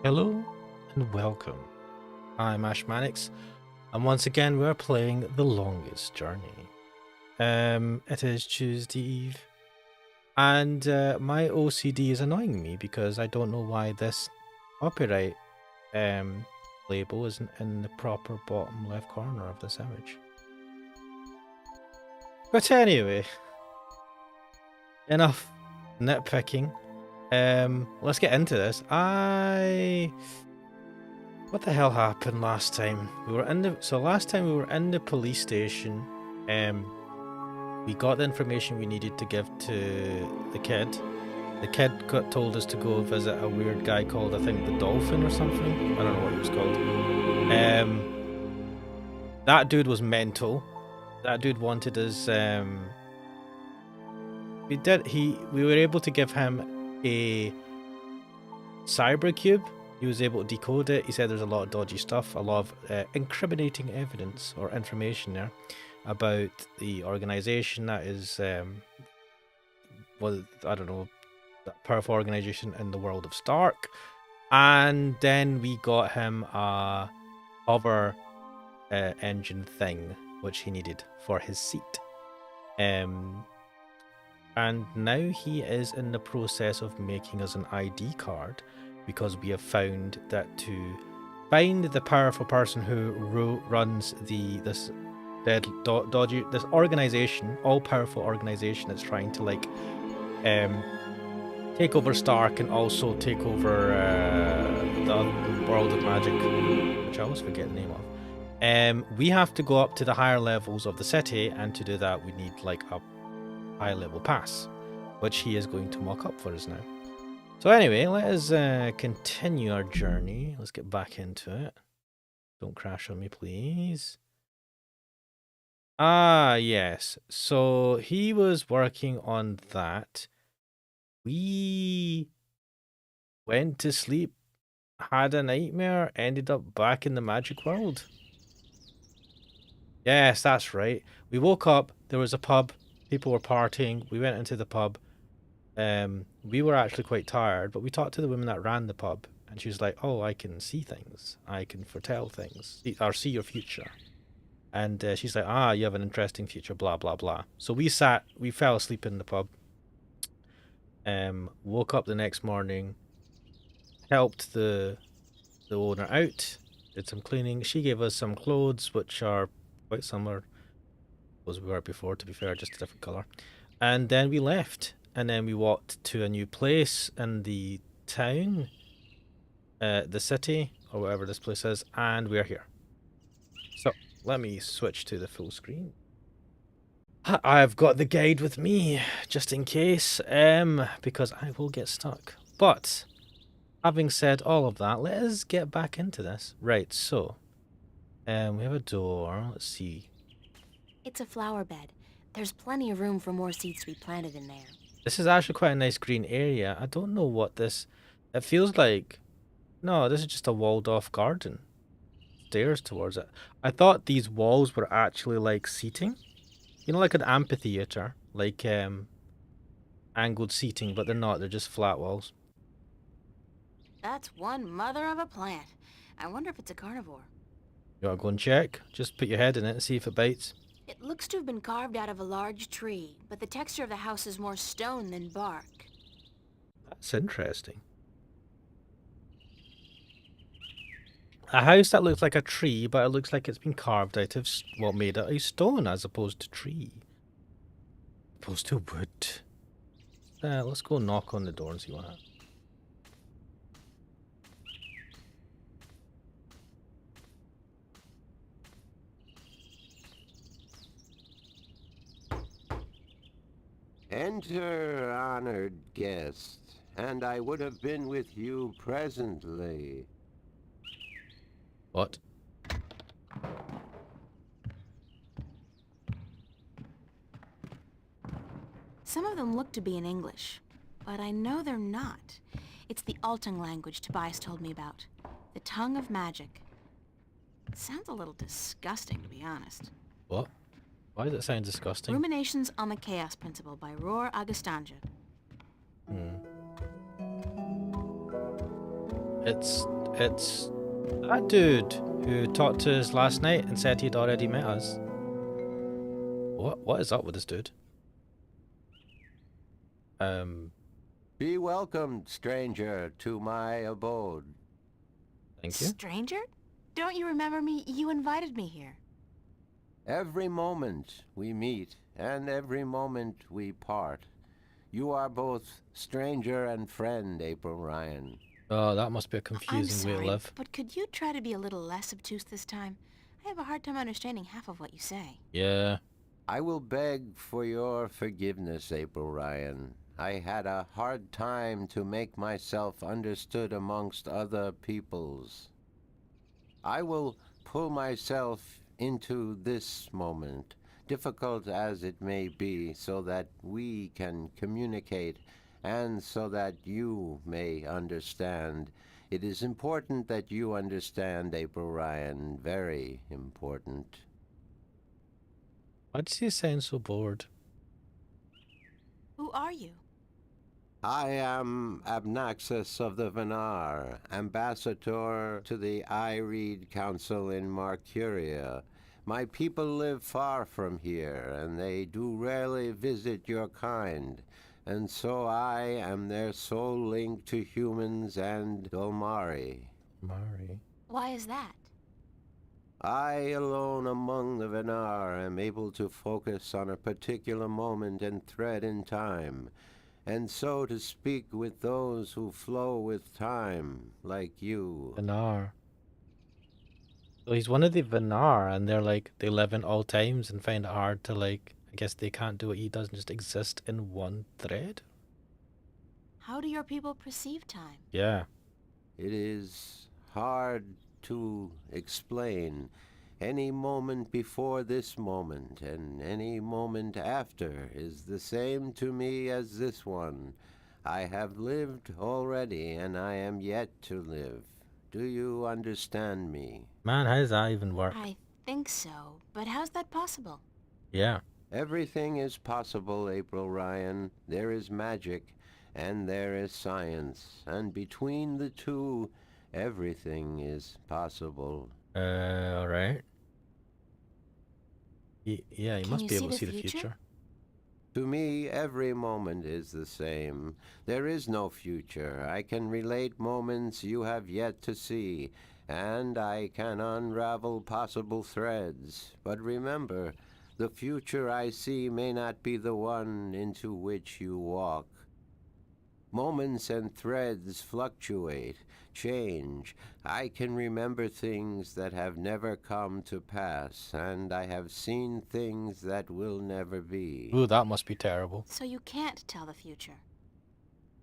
Hello and welcome. I'm Ash Mannix, and once again we're playing The Longest Journey. It is Tuesday Eve, and my OCD is annoying me because I don't know why this copyright label isn't in the proper bottom left corner of this image. But anyway, enough nitpicking. Let's get into this. What the hell happened last time? Last time we were in the police station. We got the information we needed to give to the kid. The kid told us to go visit a weird guy called, I think, the Dolphin or something. I don't know what he was called. That dude was mental. That dude wanted us. We were able to give him a cyber cube. He was able to decode it. He said there's a lot of dodgy stuff, a lot of incriminating evidence or information there about the organization that is, I don't know, that powerful organization in the world of Stark. And then we got him a hover engine thing, which he needed for his seat. And now he is in the process of making us an ID card, because we have found that to find the powerful person who runs this organization, all-powerful organization that's trying to take over Stark and also take over the world of magic, which I always forget the name of. We have to go up to the higher levels of the city, and to do that we need a high-level pass, which he is going to mock up for us now. So anyway, let us continue our journey. Let's get back into it. Don't crash on me, please. Ah, yes. So he was working on that. We went to sleep, had a nightmare, ended up back in the magic world. Yes, that's right. We woke up, there was a pub, people were partying, we went into the pub. We were actually quite tired, but we talked to the woman that ran the pub, and she was like, "Oh, I can see things. I can foretell things, or see your future." And she's like, "Ah, you have an interesting future, blah, blah, blah." So we fell asleep in the pub. Woke up the next morning, helped the owner out, did some cleaning. She gave us some clothes, which are quite similar as we were before, to be fair, just a different color. And then we left. And then we walked to a new place in the town, the city, or whatever this place is, and we're here. So, let me switch to the full screen. I've got the guide with me, just in case, because I will get stuck. But, having said all of that, let us get back into this. Right, so, we have a door, let's see. It's a flower bed. There's plenty of room for more seeds to be planted in there. This is actually quite a nice green area. I don't know what this... It feels like... No, this is just a walled-off garden. Stairs towards it. I thought these walls were actually like seating. You know, like an amphitheater. Like, angled seating, but they're not. They're just flat walls. That's one mother of a plant. I wonder if it's a carnivore. You wanna go and check? Just put your head in it and see if it bites. It looks to have been carved out of a large tree, but the texture of the house is more stone than bark. That's interesting. A house that looks like a tree, but it looks like it's been carved out of, well, made out of stone as opposed to tree. Opposed to wood. Let's go knock on the door and see what happens. Enter, honored guest, and I would have been with you presently. What? Some of them look to be in English, but I know they're not. It's the Altung language Tobias told me about. The tongue of magic. It sounds a little disgusting, to be honest. What? Why does it sound disgusting? Ruminations on the Chaos Principle by Roar Agustanja. It's It's that dude who talked to us last night and said he'd already met us. What is up with this dude? Be welcomed, stranger, to my abode. Thank you. Stranger? Don't you remember me? You invited me here. Every moment we meet, and every moment we part. You are both stranger and friend, April Ryan. Oh, that must be a I'm confusing way to sorry, live. but could you try to be a little less obtuse this time? I have a hard time understanding half of what you say. Yeah. I will beg for your forgiveness, April Ryan. I had a hard time to make myself understood amongst other peoples. I will pull myself into this moment, difficult as it may be, so that we can communicate and so that you may understand. It is important that you understand, April Ryan, very important. Why does he sound so bored? Who are you? I am Abnaxus of the Venar, ambassador to the Ireed Council in Marcuria. My people live far from here, and they do rarely visit your kind, and so I am their sole link to humans and Dolmari. Mari. Why is that? I alone among the Venar am able to focus on a particular moment and thread in time, and so to speak with those who flow with time, like you. Venar. So he's one of the Venar, and they're like, they live in all times and find it hard to, like, I guess they can't do what he does and just exist in one thread? How do your people perceive time? Yeah. It is hard to explain. Any moment before this moment and any moment after is the same to me as this one. I have lived already, and I am yet to live. Do you understand me? Man, how does that even work? I think so, but how's that possible? Yeah. Everything is possible, April Ryan. There is magic, and there is science, and between the two, everything is possible. Alright. Yeah, he Can must you be see able to see the the future? future. To me, every moment is the same. There is no future. I can relate moments you have yet to see, and I can unravel possible threads. But remember, the future I see may not be the one into which you walk. Moments and threads fluctuate, change. I can remember things that have never come to pass, and I have seen things that will never be. Ooh, that must be terrible. So you can't tell the future.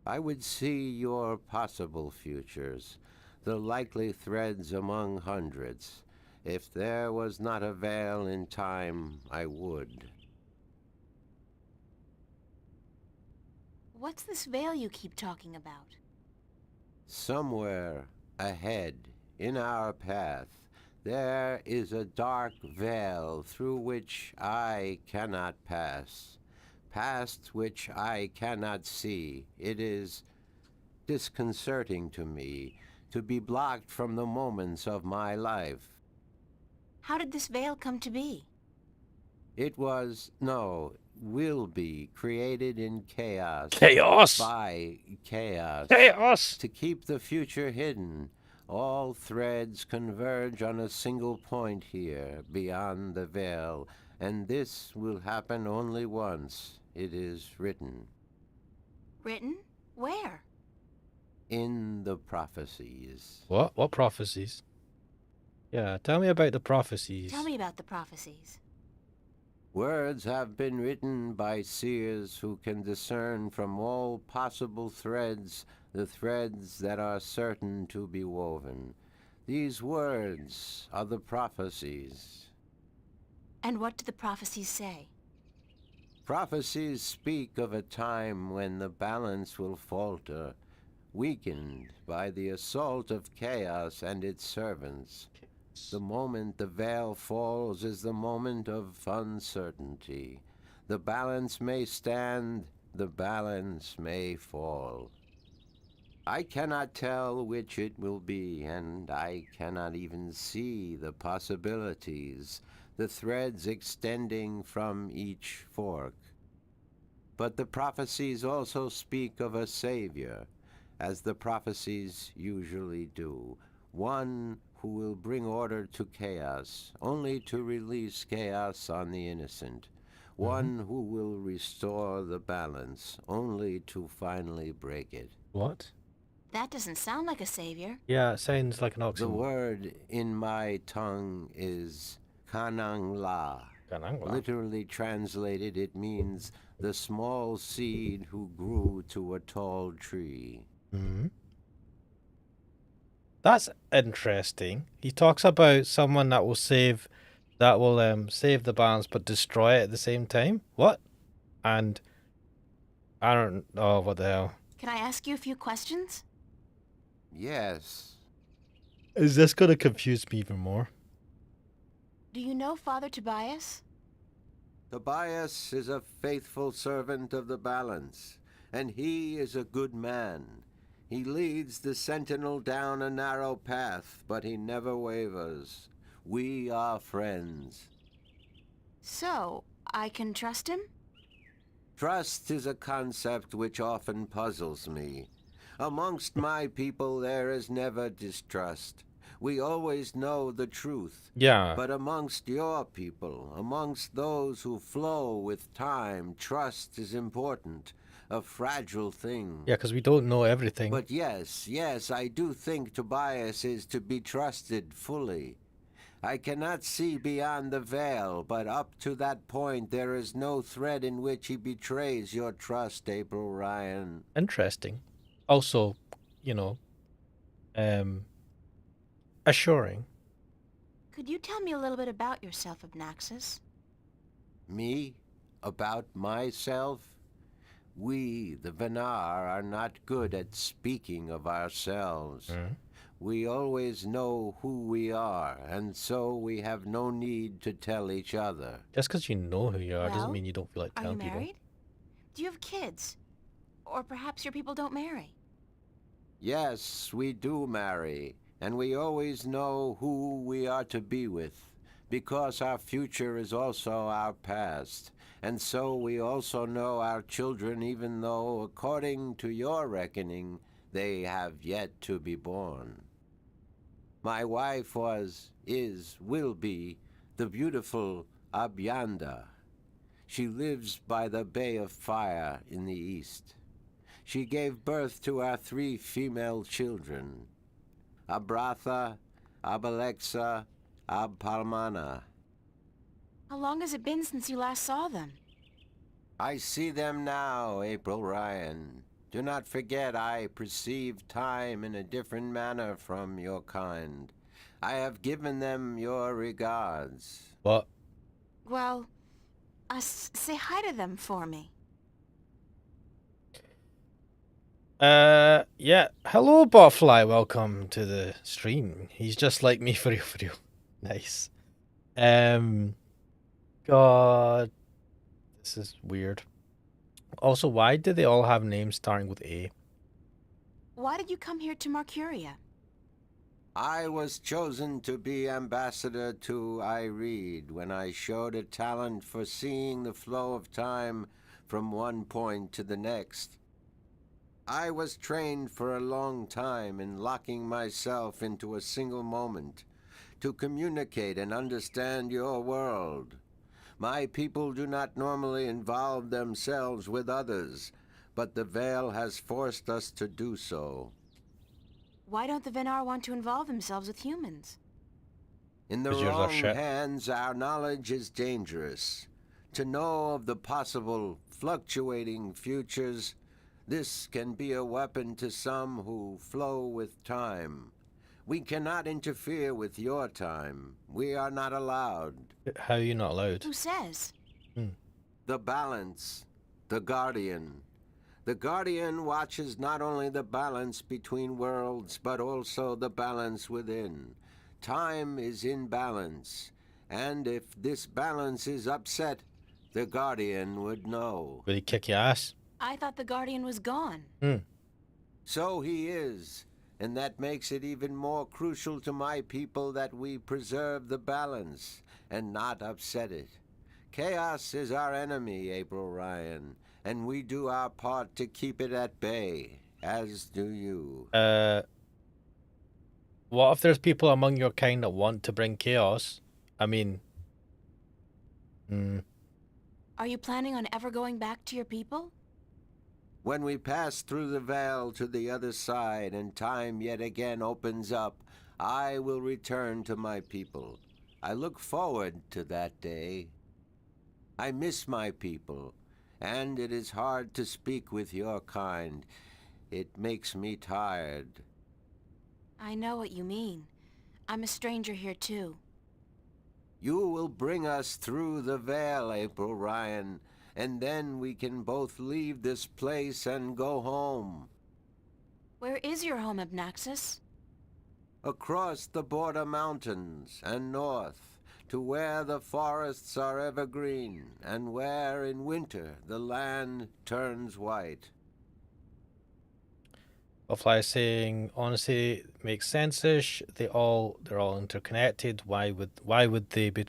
I would see your possible futures, the likely threads among hundreds. If there was not a veil in time, I would. What's this veil you keep talking about? Somewhere ahead, in our path, there is a dark veil through which I cannot pass, past which I cannot see. It is disconcerting to me to be blocked from the moments of my life. How did this veil come to be? It was, no, will be created in chaos. Chaos! By chaos. Chaos! To keep the future hidden, all threads converge on a single point here, beyond the veil, and this will happen only once. It is written. Written? Where? In the prophecies. What? What prophecies? Yeah, tell me about the prophecies. Tell me about the prophecies. Words have been written by seers who can discern from all possible threads the threads that are certain to be woven. These words are the prophecies. And what do the prophecies say? Prophecies speak of a time when the balance will falter, weakened by the assault of chaos and its servants. The moment the veil falls is the moment of uncertainty. The balance may stand, the balance may fall. I cannot tell which it will be, and I cannot even see the possibilities, the threads extending from each fork. But the prophecies also speak of a savior, as the prophecies usually do, one who will bring order to chaos, only to release chaos on the innocent, Mm-hmm. one who will restore the balance, only to finally break it. What? That doesn't sound like a savior. Yeah, it sounds like an The oxymoron. word in my tongue is Kanangla. Kanangla. Literally translated, it means the small seed who grew to a tall tree. Hmm. That's interesting. He talks about someone that will save the balance but destroy it at the same time. What? And I don't know what the hell. Can I ask you a few questions? Yes, Is this gonna confuse me even more? Do you know Father Tobias? Tobias is a faithful servant of the balance, and he is a good man. He leads the sentinel down a narrow path, but he never wavers. We are friends. So, I can trust him? Trust is a concept which often puzzles me. Amongst my people there is never distrust. We always know the truth. Yeah. But amongst your people, amongst those who flow with time, trust is important, a fragile thing. Yeah, because we don't know everything. But yes, I do think Tobias is to be trusted fully. I cannot see beyond the veil, but up to that point there is no thread in which he betrays your trust, April Ryan. Interesting. Also, assuring. Could you tell me a little bit about yourself, Abnaxis? Me? About myself? We, the Venar, are not good at speaking of ourselves. Mm. We always know who we are, and so we have no need to tell each other. Just because you know who you are doesn't Well, mean you don't feel like Are you telling people. married? Do you have kids? Or perhaps your people don't marry? Yes, we do marry, and we always know who we are to be with, because our future is also our past, and so we also know our children even though, according to your reckoning, they have yet to be born. My wife will be, the beautiful Abyanda. She lives by the Bay of Fire in the east. She gave birth to our 3 female children, Abratha, Abalexa, Abpalmana. How long has it been since you last saw them? I see them now, April Ryan. Do not forget I perceive time in a different manner from your kind. I have given them your regards. What? Well, say hi to them for me. Yeah. Hello, Butterfly. Welcome to the stream. He's just like me for real. Nice. God, this is weird. Also, why do they all have names starting with A? Why did you come here to Marcuria? I was chosen to be ambassador to Ireed when I showed a talent for seeing the flow of time from one point to the next. I was trained for a long time in locking myself into a single moment to communicate and understand your world. My people do not normally involve themselves with others, but the veil has forced us to do so. Why don't the Venar want to involve themselves with humans? In the 'Cause yours are wrong shit. hands, our knowledge is dangerous. To know of the possible fluctuating futures, this can be a weapon to some who flow with time. We cannot interfere with your time. We are not allowed. How are you not allowed? Who says? The balance, the guardian. The guardian watches not only the balance between worlds, but also the balance within. Time is in balance, and if this balance is upset, the guardian would know. Would he kick your ass? I thought the Guardian was gone. So he is, and that makes it even more crucial to my people that we preserve the balance and not upset it. Chaos is our enemy, April Ryan, and we do our part to keep it at bay, as do you. What if there's people among your kind that want to bring chaos? I mean, Are you planning on ever going back to your people? When we pass through the veil to the other side and time yet again opens up, I will return to my people. I look forward to that day. I miss my people, and it is hard to speak with your kind. It makes me tired. I know what you mean. I'm a stranger here too. You will bring us through the veil, April Ryan, and then we can both leave this place and go home. Where is your home, Abnaxis? Across the border mountains and north, to where the forests are evergreen, and where in winter the land turns white. Butterfly saying, honestly, makes sense-ish. They're all interconnected. Why would they be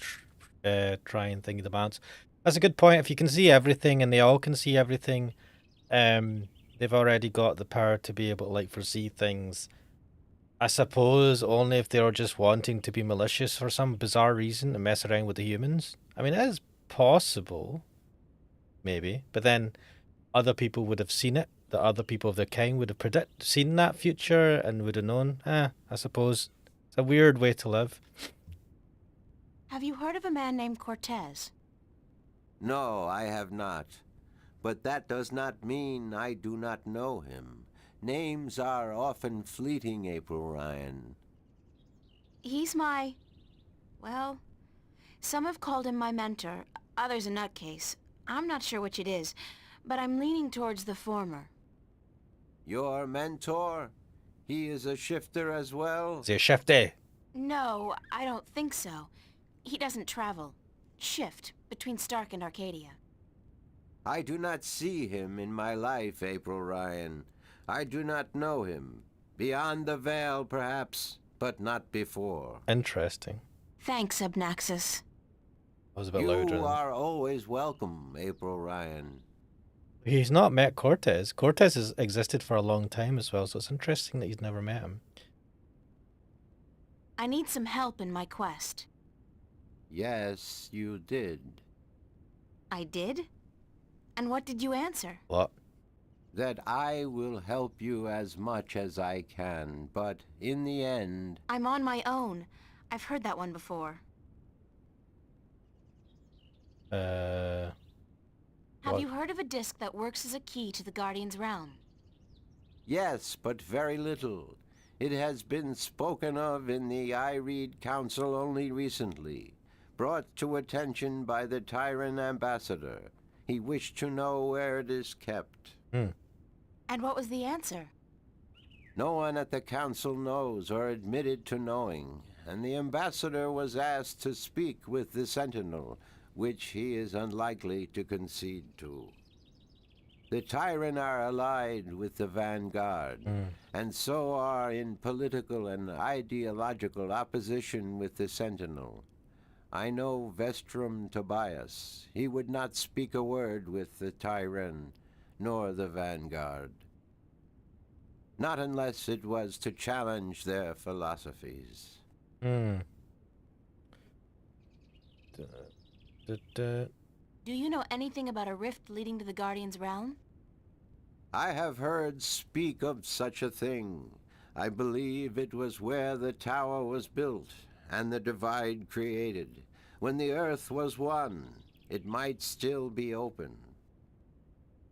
trying thinking the balance? That's a good point. If you can see everything and they all can see everything, they've already got the power to be able to like foresee things. I suppose only if they were just wanting to be malicious for some bizarre reason and mess around with the humans. I mean, it is possible, maybe, but then other people would have seen it. The other people of their kind would have seen that future and would have known. I suppose it's a weird way to live. Have you heard of a man named Cortez? No, I have not. But that does not mean I do not know him. Names are often fleeting, April Ryan. He's my... well, some have called him my mentor, others a nutcase. I'm not sure which it is, but I'm leaning towards the former. Your mentor? He is a shifter as well? Is he a shifty? No, I don't think so. He doesn't travel. Shift between Stark and Arcadia. I do not see him in my life, April Ryan. I do not know him. Beyond the veil, perhaps, but not before. Interesting. Thanks, Abnaxis. I was a bit louder. You are always welcome, April Ryan. He's not met Cortez. Cortez has existed for a long time as well, so it's interesting that he's never met him. I need some help in my quest. Yes, you did. I did? And what did you answer? What? That I will help you as much as I can, but in the end... I'm on my own. I've heard that one before. Have What? you heard of a disc that works as a key to the Guardian's realm? Yes, but very little. It has been spoken of in the Ireed Council only recently, brought to attention by the Tyrant ambassador. He wished to know where it is kept. And what was the answer? No one at the council knows or admitted to knowing, and the ambassador was asked to speak with the Sentinel, which he is unlikely to concede to. The Tyrant are allied with the Vanguard, and so are in political and ideological opposition with the Sentinel. I know Vestrum Tobias. He would not speak a word with the Tyrant, nor the Vanguard. Not unless it was to challenge their philosophies. Do you know anything about a rift leading to the Guardian's realm? I have heard speak of such a thing. I believe it was where the tower was built and the divide created. When the earth was one, it might still be open.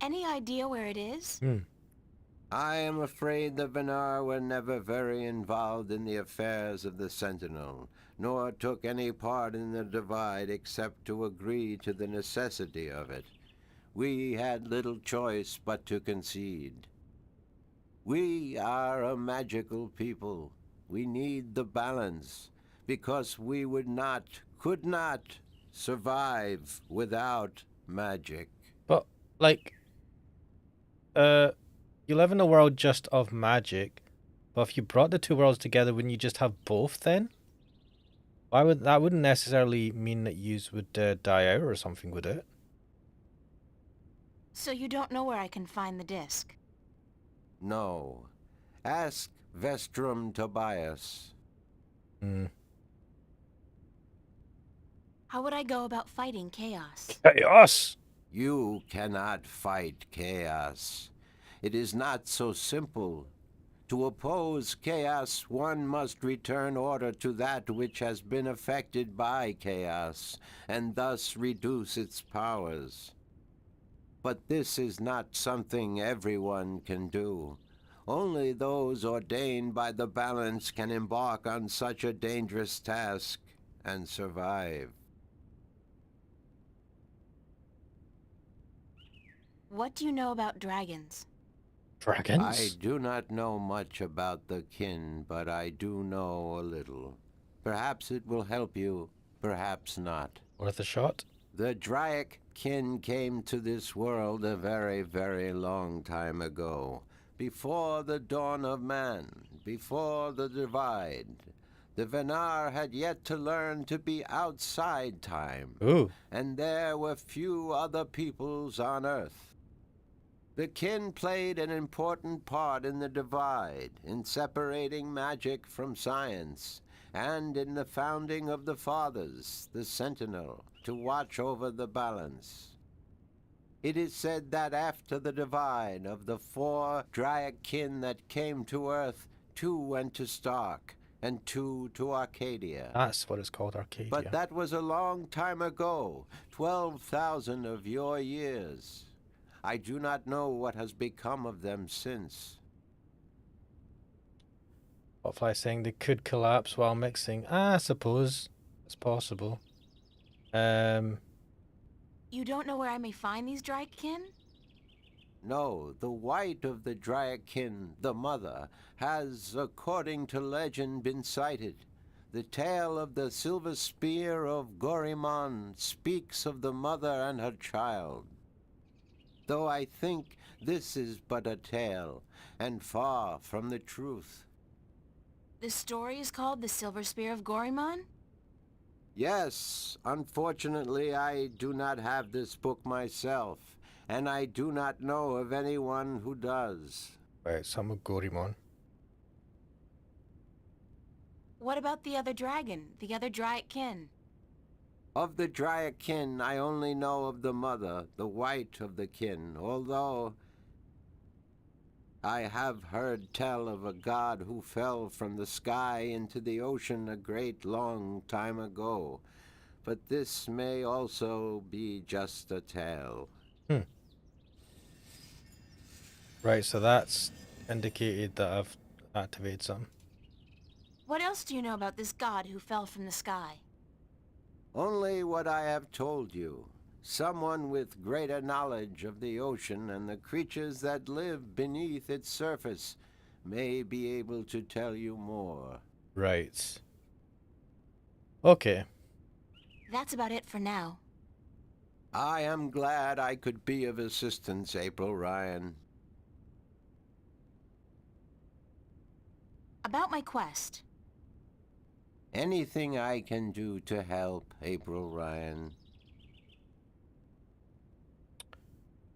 Any idea where it is? I am afraid the Venar were never very involved in the affairs of the Sentinel, nor took any part in the divide except to agree to the necessity of it. We had little choice but to concede. We are a magical people. We need the balance, because we could not survive without magic. But, like, you live in a world just of magic, but if you brought the two worlds together, wouldn't you just have both then? Why would that wouldn't necessarily mean that yous would die out or something, would it? So you don't know where I can find the disc? No. Ask Vestrum Tobias. Hmm. How would I go about fighting chaos? Chaos! You cannot fight chaos. It is not so simple. To oppose chaos, one must return order to that which has been affected by chaos, and thus reduce its powers. But this is not something everyone can do. Only those ordained by the balance can embark on such a dangerous task and survive. What do you know about dragons? Dragons? I do not know much about the kin, but I do know a little. Perhaps it will help you, perhaps not. Worth a shot? The Draic kin came to this world a very, very long time ago. Before the dawn of man, before the divide. The Venar had yet to learn to be outside time. Ooh. And there were few other peoples on Earth. The kin played an important part in the divide, in separating magic from science, and in the founding of the Fathers, the Sentinel, to watch over the balance. It is said that after the divide of the 4 Draic kin that came to Earth, 2 went to Stark, and 2 to Arcadia. That's what it's called, Arcadia. But that was a long time ago, 12,000 of your years. I do not know what has become of them since. Botfly saying they could collapse while mixing. I suppose it's possible. You don't know where I may find these Draken? No, the white of the Draikin, the mother, has, according to legend, been sighted. The tale of the silver spear of Gorimon speaks of the mother and her child. Though I think this is but a tale, and far from the truth. The story is called The Silver Spear of Gorimon? Yes, unfortunately I do not have this book myself, and I do not know of anyone who does. Right, some of Gorimon. What about the other dragon, the other Draic kin? Of the Draic kin, I only know of the mother, the white of the kin, although I have heard tell of a god who fell from the sky into the ocean a great long time ago. But this may also be just a tale. Right, so that's indicated that I've activated some. What else do you know about this god who fell from the sky? Only what I have told you. Someone with greater knowledge of the ocean and the creatures that live beneath its surface may be able to tell you more. Right. Okay. That's about it for now. I am glad I could be of assistance, April Ryan. About my quest. Anything I can do to help, April Ryan.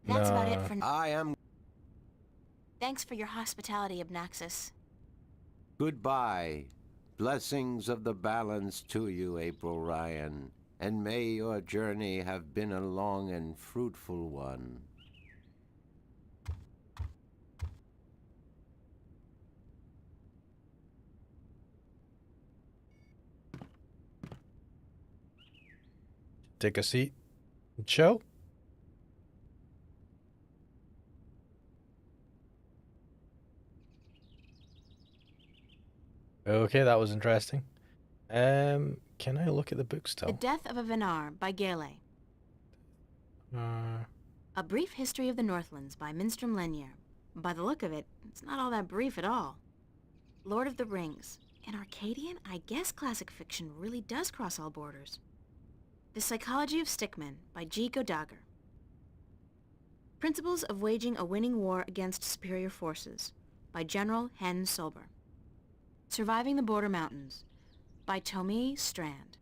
That's about it Nah. for now. I am... Thanks for your hospitality, Abnaxis. Goodbye. Blessings of the balance to you, April Ryan. And may your journey have been a long and fruitful one. Take a seat. Chill. Okay, that was interesting. Can I look at the book The still? Death of a Venar by Gale. Uh, A Brief History of the Northlands by Minstrom Lenier. By the look of it, it's not all that brief at all. Lord of the Rings. In Arcadian, I guess classic fiction really does cross all borders. The Psychology of Stickmen by G. Godager. Principles of Waging a Winning War Against Superior Forces by General Hen Solber. Surviving the Border Mountains by Tomie Strand.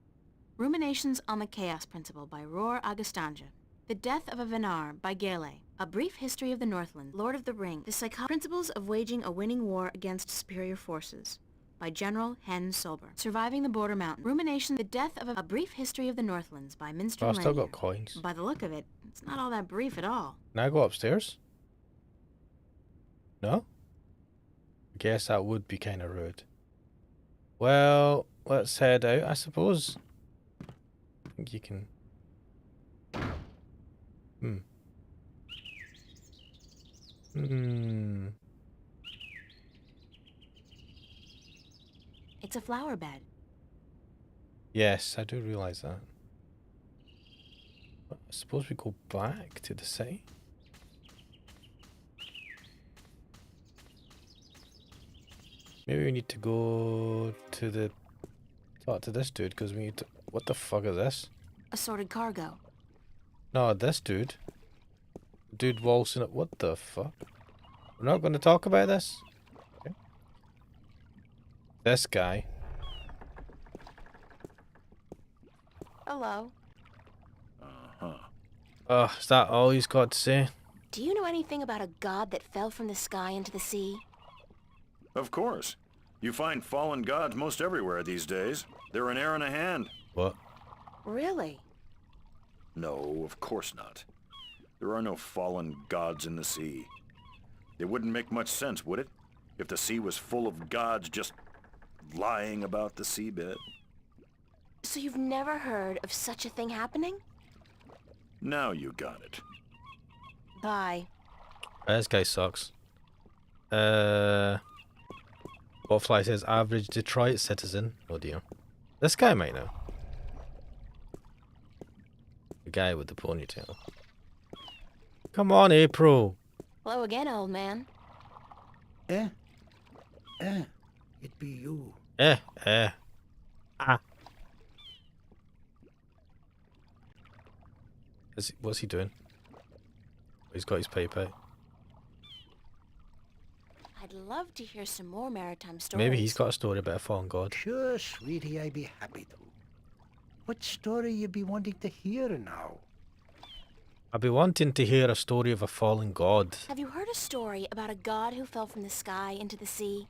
Ruminations on the Chaos Principle by Roar Agastanja. The Death of a Venar by Gale. A Brief History of the Northland, Lord of the Ring. The Principles of Waging a Winning War Against Superior Forces by General Hen Solber. Surviving the Border Mountains. Rumination. The Death of a Brief History of the Northlands by Minster Oh, I've still Lanier. got coins. By the look of it, it's not all that brief at all. Can I go upstairs? No? I guess that would be kind of rude. Well, let's head out, I suppose. I think you can... It's a flower bed. Yes, I do realise that. But I suppose we go back to the city. Maybe we need to go to the... talk to this dude, because we need to... What the fuck is this? Assorted cargo. No, this dude. Dude waltzing up. What the fuck? We're not going to talk about this? Okay. This guy. Hello. Oh, is that all he's got to say? Do you know anything about a god that fell from the sky into the sea? Of course. You find fallen gods most everywhere these days. They're an air and a hand. What? Really? No, of course not. There are no fallen gods in the sea. It wouldn't make much sense, would it? If the sea was full of gods just lying about the seabed. So you've never heard of such a thing happening? Now you got it. Bye. This guy sucks. Botfly says average Detroit citizen. Oh dear. This guy might know. The guy with the ponytail. Come on, April. Hello again, old man. It be you. Ah. What's he doing? He's got his pipe out. I'd love to hear some more maritime stories. Maybe he's got a story about a fallen god. Sure, sweetie, I be happy to. What story you be wanting to hear now? I'd be wanting to hear a story of a fallen god. Have you heard a story about a god who fell from the sky into the sea?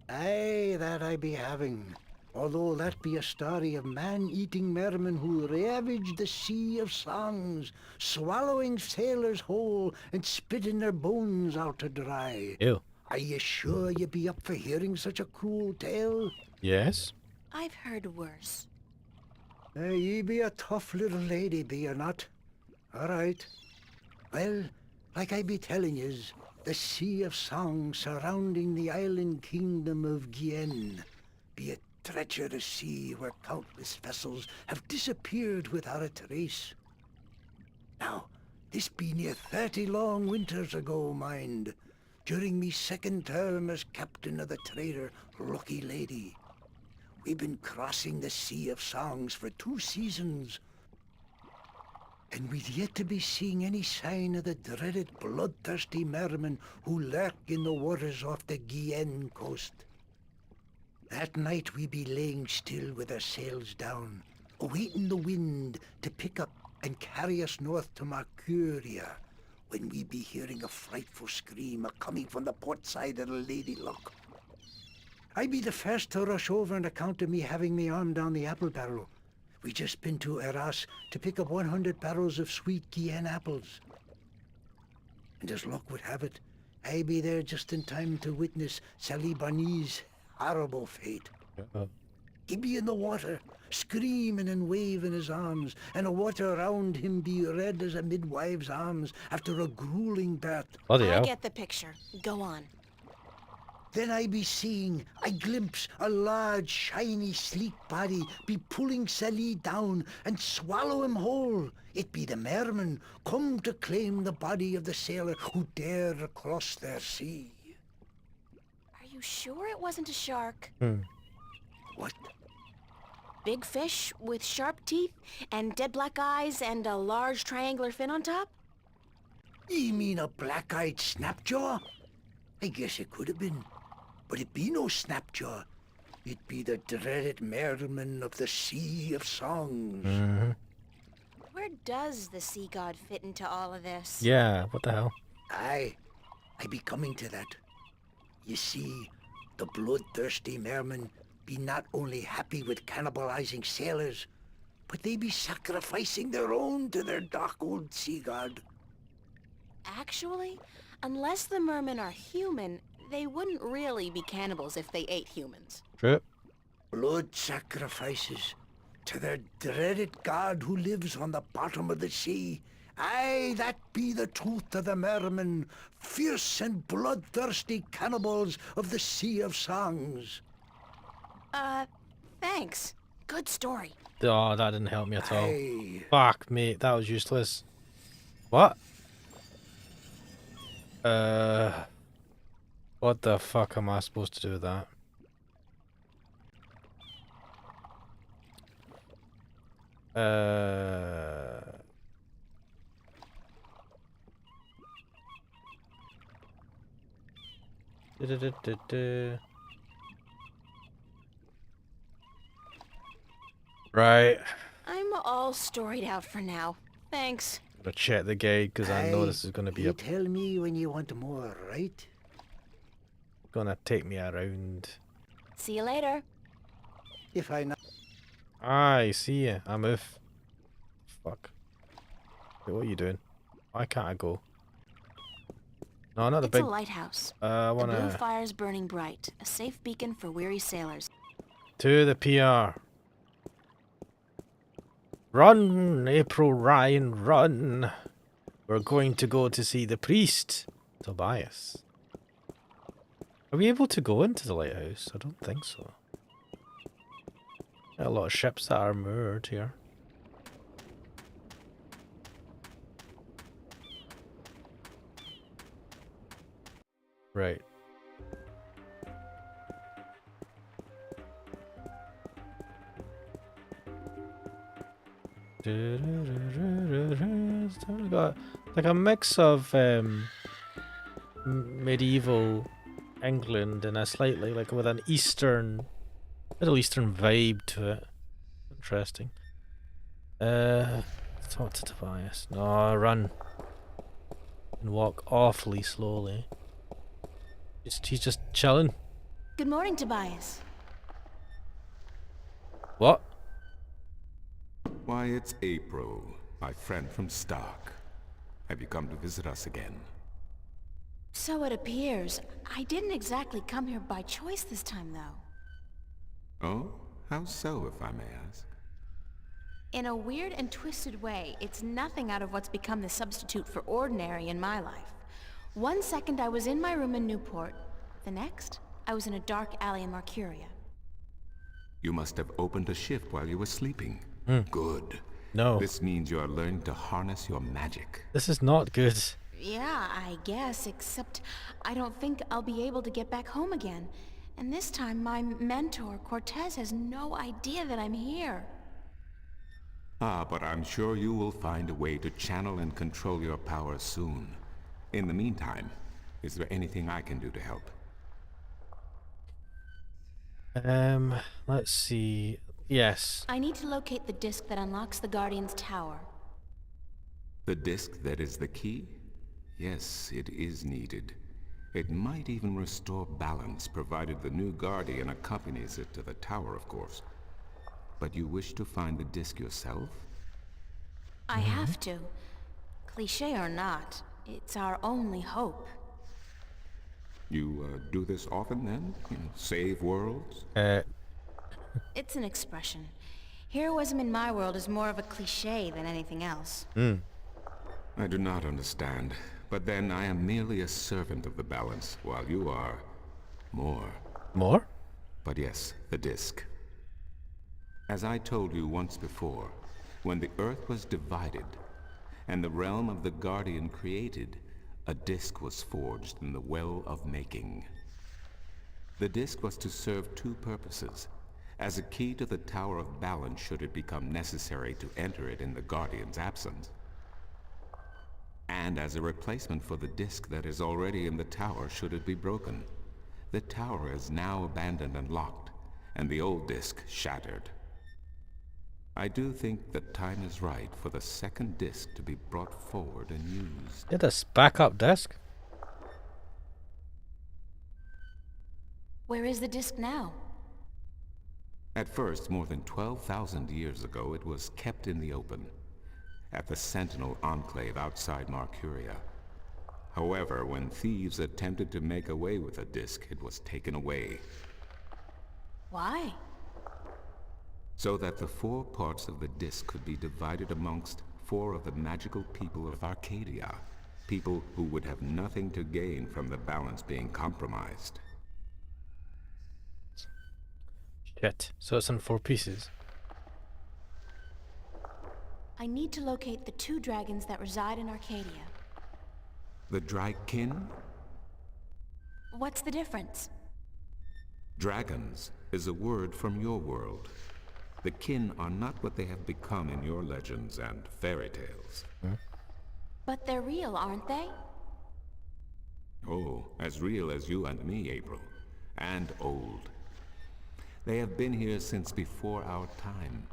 Aye, that I be having. Although that be a story of man-eating mermen who ravaged the sea of songs, swallowing sailors whole and spitting their bones out to dry. Ew. Are you sure you be up for hearing such a cruel tale? Yes? I've heard worse. Ye be a tough little lady, be you not? All right. Well, like I be telling yous, the Sea of Song surrounding the island kingdom of Gien be a treacherous sea where countless vessels have disappeared without a trace. Now, this be near 30 long winters ago, mind, during me second term as captain of the trader Lucky Lady. We've been crossing the Sea of Songs for 2 seasons, and we'd yet to be seeing any sign of the dreaded bloodthirsty mermen who lurk in the waters off the Gien coast. That night we be laying still with our sails down, awaiting the wind to pick up and carry us north to Mercuria, when we be hearing a frightful scream a-coming from the port side of the Lady Luck. I be the first to rush over on account of me having me arm down the apple barrel. We just been to Arras to pick up 100 barrels of sweet Gien apples. And as luck would have it, I be there just in time to witness Sally Barney's horrible fate. He be in the water, screaming and waving his arms, and the water around him be red as a midwife's arms after a grueling birth. Bloody I hell. get the picture. Go on. Then I be seeing, I glimpse a large, shiny, sleek body be pulling Sally down and swallow him whole. It be the mermen come to claim the body of the sailor who dared across their sea. Are you sure it wasn't a shark? What? Big fish with sharp teeth and dead black eyes and a large triangular fin on top? You mean a black-eyed Snapjaw? I guess it could have been. But it be no Snapjaw. It be the dreaded merman of the Sea of Songs. Where does the sea god fit into all of this? Yeah, what the hell? Aye, I be coming to that. You see, the bloodthirsty mermen be not only happy with cannibalizing sailors, but they be sacrificing their own to their dark old sea god. Actually, unless the mermen are human, they wouldn't really be cannibals if they ate humans. True. Blood sacrifices to their dreaded god who lives on the bottom of the sea. Aye, that be the truth of the mermen, fierce and bloodthirsty cannibals of the Sea of Songs. Thanks. Good story. Oh, that didn't help me at all. Aye. Fuck, mate, that was useless. What? What the fuck am I supposed to do with that? Right. I'm all storied out for now. Thanks. I'm gonna check the guide because I know Aye, this is gonna be you tell me when you want more, right? gonna take me around. See you later. If I not... I see ya. I move. Fuck. Wait, what are you doing? Why can't I go? No, not the It's big. a lighthouse. I The blue wanna fire's burning bright, a safe beacon for weary sailors. to the PR. Run, April Ryan, run. We're going to go to see the priest, Tobias. Are we able to go into the lighthouse? I don't think so. Got a lot of ships that are moored here. Right. It's totally got like a mix of medieval England and a slightly like with an Middle Eastern vibe to it. Interesting. Let's talk to Tobias. No, run and walk awfully slowly. He's just chilling. Good morning, Tobias. What? Why, it's April, my friend from Stark. Have you come to visit us again? So it appears. I didn't exactly come here by choice this time, though. Oh? How so, if I may ask? In a weird and twisted way, it's nothing out of what's become the substitute for ordinary in my life. One second I was in my room in Newport. The next, I was in a dark alley in Mercuria. You must have opened a shift while you were sleeping. Good. No. This means you are learning to harness your magic. This is not good. Yeah, I guess, except I don't think I'll be able to get back home again. And this time my mentor, Cortez, has no idea that I'm here. Ah, but I'm sure you will find a way to channel and control your powers soon. In the meantime, is there anything I can do to help? Let's see. Yes. I need to locate the disc that unlocks the Guardian's tower. The disc that is the key? Yes, it is needed. It might even restore balance, provided the new Guardian accompanies it to the tower, of course. But you wish to find the disc yourself? I have to. Cliché or not, it's our only hope. You do this often, then? You know, save worlds? It's an expression. Heroism in my world is more of a cliché than anything else. I do not understand. But then I am merely a servant of the balance, while you are... more. More? But yes, the disc. As I told you once before, when the Earth was divided, and the realm of the Guardian created, a disc was forged in the Well of Making. The disc was to serve two purposes, as a key to the Tower of Balance should it become necessary to enter it in the Guardian's absence. and as a replacement for the disk that is already in the tower should it be broken. The tower is now abandoned and locked, and the old disk shattered. I do think the time is right for the second disk to be brought forward and used. Get a backup disk. Where is the disc now? At first, more than 12,000 years ago, it was kept in the open, at the Sentinel Enclave outside Marcuria. However, when thieves attempted to make away with the disk, it was taken away, Why? so that the 4 parts of the disk could be divided amongst 4 of the magical people of Arcadia, people who would have nothing to gain from the balance being compromised. Shit. So it's in 4 pieces. I need to locate the 2 dragons that reside in Arcadia. The Drykin? What's the difference? Dragons is a word from your world. The kin are not what they have become in your legends and fairy tales. But they're real, aren't they? Oh, as real as you and me, April. And old. They have been here since before our time.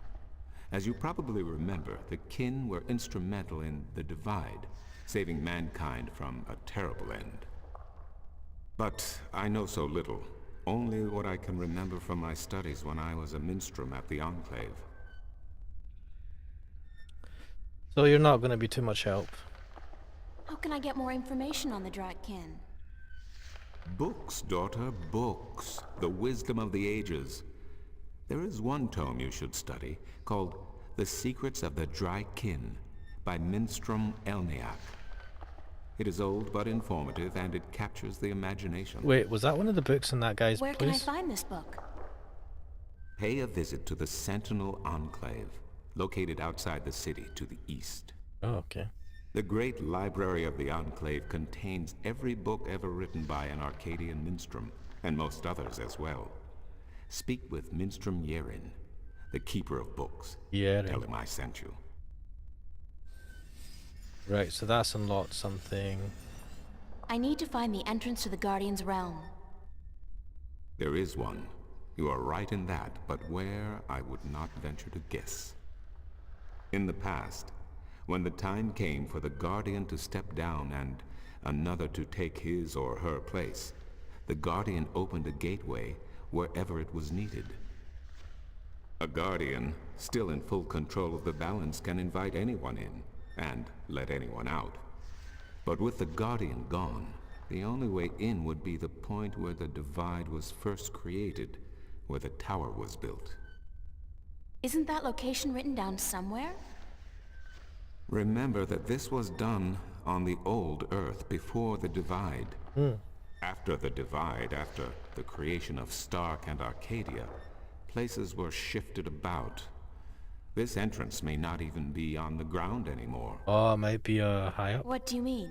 As you probably remember, the kin were instrumental in the Divide, saving mankind from a terrible end. But I know so little. Only what I can remember from my studies when I was a minstrel at the Enclave. So you're not going to be too much help. How can I get more information on the Drakkin? Books, daughter, books. The wisdom of the ages. There is one tome you should study, called The Secrets of the Drykin, by Minstrom Elniak. It is old but informative, and it captures the imagination. Wait, was that one of the books in that guy's Where can I place? find this book? Pay a visit to the Sentinel Enclave, located outside the city to the east. Oh, okay. The great library of the Enclave contains every book ever written by an Arcadian minstrel, and most others as well. Speak with Minstrom Yerin, the keeper of books. Yerin. Tell him I sent you. Right, so that's unlocked something. I need to find the entrance to the Guardian's realm. There is one. You are right in that, but where, I would not venture to guess. In the past, when the time came for the Guardian to step down and another to take his or her place, the Guardian opened a gateway wherever it was needed. A Guardian, still in full control of the balance, can invite anyone in and let anyone out. But with the Guardian gone, the only way in would be the point where the Divide was first created, where the tower was built. Isn't that location written down somewhere? Remember that this was done on the old Earth before the Divide. After the Divide, after the creation of Stark and Arcadia, places were shifted about. This entrance may not even be on the ground anymore. Oh, it might be high up. What do you mean?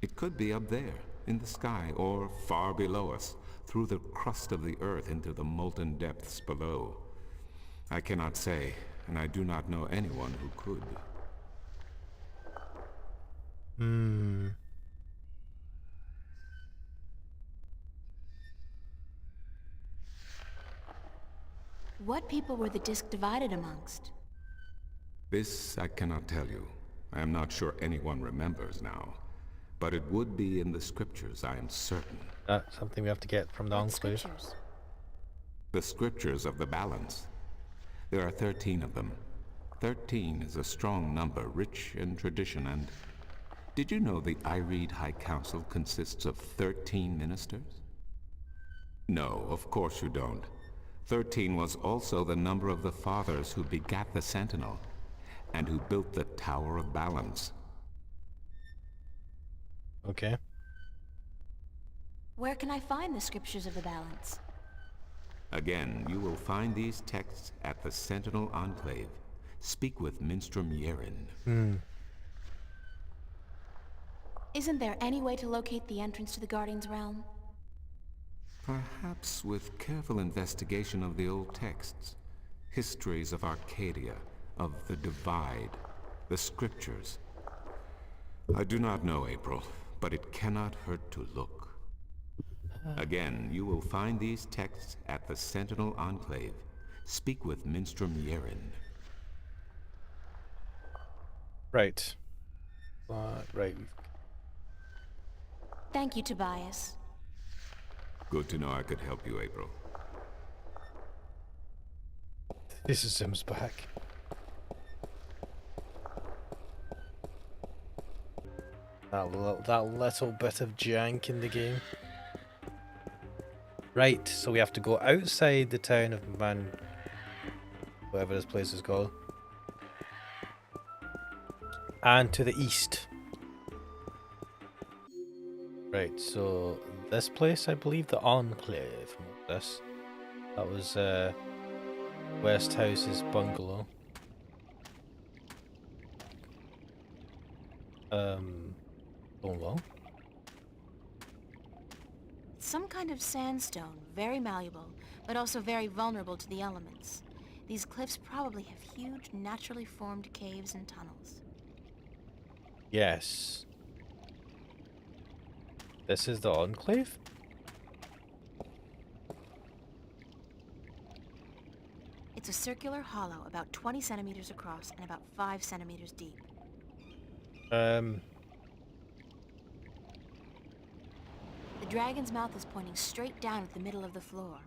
It could be up there, in the sky, or far below us, through the crust of the Earth into the molten depths below. I cannot say, and I do not know anyone who could. What people were the disc divided amongst? This I cannot tell you. I am not sure anyone remembers now. But it would be in the scriptures, I am certain. That's something we have to get from the What Enclave. scriptures? The scriptures of the balance. There are 13 of them. 13 is a strong number, rich in tradition, and... Did you know the Ireed High Council consists of 13 ministers? No, of course you don't. 13 was also the number of the fathers who begat the Sentinel, and who built the Tower of Balance. Okay. Where can I find the scriptures of the balance? Again, you will find these texts at the Sentinel Enclave. Speak with Minstrom Yerin. Isn't there any way to locate the entrance to the Guardian's realm? Perhaps with careful investigation of the old texts, histories of Arcadia, of the Divide, the scriptures. I do not know, April, but it cannot hurt to look. Again, you will find these texts at the Sentinel Enclave. Speak with Minstrom Yeren. Right. Right. Thank you, Tobias. Good to know I could help you, April. This is Sim's back. That little bit of jank in the game. Right, so we have to go outside the town of whatever this place is called, and to the east. Right, so this place, I believe, the Enclave. This, that was Westhouse's bungalow. Going well. Some kind of sandstone, very malleable, but also very vulnerable to the elements. These cliffs probably have huge, naturally formed caves and tunnels. Yes. This is the Enclave? It's a circular hollow about 20 centimeters across and about 5 centimeters deep. The dragon's mouth is pointing straight down at the middle of the floor.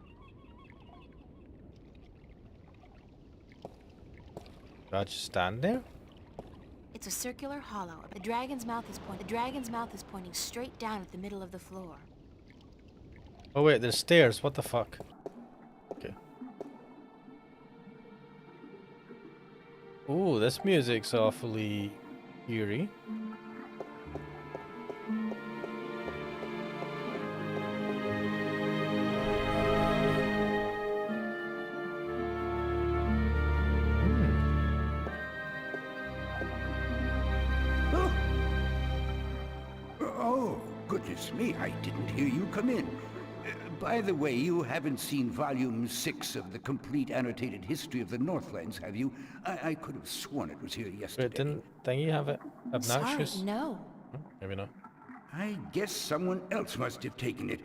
Do I just stand there? It's a circular hollow. The dragon's mouth is pointing straight down at the middle of the floor. Oh wait, there's stairs. What the fuck? Okay. Oh, this music's awfully eerie. Oh, goodness me, I didn't hear you come in. By the way, you haven't seen Volume 6 of the Complete Annotated History of the Northlands, have you? I could have sworn it was here yesterday. Wait, didn't Thingy have it obnoxious? Sorry, no. Maybe not. I guess someone else must have taken it.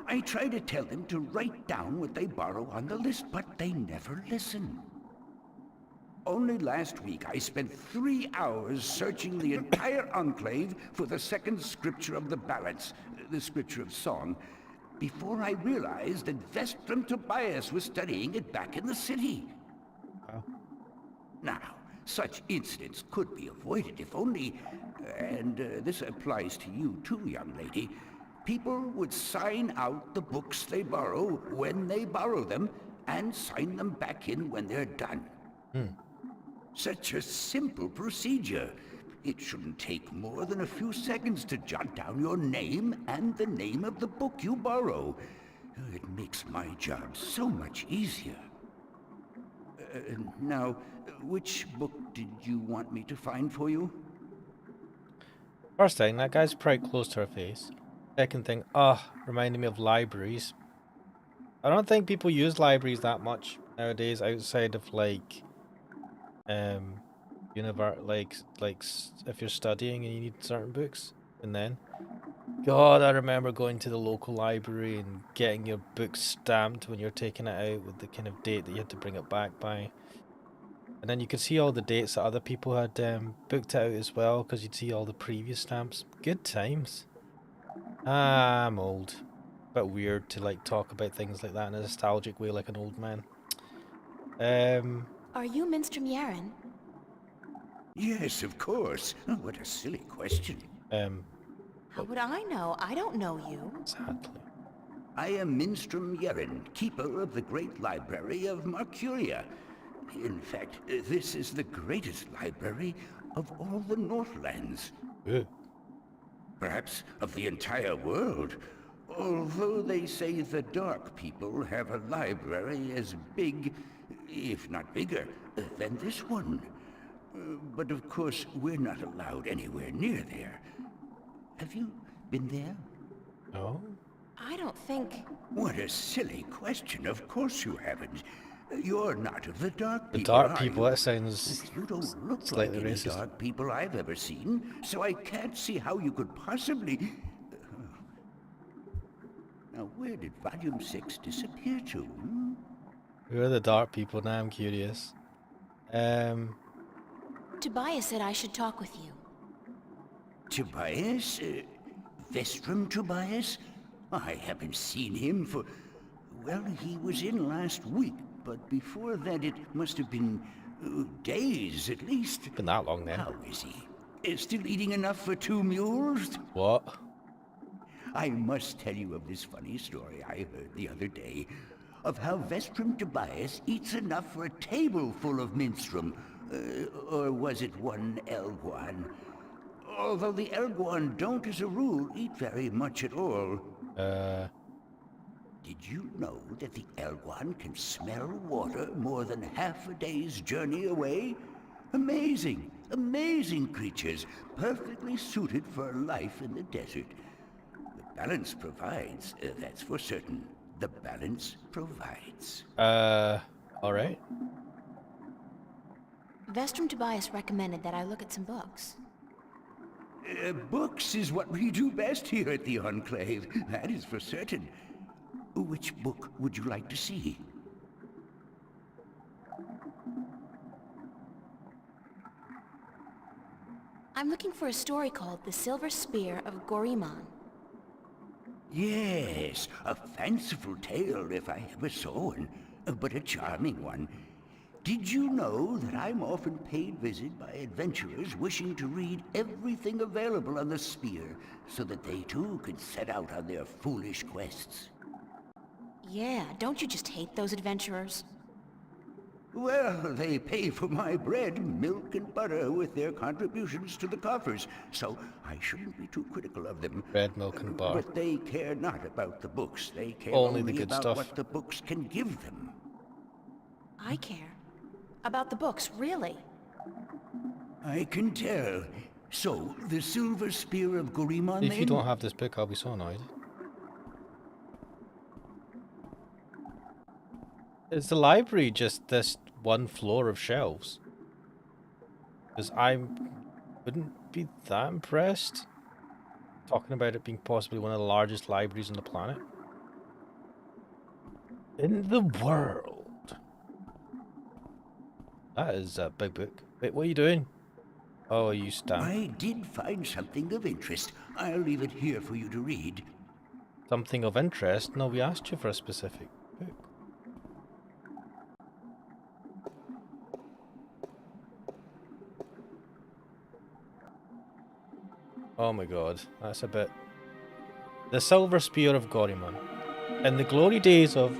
I try to tell them to write down what they borrow on the list, but they never listen. Only last week I spent 3 hours searching the entire Enclave for the second scripture of the ballads, the scripture of song, before I realized that Vestrum Tobias was studying it back in the city. Wow. Now, such incidents could be avoided if only, and this applies to you too, young lady, people would sign out the books they borrow when they borrow them and sign them back in when they're done. Such a simple procedure. It shouldn't take more than a few seconds to jot down your name and the name of the book you borrow. It makes my job so much easier. Now, which book did you want me to find for you? First thing, that guy's pretty close to her face. Second thing, reminding me of libraries. I don't think people use libraries that much nowadays outside of like if you're studying and you need certain books, and then God, I remember going to the local library and getting your book stamped when you're taking it out with the kind of date that you had to bring it back by, and then you could see all the dates that other people had booked it out as well, because you'd see all the previous stamps. Good times. I'm old. Bit weird to like talk about things like that in a nostalgic way like an old man. Are you Minstrom Yeren? Yes, of course. Oh, what a silly question. How would I know? I don't know you. Sadly. I am Minstrom Yeren, keeper of the great library of Marcuria. In fact, this is the greatest library of all the Northlands. Ooh. Perhaps of the entire world. Although they say the Dark People have a library as big, if not bigger, than this one. But of course, we're not allowed anywhere near there. Have you been there? No. I don't think... What a silly question. Of course you haven't. You're not of the dark The people, dark are people, you? that sounds You don't look like slightly any racist. dark people I've ever seen, so I can't see how you could possibly... Now, where did Volume 6 disappear to? Who are the dark people? Now I'm curious. Tobias said I should talk with you. Tobias? Vestrum Tobias? I haven't seen him for... Well, he was in last week, but before that it must have been days at least. Been that long then. How is he? Still eating enough for 2 mules? What? I must tell you of this funny story I heard the other day, of how Vestrum Tobias eats enough for a table full of minstrum. Or was it one Elguan? Although the Elguan don't, as a rule, eat very much at all. Did you know that the Elguan can smell water more than half a day's journey away? Amazing, amazing creatures, perfectly suited for life in the desert. The balance provides, that's for certain. The balance provides. Alright. Vestrum Tobias recommended that I look at some books. Books is what we do best here at the Enclave, that is for certain. Which book would you like to see? I'm looking for a story called The Silver Spear of Gorimon. Yes, a fanciful tale if I ever saw one, but a charming one. Did you know that I'm often paid visit by adventurers wishing to read everything available on the spear so that they too could set out on their foolish quests? Yeah, don't you just hate those adventurers? Well, they pay for my bread, milk, and butter with their contributions to the coffers, so I shouldn't be too critical of them. Bread, milk, and butter. But they care not about the books. They care Only only the good about stuff. what the books can give them. I care. About the books, really. I can tell. So, the Silver Spear of Gorimon, If then? you don't have this book, I'll be so annoyed. Is the library just this one floor of shelves? Because I wouldn't be that impressed. Talking about it being possibly one of the largest libraries on the planet. In the world. That is a big book. Wait, what are you doing? Oh, you stand. I did find something of interest. I'll leave it here for you to read. Something of interest? No, we asked you for a specific book. Oh my god, that's a bit... The Silver Spear of Gorimon. In the glory days of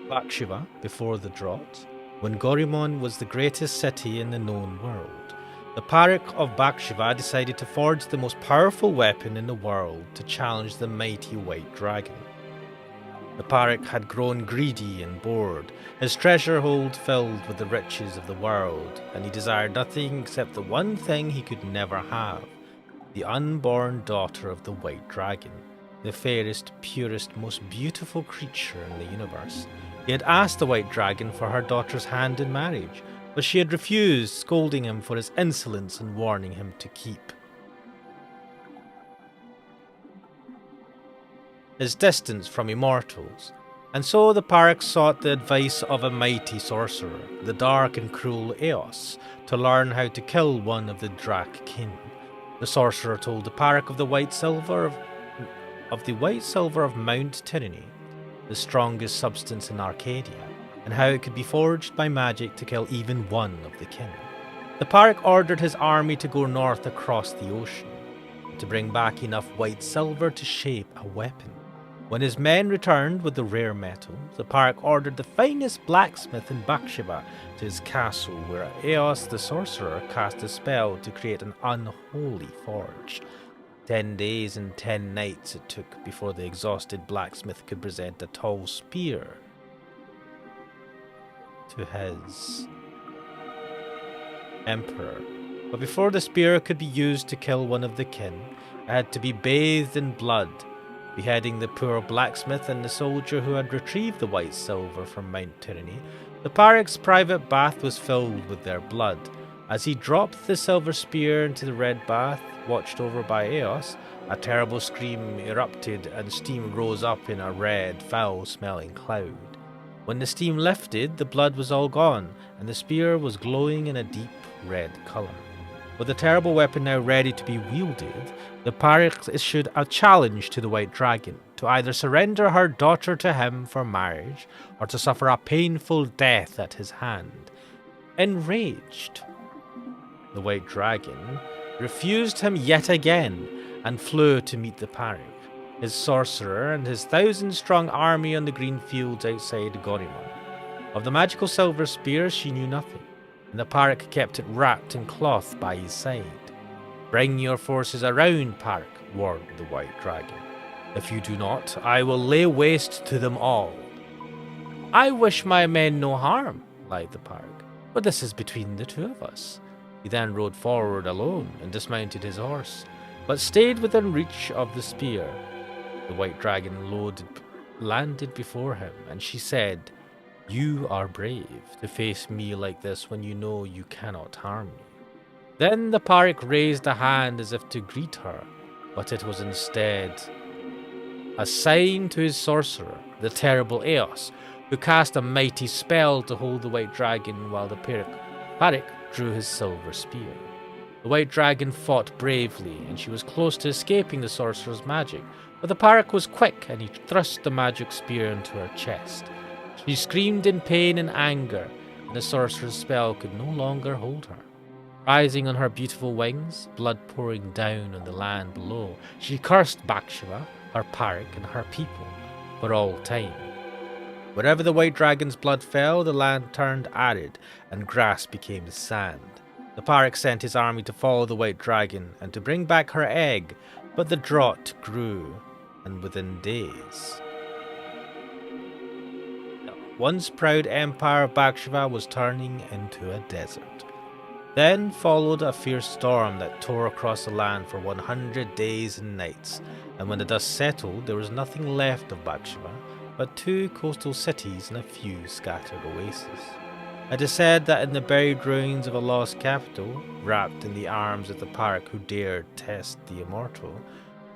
Bakshiva, before the drought, when Gorimon was the greatest city in the known world, the Parak of Bakshiva decided to forge the most powerful weapon in the world to challenge the mighty White Dragon. The Parak had grown greedy and bored, his treasure hold filled with the riches of the world, and he desired nothing except the one thing he could never have. The unborn daughter of the White Dragon, the fairest, purest, most beautiful creature in the universe. He had asked the White Dragon for her daughter's hand in marriage, but she had refused, scolding him for his insolence and warning him to keep his distance from immortals. And so the Parak sought the advice of a mighty sorcerer, the dark and cruel Eos, to learn how to kill one of the Drak kin. The sorcerer told the Parak of the white silver of Mount Tyranny, the strongest substance in Arcadia, and how it could be forged by magic to kill even one of the kin. The Parak ordered his army to go north across the ocean, to bring back enough white silver to shape a weapon. When his men returned with the rare metal, the Parak ordered the finest blacksmith in Bakshiva to his castle, where Eos the sorcerer cast a spell to create an unholy forge. 10 days and 10 nights it took before the exhausted blacksmith could present a tall spear to his emperor. But before the spear could be used to kill one of the kin, it had to be bathed in blood. Beheading the poor blacksmith and the soldier who had retrieved the white silver from Mount Tyranny, the Parek's private bath was filled with their blood. As he dropped the silver spear into the red bath, watched over by Eos, a terrible scream erupted and steam rose up in a red, foul-smelling cloud. When the steam lifted, the blood was all gone, and the spear was glowing in a deep red colour. With the terrible weapon now ready to be wielded, the Parek issued a challenge to the White Dragon to either surrender her daughter to him for marriage or to suffer a painful death at his hand. Enraged, the White Dragon refused him yet again and flew to meet the Parek, his sorcerer, and his 1,000-strong army on the green fields outside Gorimon. Of the magical silver spear she knew nothing, and the Parek kept it wrapped in cloth by his side. "Bring your forces around, Parek," warned the White Dragon. "If you do not, I will lay waste to them all." "I wish my men no harm," lied the Parek, "but this is between the two of us." He then rode forward alone and dismounted his horse, but stayed within reach of the spear. The White Dragon landed before him, and she said, "You are brave to face me like this when you know you cannot harm me." Then the Parek raised a hand as if to greet her, but it was instead a sign to his sorcerer, the terrible Eos, who cast a mighty spell to hold the White Dragon while the Parek drew his silver spear. The White Dragon fought bravely, and she was close to escaping the sorcerer's magic, but the Parek was quick, and he thrust the magic spear into her chest. She screamed in pain and anger, and the sorcerer's spell could no longer hold her. Rising on her beautiful wings, blood pouring down on the land below, she cursed Bakshiva, her Parek, and her people for all time. Wherever the White Dragon's blood fell, the land turned arid, and grass became sand. The Parek sent his army to follow the White Dragon and to bring back her egg, but the drought grew, and within days, the once proud empire of Bakshiva was turning into a desert. Then followed a fierce storm that tore across the land for 100 days and nights, and when the dust settled, there was nothing left of Bakshiva but 2 coastal cities and a few scattered oases. It is said that in the buried ruins of a lost capital, wrapped in the arms of the Parek who dared test the immortal,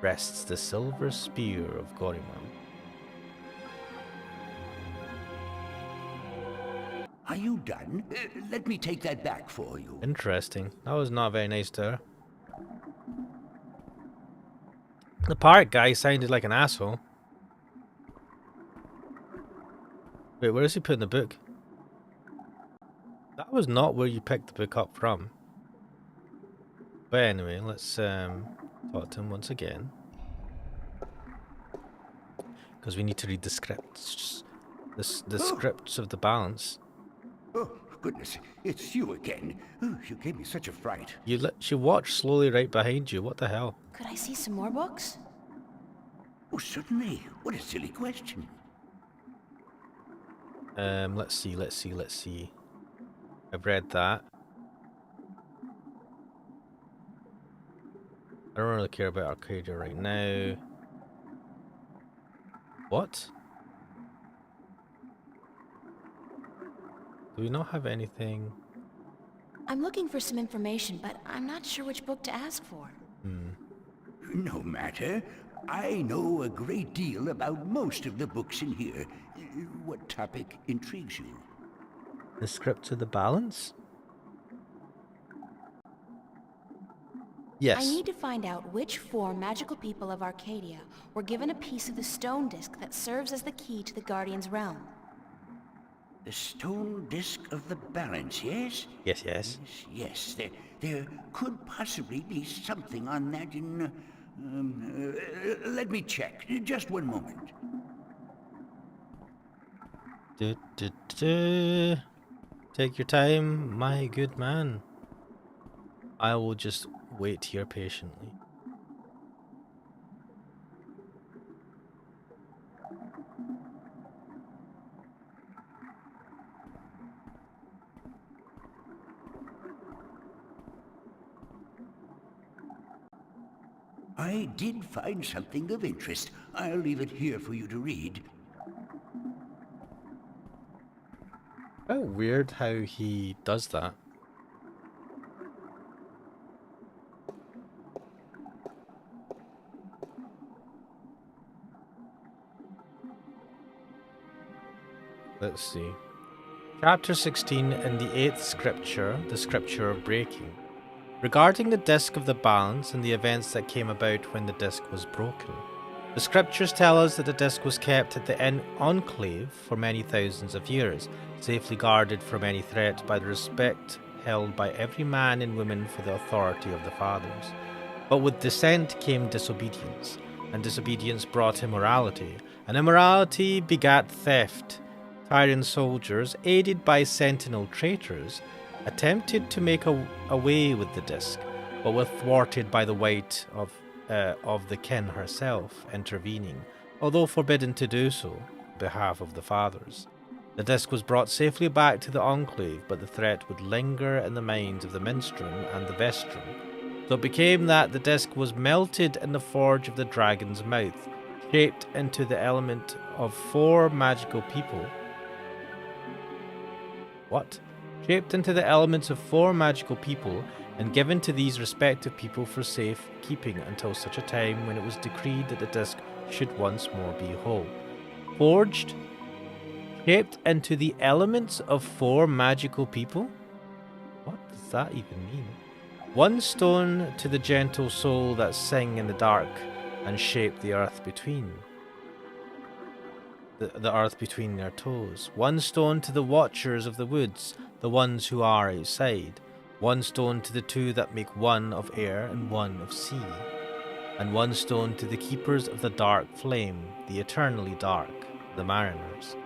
rests the silver spear of Gorimon. Are you done? Let me take that back for you. Interesting. That was not very nice to her. The Parek guy sounded like an asshole. Wait, where is he putting the book? That was not where you picked the book up from. But anyway, let's talk to him once again. Because we need to read the scripts. The scripts of the balance. Oh, goodness, it's you again. Oh, you gave me such a fright. She watched slowly right behind you. What the hell? Could I see some more books? Oh, certainly. What a silly question. Let's see. I've read that. I don't really care about Arcadia right now. What? Do we not have anything? I'm looking for some information, but I'm not sure which book to ask for. No matter. I know a great deal about most of the books in here. What topic intrigues you? The script of the balance? Yes. I need to find out which 4 magical people of Arcadia were given a piece of the stone disc that serves as the key to the Guardian's realm. The stone disc of the balance, yes? Yes. Yes. There could possibly be something on that in... let me check. Just one moment. Take your time, my good man. I will just wait here patiently. I did find something of interest. I'll leave it here for you to read. Oh, weird how he does that. Let's see. Chapter 16 in the 8th scripture, the scripture of breaking. Regarding the disc of the balance and the events that came about when the disc was broken. The scriptures tell us that the disc was kept at the enclave for many thousands of years, safely guarded from any threat by the respect held by every man and woman for the authority of the fathers. But with dissent came disobedience, and disobedience brought immorality, and immorality begat theft. Tyrant soldiers, aided by sentinel traitors, attempted to make away with the disc, but were thwarted by the weight of the kin herself intervening, although forbidden to do so on behalf of the fathers. The disc was brought safely back to the enclave, but the threat would linger in the minds of the minstrel and the vestron. So it became that the disc was melted in the forge of the dragon's mouth, shaped into the element of 4 magical people. What? Shaped into the elements of 4 magical people, and given to these respective people for safe keeping until such a time when it was decreed that the disc should once more be whole. Forged? Shaped into the elements of 4 magical people? What does that even mean? 1 stone to the gentle soul that sing in the dark and shape the earth between. The earth between their toes. 1 stone to the watchers of the woods, the ones who are outside. 1 stone to the 2 that make 1 of air and 1 of sea. And 1 stone to the keepers of the dark flame, the eternally dark, the mariners.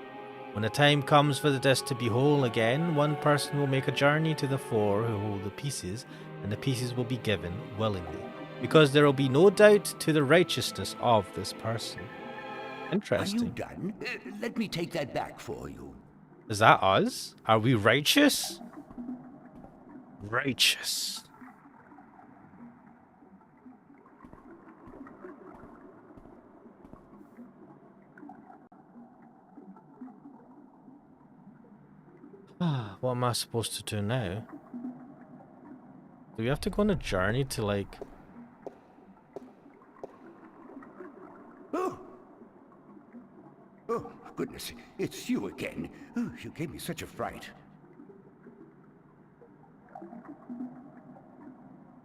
When the time comes for the disc to be whole again, 1 person will make a journey to the 4 who hold the pieces, and the pieces will be given willingly, because there will be no doubt to the righteousness of this person. Interesting. Are you done? Let me take that back for you. Is that us? Are we righteous? Righteous. What am I supposed to do now? Do we have to go on a journey to, like... Oh, goodness, it's you again. Oh, you gave me such a fright.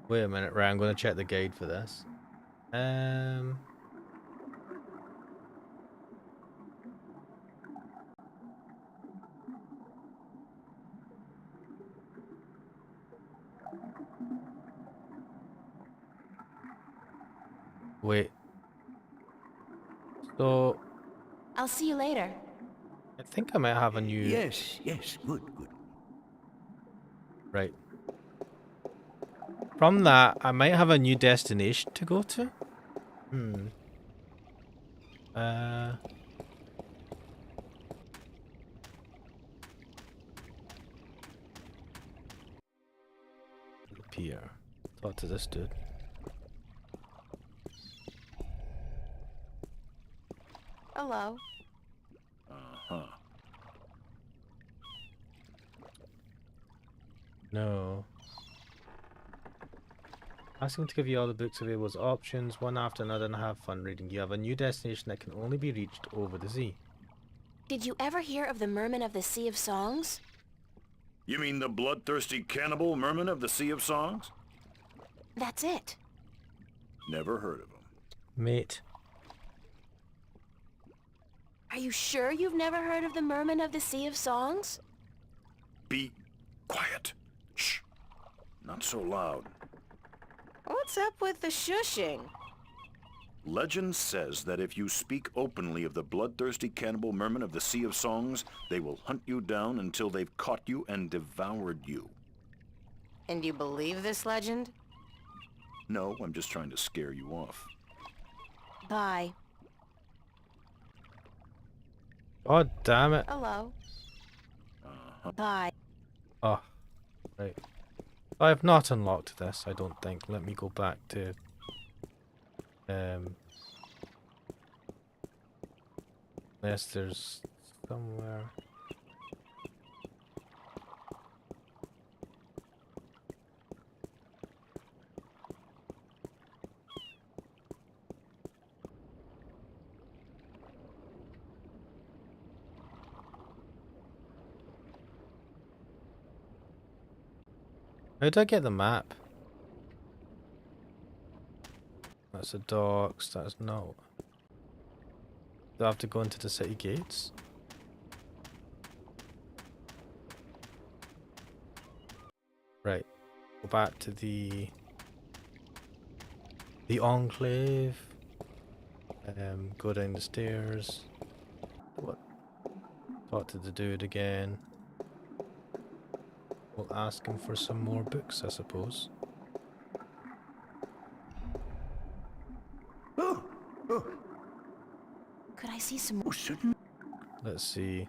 Wait a minute, right, I'm going to check the guide for this. Wait. So... I'll see you later. I think I might have a new... Yes, good. Right. From that, I might have a new destination to go to. Pier. Talk to this dude. Hello. No. Ask him to give you all the books available as options, one after another, and have fun reading. You have a new destination that can only be reached over the sea. Did you ever hear of the Merman of the Sea of Songs? You mean the bloodthirsty cannibal merman of the Sea of Songs? That's it. Never heard of him. Mate. Are you sure you've never heard of the Merman of the Sea of Songs? Be quiet. Shh. Not so loud. What's up with the shushing? Legend says that if you speak openly of the bloodthirsty cannibal merman of the Sea of Songs, they will hunt you down until they've caught you and devoured you. And you believe this legend? No, I'm just trying to scare you off. Bye. God damn it. Hello. Bye. Oh, right. I have not unlocked this, I don't think. Let me go back to Unless there's somewhere. How did I get the map? That's the docks, that's no. Do I have to go into the city gates? Right. Go back to the enclave. Go down the stairs. What? Talk to the dude again. We'll ask him for some more books, I suppose. Oh, Could I see some more? certain. Let's see.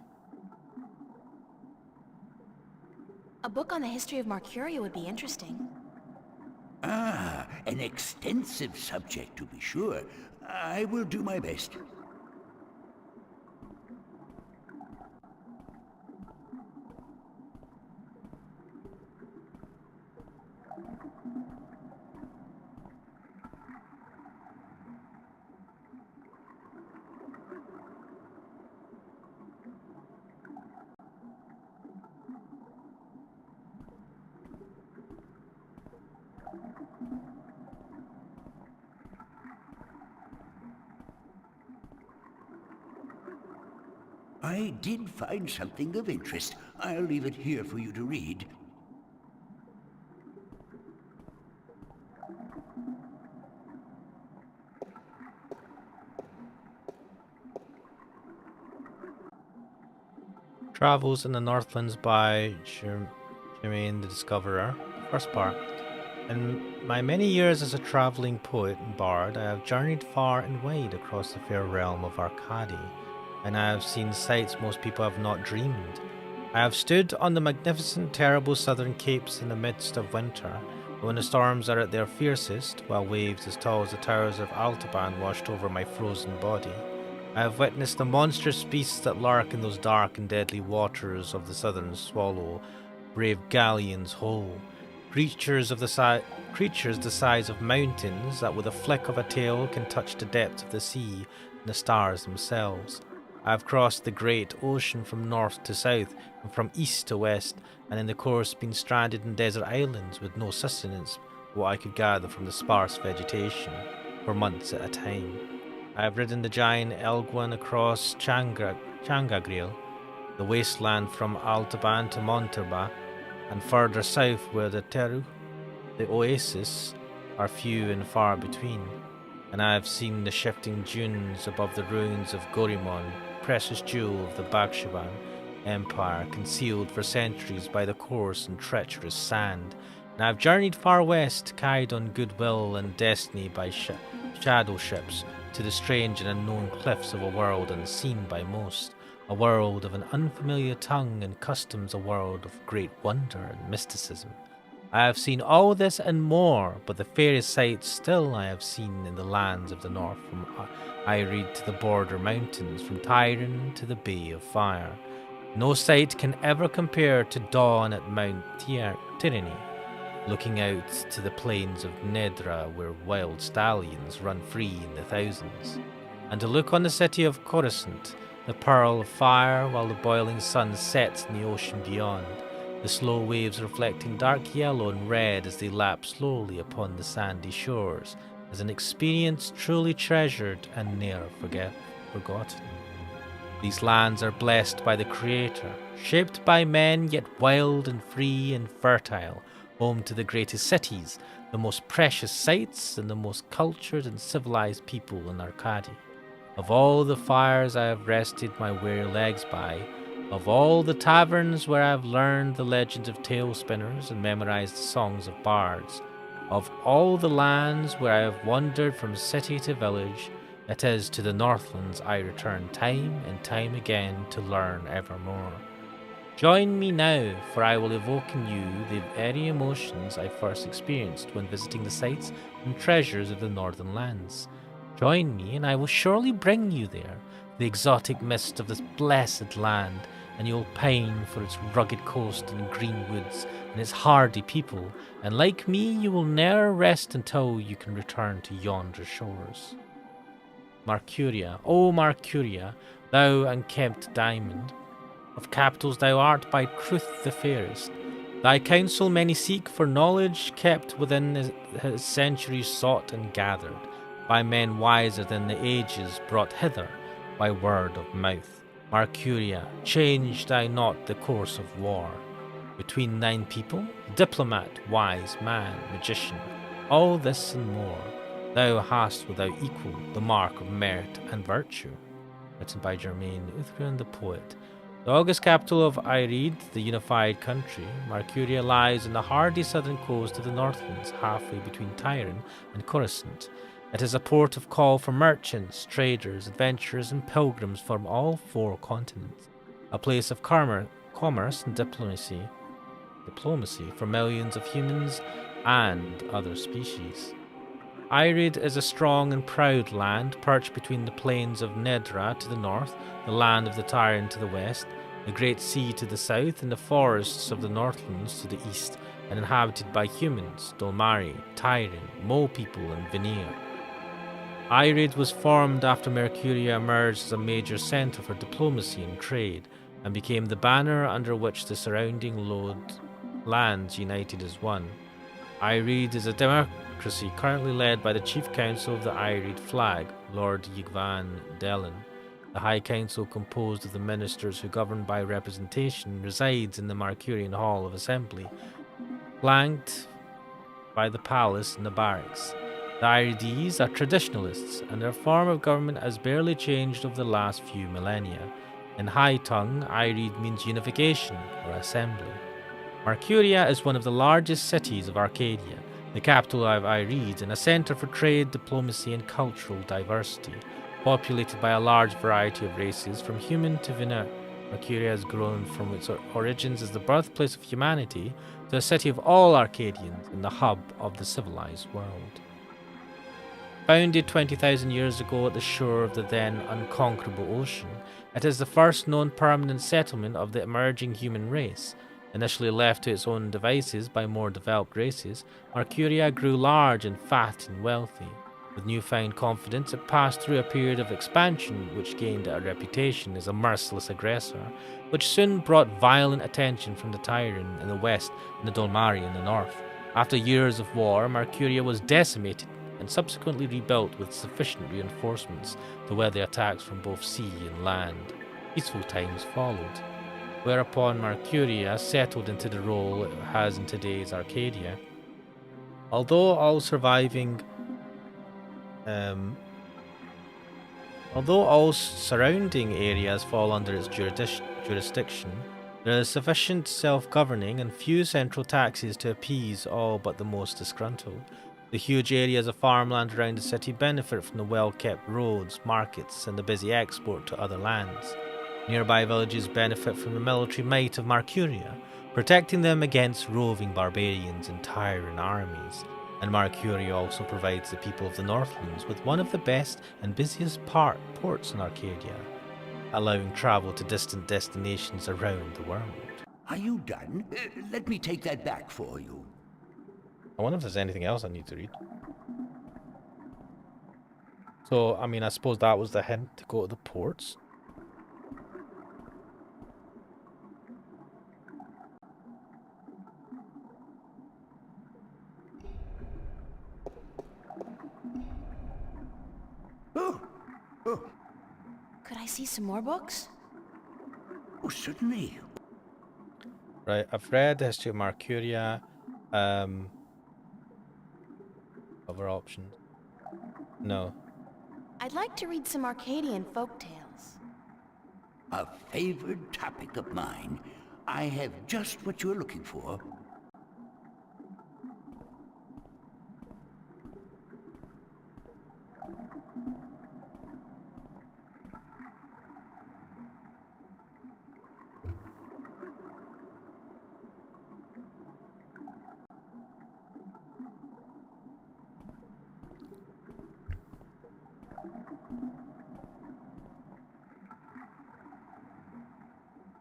A book on the history of Marcuria would be interesting. Ah, an extensive subject to be sure. I will do my best. I did find something of interest. I'll leave it here for you to read. Travels in the Northlands by Jermaine the Discoverer. First part. In my many years as a travelling poet and bard, I have journeyed far and wide across the fair realm of Arcady, and I have seen sights most people have not dreamed. I have stood on the magnificent, terrible southern capes in the midst of winter, when the storms are at their fiercest, while waves as tall as the towers of Altaban washed over my frozen body. I have witnessed the monstrous beasts that lurk in those dark and deadly waters of the southern swallow, brave galleons whole, creatures the size of mountains that with a flick of a tail can touch the depths of the sea and the stars themselves. I have crossed the great ocean from north to south and from east to west, and in the course been stranded in desert islands with no sustenance but what I could gather from the sparse vegetation, for months at a time. I have ridden the giant Elguan across Changagriel, the wasteland from Altaban to Monterba, and further south where the Teru, the oases, are few and far between. And I have seen the shifting dunes above the ruins of Gorimon, precious jewel of the Bakshaban Empire, concealed for centuries by the coarse and treacherous sand. And I have journeyed far west, carried on goodwill and destiny by shadow ships, to the strange and unknown cliffs of a world unseen by most, a world of an unfamiliar tongue and customs, a world of great wonder and mysticism. I have seen all this and more, but the fairest sights still I have seen in the lands of the north, from Iread to the border mountains, from Tyrone to the Bay of Fire. No sight can ever compare to dawn at Mount Tyranny, looking out to the plains of Nedra where wild stallions run free in the thousands, and to look on the city of Coruscant, the pearl of fire, while the boiling sun sets in the ocean beyond, the slow waves reflecting dark yellow and red as they lap slowly upon the sandy shores, is an experience truly treasured and ne'er forgotten. These lands are blessed by the Creator, shaped by men yet wild and free and fertile, home to the greatest cities, the most precious sights, and the most cultured and civilized people in Arcady. Of all the fires I have rested my weary legs by, of all the taverns where I have learned the legends of tale spinners and memorized the songs of bards, of all the lands where I have wandered from city to village, it is to the Northlands I return time and time again to learn evermore. Join me now, for I will evoke in you the very emotions I first experienced when visiting the sights and treasures of the northern lands. Join me, and I will surely bring you there, the exotic mist of this blessed land, and you will pine for its rugged coast and green woods and its hardy people, and like me you will ne'er rest until you can return to yonder shores. Marcuria, O Marcuria, thou unkempt diamond, of capitals thou art by truth the fairest. Thy counsel many seek, for knowledge kept within his centuries sought and gathered, by men wiser than the ages brought hither by word of mouth. Marcuria, change thou not the course of war. Between thine people, diplomat, wise man, magician, all this and more, thou hast without equal the mark of merit and virtue. Written by Germain Uthran the poet. The august capital of Ireid, the unified country, Marcuria lies on the hardy southern coast of the Northlands, halfway between Tyrone and Coruscant. It is a port of call for merchants, traders, adventurers, and pilgrims from all 4 continents, a place of commerce and diplomacy for millions of humans and other species. Ireid is a strong and proud land, perched between the plains of Nedra to the north, the land of the Tyrant to the west, the Great Sea to the south, and the forests of the Northlands to the east, and inhabited by humans, Dolmari, Tyrant, Mole people, and Veneer. Ireid was formed after Mercuria emerged as a major centre for diplomacy and trade, and became the banner under which the surrounding lands united as one. Ireid is a democracy currently led by the Chief Council of the Ireid Flag, Lord Yigvan Dellen. The High Council, composed of the ministers who govern by representation, resides in the Marcurian Hall of Assembly, flanked by the palace and the barracks. The Ireides are traditionalists, and their form of government has barely changed over the last few millennia. In High Tongue, Ireid means unification or assembly. Marcuria is one of the largest cities of Arcadia, the capital of Ireid, and a centre for trade, diplomacy, and cultural diversity. Populated by a large variety of races, from human to Veneer, Marcuria has grown from its origins as the birthplace of humanity to a city of all Arcadians and the hub of the civilized world. Founded 20,000 years ago at the shore of the then unconquerable ocean, it is the first known permanent settlement of the emerging human race. Initially left to its own devices by more developed races, Marcuria grew large and fat and wealthy. With newfound confidence, it passed through a period of expansion which gained it a reputation as a merciless aggressor, which soon brought violent attention from the Tyrant in the west and the Dolmari in the north. After years of war, Marcuria was decimated and subsequently rebuilt with sufficient reinforcements to weather attacks from both sea and land. Peaceful times followed, whereupon Marcuria settled into the role it has in today's Arcadia. Although all surrounding areas fall under its jurisdiction, there is sufficient self-governing and few central taxes to appease all but the most disgruntled. The huge areas of farmland around the city benefit from the well-kept roads, markets, and the busy export to other lands. Nearby villages benefit from the military might of Marcuria, protecting them against roving barbarians and Tyrant armies. And Marcuria also provides the people of the Northlands with one of the best and busiest ports in Arcadia, allowing travel to distant destinations around the world. Are you done? Let me take that back for you. I wonder if there's anything else I need to read. So, I mean, I suppose that was the hint to go to the ports. Could I see some more books? Oh, certainly. Right, I've read the history of Marcuria. Other options. No. I'd like to read some Arcadian folktales. A favored topic of mine. I have just what you're looking for.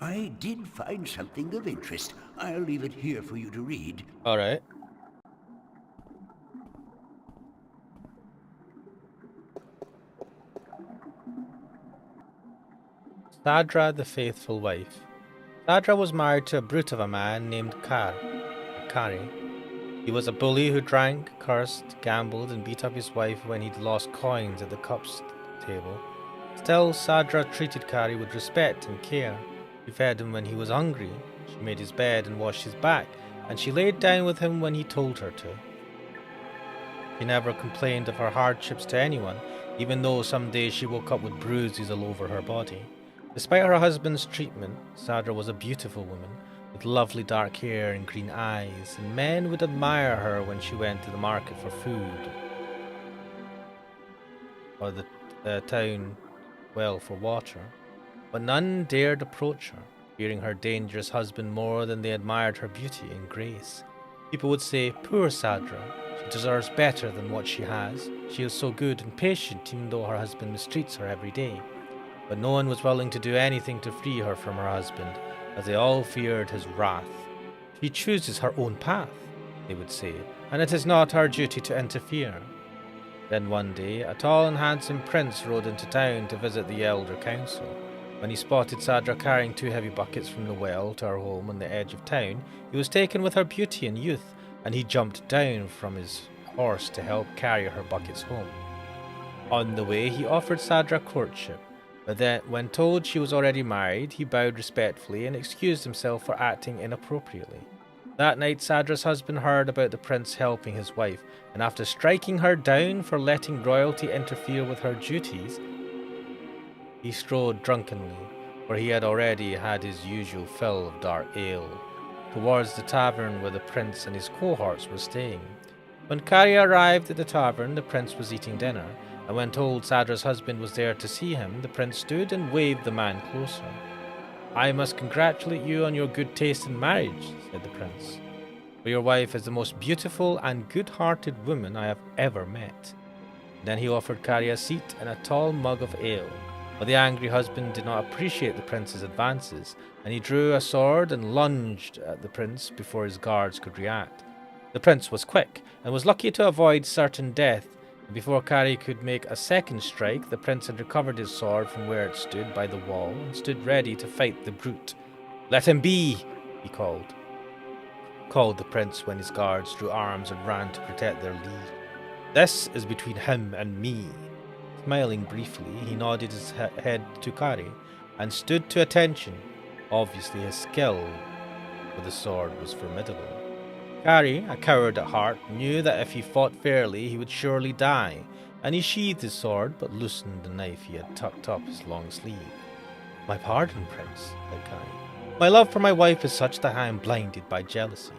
I did find something of interest. I'll leave it here for you to read. Alright. Sadra the Faithful Wife. Sadra was married to a brute of a man named Kari. He was a bully who drank, cursed, gambled, and beat up his wife when he'd lost coins at the cups table. Still, Sadra treated Kari with respect and care. She fed him when he was hungry, she made his bed and washed his back, and she laid down with him when he told her to. She never complained of her hardships to anyone, even though some days she woke up with bruises all over her body. Despite her husband's treatment, Sadra was a beautiful woman, with lovely dark hair and green eyes, and men would admire her when she went to the market for food, or the town well for water. But none dared approach her, fearing her dangerous husband more than they admired her beauty and grace. People would say, "Poor Sadra, she deserves better than what she has. She is so good and patient even though her husband mistreats her every day." But no one was willing to do anything to free her from her husband, as they all feared his wrath. "She chooses her own path," they would say, "and it is not our duty to interfere." Then one day, a tall and handsome prince rode into town to visit the elder council. When he spotted Sadra carrying 2 heavy buckets from the well to her home on the edge of town, he was taken with her beauty and youth, and he jumped down from his horse to help carry her buckets home. On the way, he offered Sadra courtship, but then, when told she was already married, he bowed respectfully and excused himself for acting inappropriately. That night, Sadra's husband heard about the prince helping his wife, and after striking her down for letting royalty interfere with her duties, he strode drunkenly, for he had already had his usual fill of dark ale, towards the tavern where the prince and his cohorts were staying. When Kari arrived at the tavern, the prince was eating dinner, and when told Sadra's husband was there to see him, the prince stood and waved the man closer. "I must congratulate you on your good taste in marriage," said the prince, "for your wife is the most beautiful and good-hearted woman I have ever met." Then he offered Kari a seat and a tall mug of ale, but the angry husband did not appreciate the prince's advances, and he drew a sword and lunged at the prince before his guards could react. The prince was quick, and was lucky to avoid certain death. Before Kari could make a second strike, the prince had recovered his sword from where it stood by the wall and stood ready to fight the brute. "Let him be," he called the prince when his guards drew arms and ran to protect their lead. "This is between him and me." Smiling briefly, he nodded his head to Kari and stood to attention. Obviously his skill with the sword was formidable. Kari, a coward at heart, knew that if he fought fairly he would surely die, and he sheathed his sword but loosened the knife he had tucked up his long sleeve. "My pardon, Prince," said Kari. "My love for my wife is such that I am blinded by jealousy.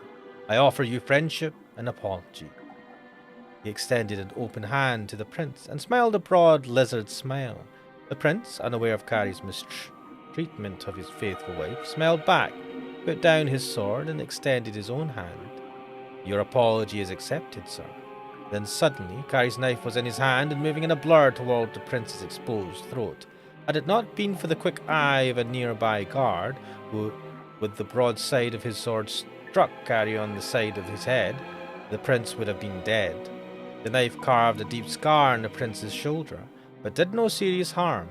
I offer you friendship and apology." He extended an open hand to the prince and smiled a broad lizard smile. The prince, unaware of Kari's mistreatment of his faithful wife, smiled back, put down his sword, and extended his own hand. "Your apology is accepted, sir." Then suddenly, Kari's knife was in his hand and moving in a blur toward the prince's exposed throat. Had it not been for the quick eye of a nearby guard, who, with the broadside of his sword, struck Kari on the side of his head, the prince would have been dead. The knife carved a deep scar on the prince's shoulder, but did no serious harm.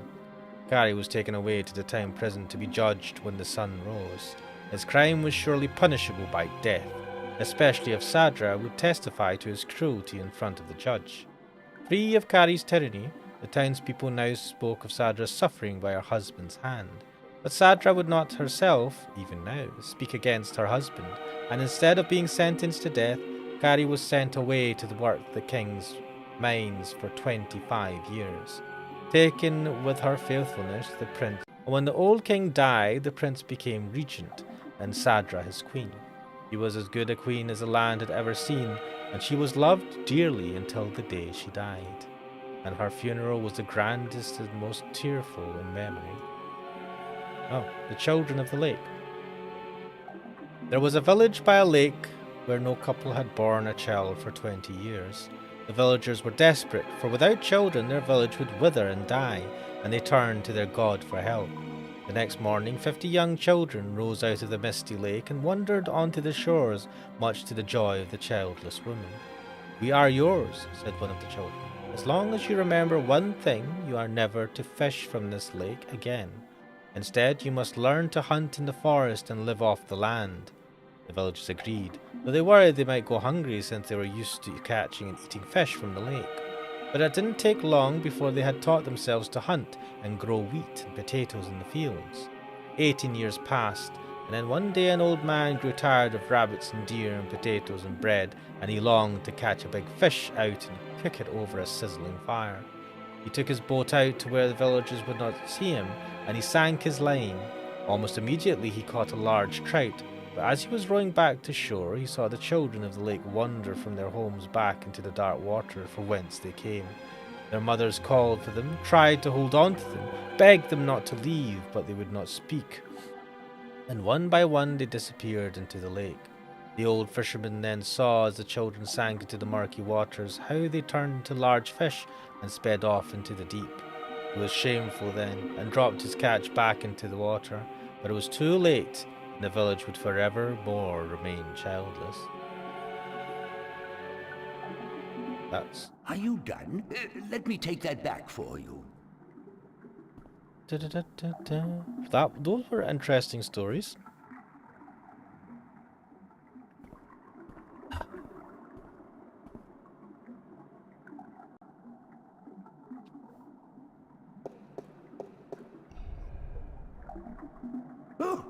Kari was taken away to the town prison to be judged when the sun rose. His crime was surely punishable by death, especially if Sadra would testify to his cruelty in front of the judge. Free of Kari's tyranny, the townspeople now spoke of Sadra's suffering by her husband's hand. But Sadra would not herself, even now, speak against her husband, and instead of being sentenced to death, Kari was sent away to work the king's mines for 25 years. Taken with her faithfulness, the prince, and when the old king died, the prince became regent, and Sadra his queen. She was as good a queen as the land had ever seen, and she was loved dearly until the day she died. And her funeral was the grandest and most tearful in memory. Oh, the children of the lake. There was a village by a lake where no couple had borne a child for 20 years. The villagers were desperate, for without children their village would wither and die, and they turned to their god for help. The next morning, 50 young children rose out of the misty lake and wandered onto the shores, much to the joy of the childless woman. "We are yours," said one of the children. "As long as you remember one thing, you are never to fish from this lake again. Instead, you must learn to hunt in the forest and live off the land." The villagers agreed, though they worried they might go hungry since they were used to catching and eating fish from the lake. But it didn't take long before they had taught themselves to hunt and grow wheat and potatoes in the fields. 18 years passed, and then one day an old man grew tired of rabbits and deer and potatoes and bread, and he longed to catch a big fish out and cook it over a sizzling fire. He took his boat out to where the villagers would not see him, and he sank his line. Almost immediately he caught a large trout, but as he was rowing back to shore, he saw the children of the lake wander from their homes back into the dark water from whence they came. Their mothers called for them, tried to hold on to them, begged them not to leave, but they would not speak. And one by one they disappeared into the lake. The old fisherman then saw, as the children sank into the murky waters, how they turned into large fish and sped off into the deep. He was shameful then, and dropped his catch back into the water, but it was too late, and the village would forever more remain childless. That's... Are you done? Let me take that back for you. Those were interesting stories. Oh,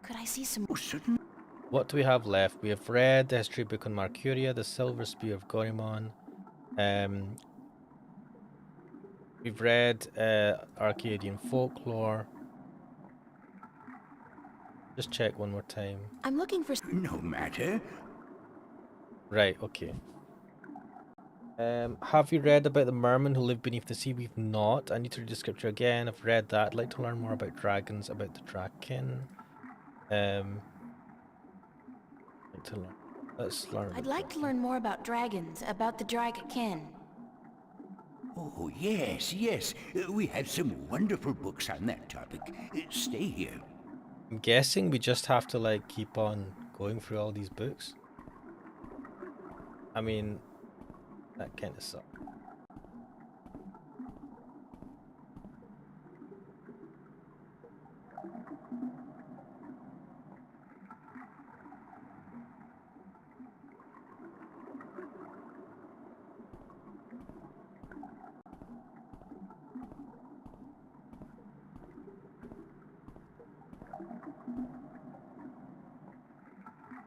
Could I see some... certainly. What do we have left? We have read the history book on Marcuria, the Silver Spear of Gorimon. We've read Arcadian folklore. Just check one more time. I'm looking for... No matter. Right, okay. Have you read about the merman who lived beneath the sea? We've not. I need to read the scripture again. I've read that. I'd like to learn more about dragons, about the Draken. Let's learn. I'd like to learn more about dragons, about the Dragakin. Oh, yes, yes. We have some wonderful books on that topic. Stay here. I'm guessing we just have to like keep on going through all these books. I mean, that kind of sucks.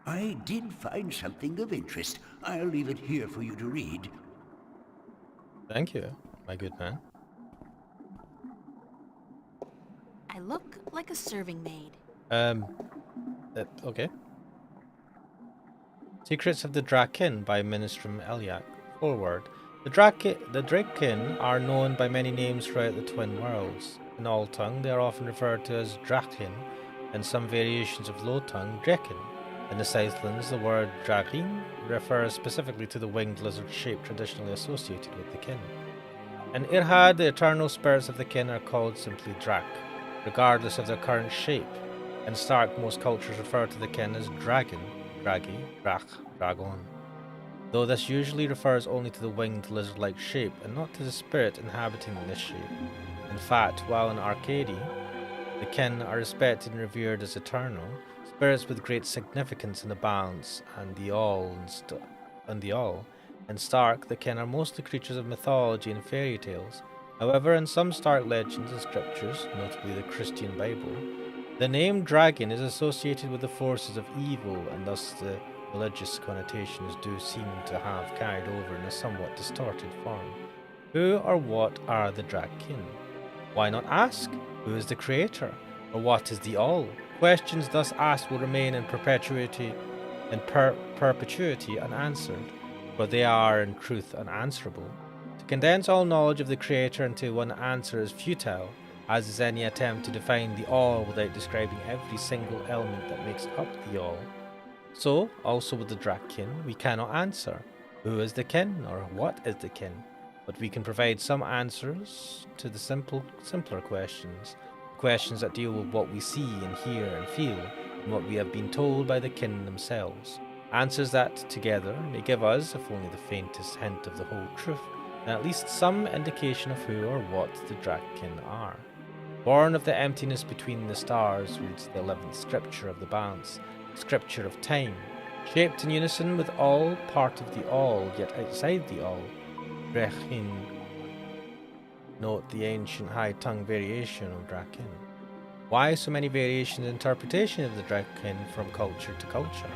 I did find something of interest. I'll leave it here for you to read. Thank you, my good man. I look like a serving maid. Okay. Secrets of the Draken by Ministrum Eliak. Forward. The Draken are known by many names throughout the Twin Worlds. In All Tongue, they are often referred to as Draken, and some variations of Low Tongue, Drekin. In the Southlands, the word Dragin refers specifically to the winged lizard shape traditionally associated with the kin. In Irhad, the eternal spirits of the kin are called simply Drak, regardless of their current shape. In Stark, most cultures refer to the kin as Dragon, Dragi, Drach, Dragon, though this usually refers only to the winged lizard-like shape and not to the spirit inhabiting this shape. In fact, while in Arcady, the kin are respected and revered as eternal, spirits with great significance in the balance and the all. In Stark, the kin are mostly creatures of mythology and fairy tales. However, in some Stark legends and scriptures, notably the Christian Bible, the name dragon is associated with the forces of evil, and thus the religious connotations do seem to have carried over in a somewhat distorted form. Who or what are the Draken? Why not ask, who is the creator? Or what is the all? Questions thus asked will remain in perpetuity unanswered, for they are in truth unanswerable. To condense all knowledge of the creator into one answer is futile, as is any attempt to define the all without describing every single element that makes up the all. So, also with the Draken, we cannot answer who is the kin or what is the kin. but we can provide some answers to the simpler questions. Questions that deal with what we see and hear and feel, and what we have been told by the kin themselves. Answers that, together, may give us, if only the faintest hint of the whole truth, and at least some indication of who or what the Draken are. Born of the emptiness between the stars, reads the 11th scripture of the balance, scripture of time, shaped in unison with all, part of the all, yet outside the all. Drechin. Note the ancient high-tongue variation of Draken. Why so many variations in interpretation of the Draken from culture to culture?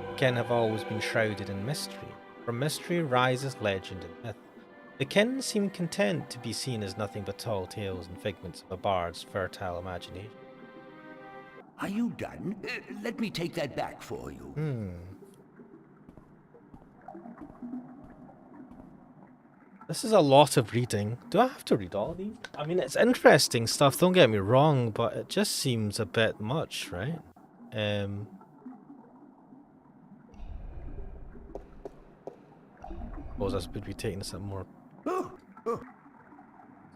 The kin have always been shrouded in mystery. From mystery rises legend and myth. The kin seem content to be seen as nothing but tall tales and figments of a bard's fertile imagination. Are you done? Let me take that back for you. This is a lot of reading. Do I have to read all these? I mean, it's interesting stuff, don't get me wrong, but it just seems a bit much, right? Suppose I should be taking some more.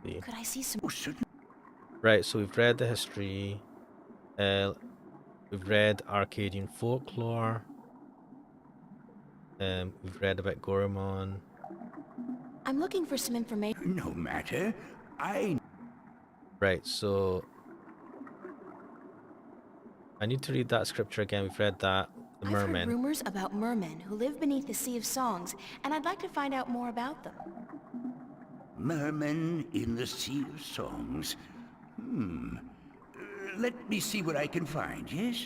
See. Could I see some... Oh, certainly. Right, so we've read the history. We've read Arcadian folklore. We've read about Goromon. I'm looking for some information. No matter. Right, so I need to read that scripture again. We've read that. The I've heard mermen. rumors about mermen who live beneath the Sea of Songs, and I'd like to find out more about them. Mermen in the Sea of Songs. Let me see what I can find, yes?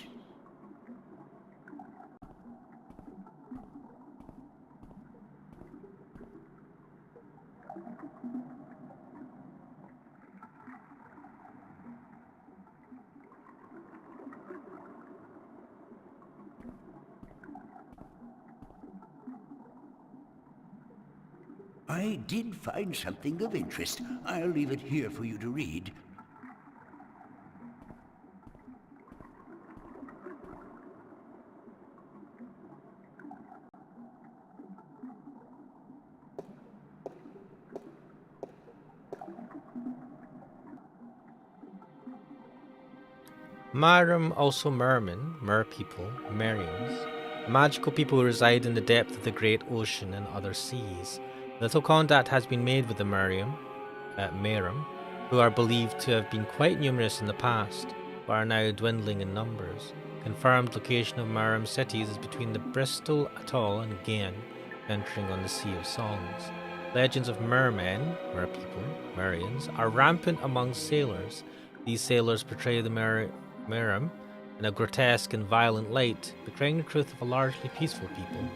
I did find something of interest. I'll leave it here for you to read. Myram, also mermen, mer people, Merians, magical people who reside in the depth of the great ocean and other seas. Little contact has been made with the Merum, who are believed to have been quite numerous in the past, but are now dwindling in numbers. Confirmed location of Merum cities is between the Bristol Atoll and Gain, entering on the Sea of Songs. Legends of mermen, mer people, Merians, are rampant among sailors. These sailors portray the Merum in a grotesque and violent light, betraying the truth of a largely peaceful people.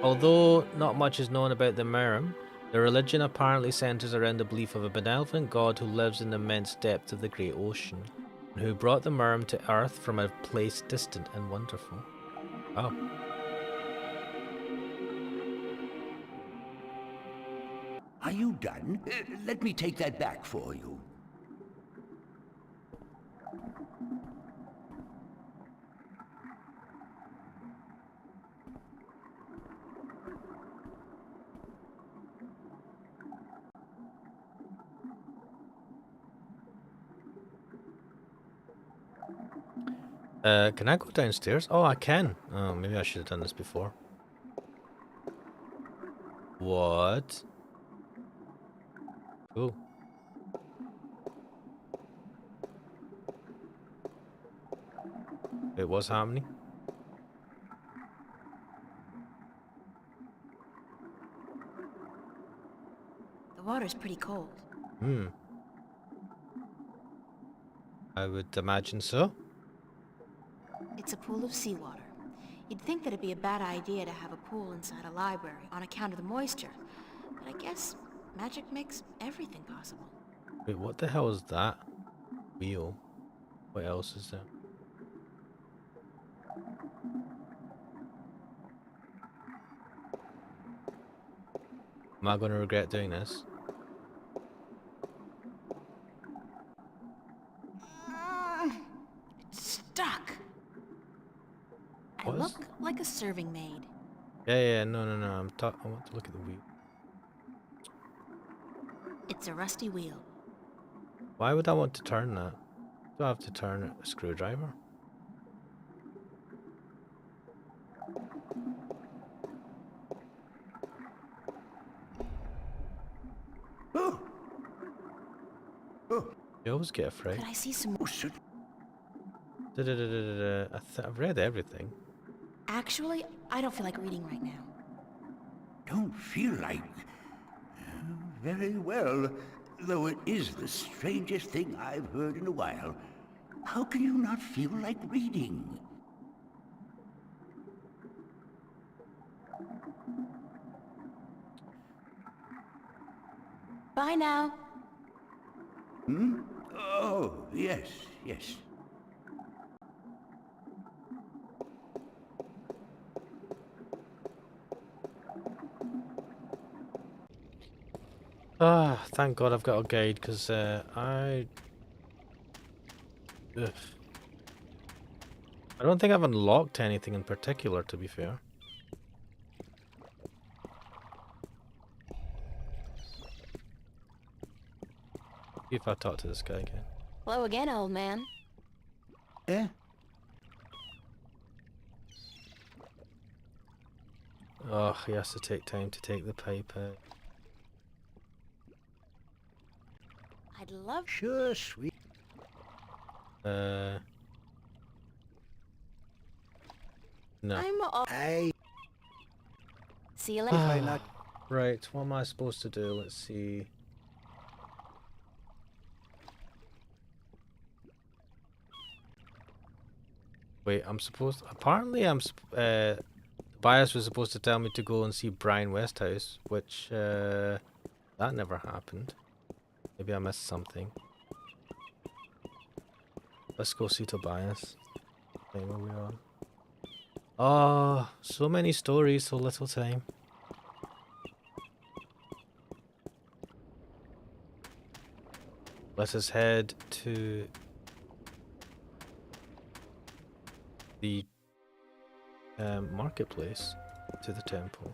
Although not much is known about the Merum, their religion apparently centers around the belief of a benevolent god who lives in the immense depths of the great ocean, and who brought the Merum to Earth from a place distant and wonderful. Oh. Are you done? Let me take that back for you. Can I go downstairs? Oh, I can. Oh, maybe I should have done this before. What? Cool. Wait, what's happening? The water's pretty cold. I would imagine so. It's a pool of seawater. You'd think that it'd be a bad idea to have a pool inside a library on account of the moisture, but I guess magic makes everything possible. Wait, what the hell is that? Wheel. What else is there? Am I going to regret doing this? It's stuck. I What is- look like a serving maid. Yeah, no, no, no. I want to look at the wheel. It's a rusty wheel. Why would I want to turn that? Do I have to turn a screwdriver? Oh, oh, You always get afraid. Could I see some... oh, sir. I've read everything. Actually, I don't feel like reading right now. Don't feel like... very well, though it is the strangest thing I've heard in a while. How can you not feel like reading? Bye now. Oh, yes, yes. Ah, thank God I've got a guide, because ugh. I don't think I've unlocked anything in particular, to be fair. See if I talk to this guy again. Hello again, old man. Eh? Oh, he has to take time to take the pipe out. I'd love... Sure, sweet. No. I'm all... Aye, See you later. why not? Right, what am I supposed to do? Let's see. Wait, I'm supposed... Apparently Bias was supposed to tell me to go and see Brian Westhouse, which, that never happened. Maybe I missed something. Let's go see Tobias. Okay, where we on? Oh, so many stories, so little time. Let us head to the marketplace, to the temple.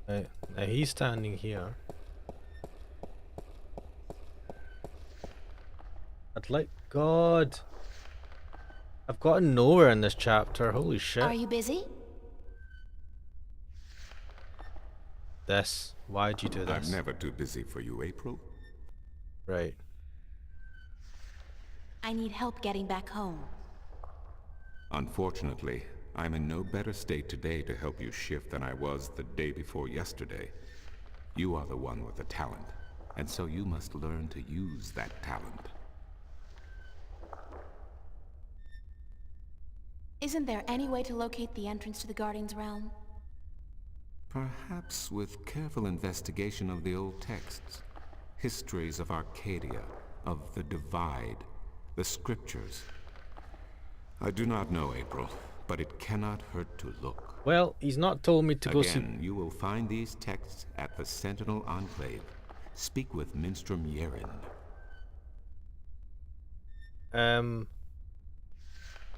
Right, now he's standing here. God, I've gotten nowhere in this chapter. Holy shit. Are you busy? This. Why'd you do this? I'm never too busy for you, April. Right. I need help getting back home. Unfortunately, I'm in no better state today to help you shift than I was the day before yesterday. You are the one with the talent, and so you must learn to use that talent. Isn't there any way to locate the entrance to the Guardian's realm? Perhaps with careful investigation of the old texts, histories of Arcadia, of the Divide, the scriptures. I do not know, April, but it cannot hurt to look. Well, he's not told me to go see... Again, you will find these texts at the Sentinel Enclave. Speak with Minstrom Yeren.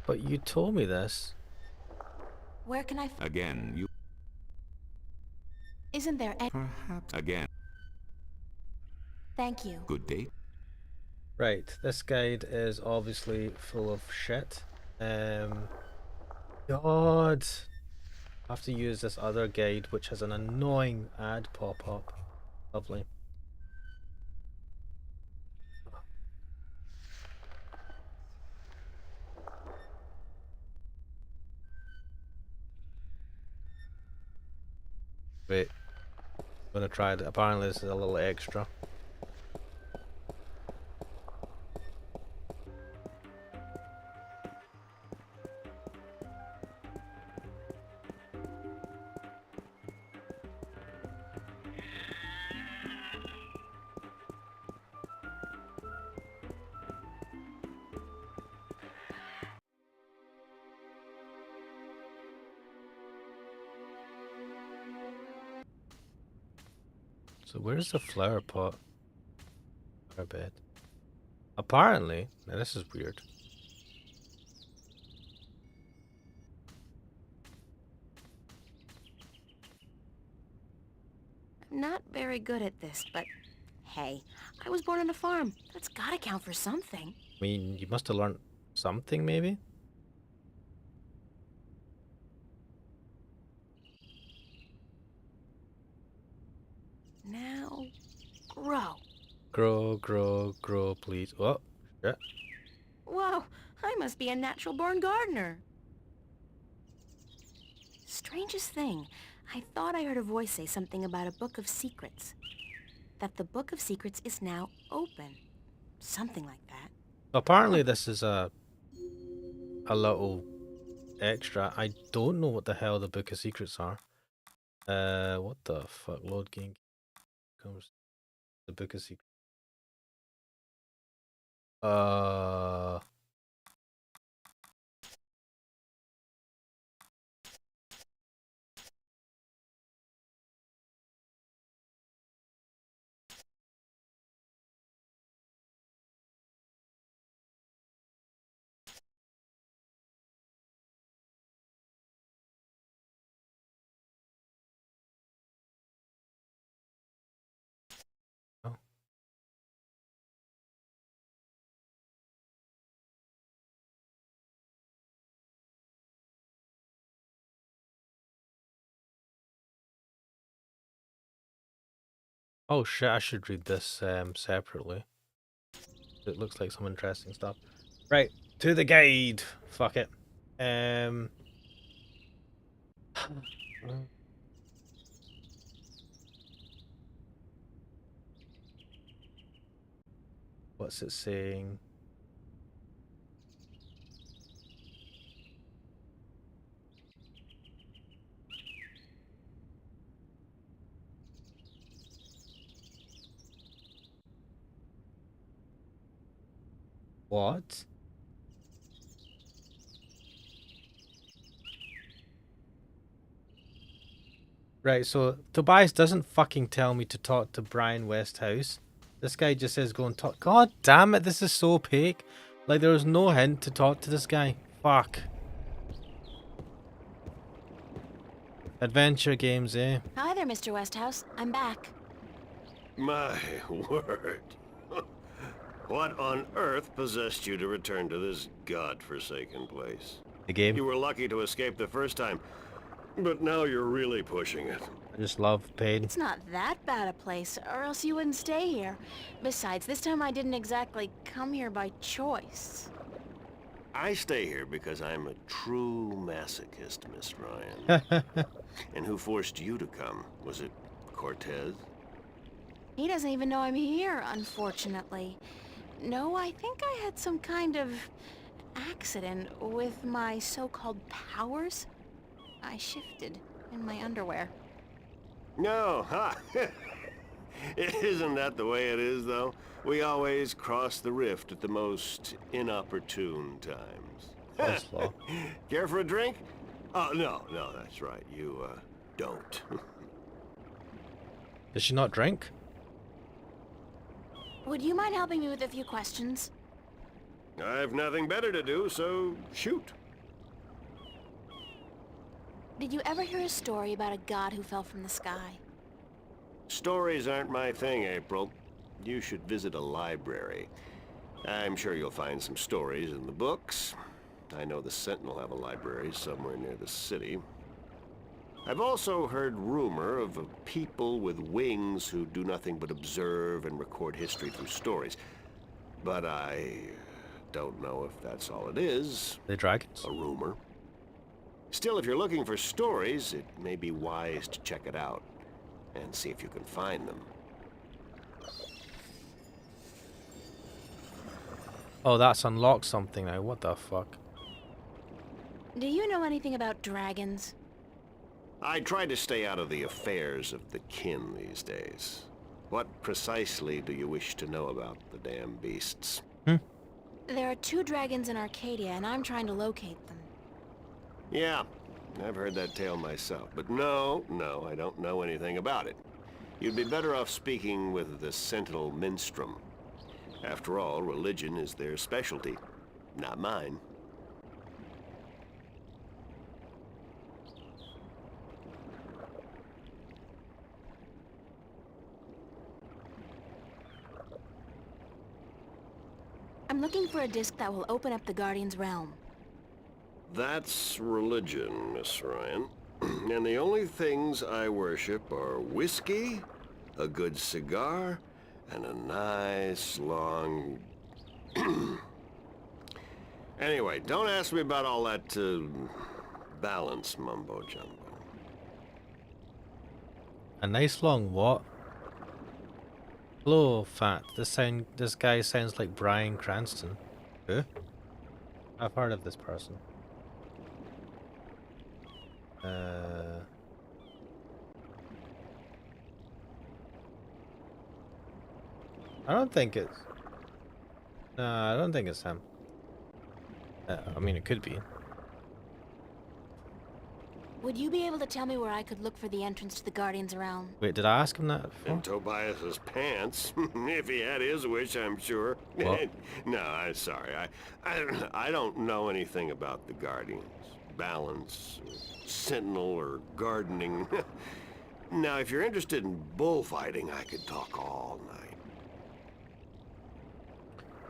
But you told me this. Where can I... Again, you... Isn't there any... Perhaps... Again, Thank you. good day. Right, this guide is obviously full of shit. God. I have to use this other guide, which has an annoying ad pop up. Lovely. Wait. I'm gonna try it. Apparently this is a little extra. So where's the flower pot? Flower bed. Apparently, now this is weird. I'm not very good at this, but hey, I was born on a farm. That's gotta count for something. I mean, you must have learned something, maybe? Now, grow. Grow, grow, grow, please. Oh, shit. Whoa, I must be a natural-born gardener. Strangest thing, I thought I heard a voice say something about a book of secrets. That the book of secrets is now open. Something like that. Apparently this is a little extra. I don't know what the hell the Book of Secrets are. What the fuck? Load game comes the Book of Secrets. Oh. Oh shit, I should read this separately. It looks like some interesting stuff. Right, to the guide. Fuck it. What's it saying? What? Right, so Tobias doesn't fucking tell me to talk to Brian Westhouse. This guy just says go and talk. God damn it, this is so opaque. Like there was no hint to talk to this guy. Fuck. Adventure games, eh? Hi there, Mr. Westhouse. I'm back. My word. What on earth possessed you to return to this godforsaken place? The game. You were lucky to escape the first time, but now you're really pushing it. I just love pain. It's not that bad a place, or else you wouldn't stay here. Besides, this time I didn't exactly come here by choice. I stay here because I'm a true masochist, Miss Ryan. And who forced you to come? Was it Cortez? He doesn't even know I'm here, unfortunately. No, I think I had some kind of accident with my so-called powers. I shifted in my underwear. No, huh? Isn't that the way it is, though? We always cross the rift at the most inopportune times. That's law. Care for a drink? Oh, no, that's right. You, don't. Does she not drink? Would you mind helping me with a few questions? I've nothing better to do, so shoot. Did you ever hear a story about a god who fell from the sky? Stories aren't my thing, April. You should visit a library. I'm sure you'll find some stories in the books. I know the Sentinel have a library somewhere near the city. I've also heard rumor of a people with wings who do nothing but observe and record history through stories. But I don't know if that's all it is. The dragons. A rumor. Still, if you're looking for stories, it may be wise to check it out and see if you can find them. Oh, that's unlocked something now. What the fuck? Do you know anything about dragons? I try to stay out of the affairs of the kin these days. What precisely do you wish to know about the damn beasts? There are 2 dragons in Arcadia, and I'm trying to locate them. Yeah, I've heard that tale myself. But no, I don't know anything about it. You'd be better off speaking with the Sentinel Minstrom. After all, religion is their specialty, not mine. I'm looking for a disc that will open up the Guardian's realm. That's religion, Miss Ryan. And the only things I worship are whiskey, a good cigar, and a nice long... Anyway, don't ask me about all that, balance mumbo-jumbo. A nice long what? Hello, Fat. This guy sounds like Bryan Cranston. Who? I've heard of this person. I don't think it's... No, I don't think it's him. I mean, it could be. Would you be able to tell me where I could look for the entrance to the Guardian's realm? Wait, did I ask him that before? In Tobias's pants. If he had his wish, I'm sure. What? No, I'm sorry. I don't know anything about the Guardians. Balance, Sentinel, or gardening. Now, if you're interested in bullfighting, I could talk all night.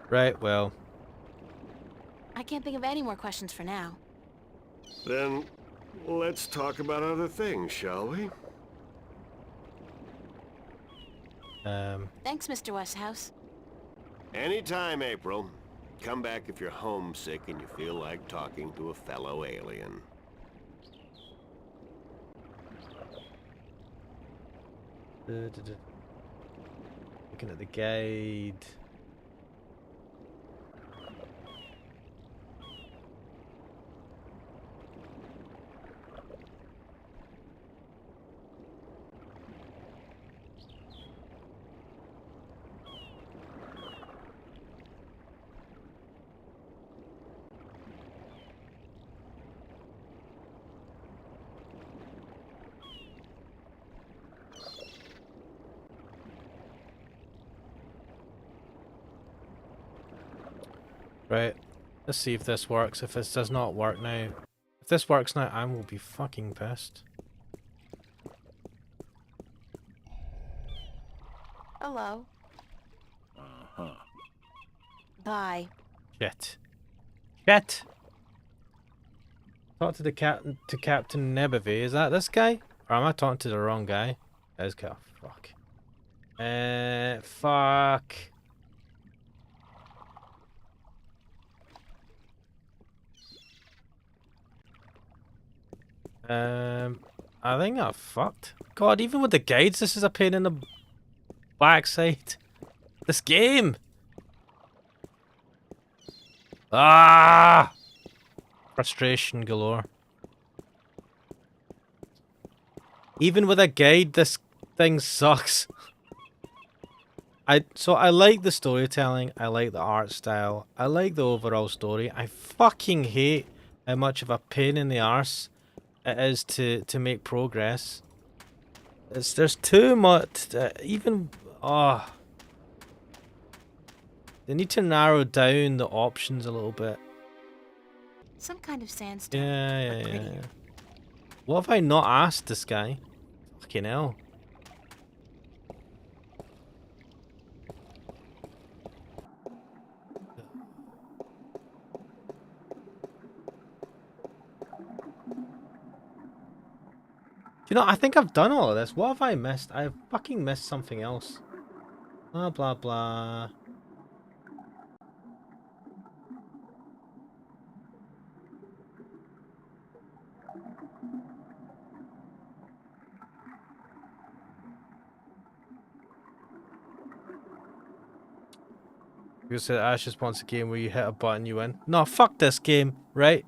Right, well... I can't think of any more questions for now. Then, let's talk about other things, shall we? Thanks, Mr. Westhouse. Anytime, April. Come back if you're homesick and you feel like talking to a fellow alien. Looking at the guide. Right, let's see if this works. If this does not work now, if this works now, I will be fucking pissed. Hello. Uh-huh. Bye. Shit. Shit! Talk to the Captain Nebeve. Is that this guy? Or am I talking to the wrong guy? This guy. Fuck. Fuck. I think I fucked. God, even with the guides, this is a pain in the backside. This game! Ah! Frustration galore. Even with a guide, this thing sucks. So I like the storytelling, I like the art style, I like the overall story. I fucking hate how much of a pain in the arse it is to make progress. There's too much. Even they need to narrow down the options a little bit. Some kind of sandstone. Yeah. What have I not asked this guy? Fucking hell. You know, I think I've done all of this. What have I missed? I've fucking missed something else. Blah, blah, blah. You said Ash just wants a game where you hit a button, you win. No, fuck this game, right?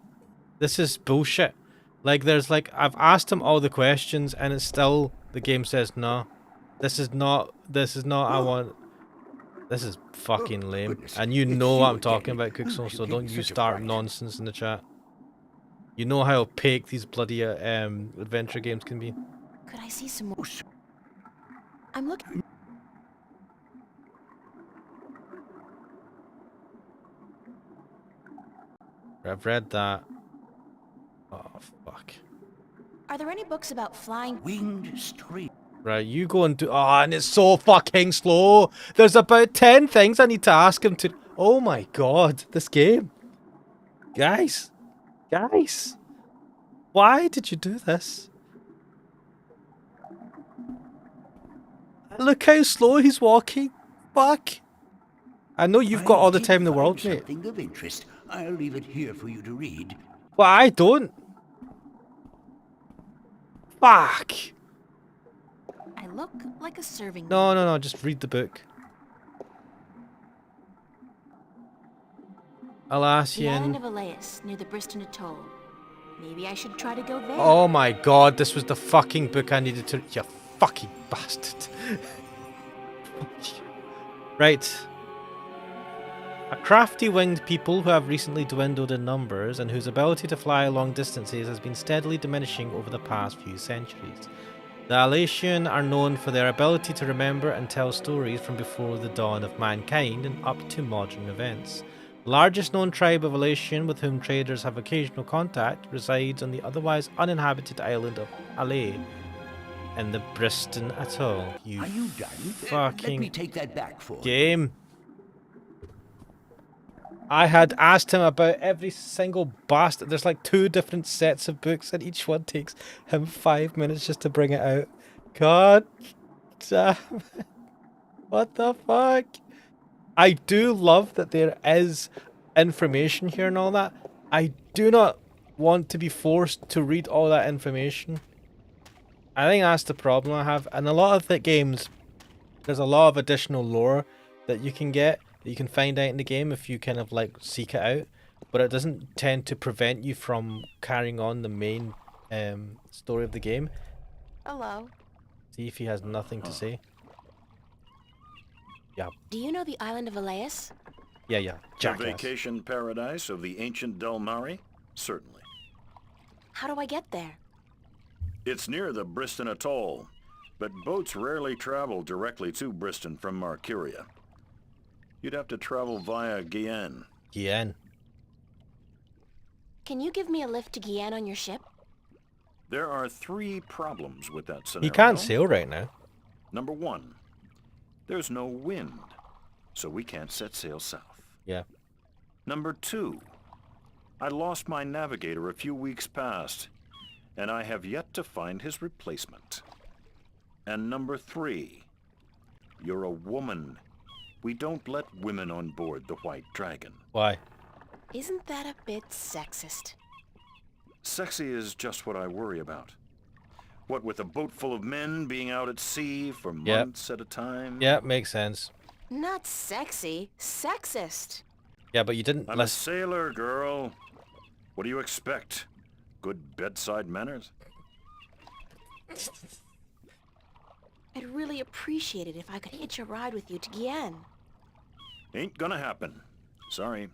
This is bullshit. Like, I've asked him all the questions and it's still, the game says, no. This is not, I want, this is fucking lame. And you know what I'm talking about, Cookso, so don't you start nonsense in the chat. You know how opaque these bloody adventure games can be. Could I see some more? I'm looking... I've read that. Oh, fuck. Are there any books about flying... Winged stream. Right, you go and do... Oh, and it's so fucking slow. There's about 10 things I need to ask him to... Oh my god, this game. Guys. Guys. Why did you do this? Look how slow he's walking. Fuck. I know you've got all the time in the world, mate. Something of interest. I'll leave it here for you to read. But I don't. Fuck. I look like a serving... No, just read the book. The island Alassian. of Elias, near the Briston Atoll. Maybe I should try to go there. Oh my god, this was the fucking book I needed to... You fucking bastard. Right. A crafty winged people who have recently dwindled in numbers and whose ability to fly long distances has been steadily diminishing over the past few centuries. The Alatian are known for their ability to remember and tell stories from before the dawn of mankind and up to modern events. The largest known tribe of Alatian with whom traders have occasional contact resides on the otherwise uninhabited island of Alais in the Briston Atoll. You Are you done? fucking Let me take that back for you. game. I had asked him about every single bastard. There's like 2 different sets of books and each one takes him 5 minutes just to bring it out. God damn it. What the fuck? I do love that there is information here and all that. I do not want to be forced to read all that information. I think that's the problem I have. And a lot of the games, there's a lot of additional lore that you can get, that you can find out in the game if you kind of like seek it out. But it doesn't tend to prevent you from carrying on the main story of the game. Hello. See if he has nothing to say. Yeah, Do you know the island of Elias? yeah. The Jackass. vacation paradise of the ancient Delmari? Certainly. How do I get there? It's near the Briston Atoll, but boats rarely travel directly to Briston from Marcuria. You'd have to travel via Guyenne. Gien. Can you give me a lift to Guyenne on your ship? There are 3 problems with that scenario. He can't sail right now. Number 1, there's no wind, so we can't set sail south. Yeah. Number 2, I lost my navigator a few weeks past, and I have yet to find his replacement. And number 3, you're a woman. We don't let women on board the White Dragon. Why? Isn't that a bit sexist? Sexy is just what I worry about. What with a boat full of men being out at sea for months at a time? Yeah, makes sense. Not sexy, sexist. Yeah, but you didn't I'm a listen. sailor, girl. What do you expect? Good bedside manners? I'd really appreciate it if I could hitch a ride with you to Guyenne. Ain't gonna happen. Sorry.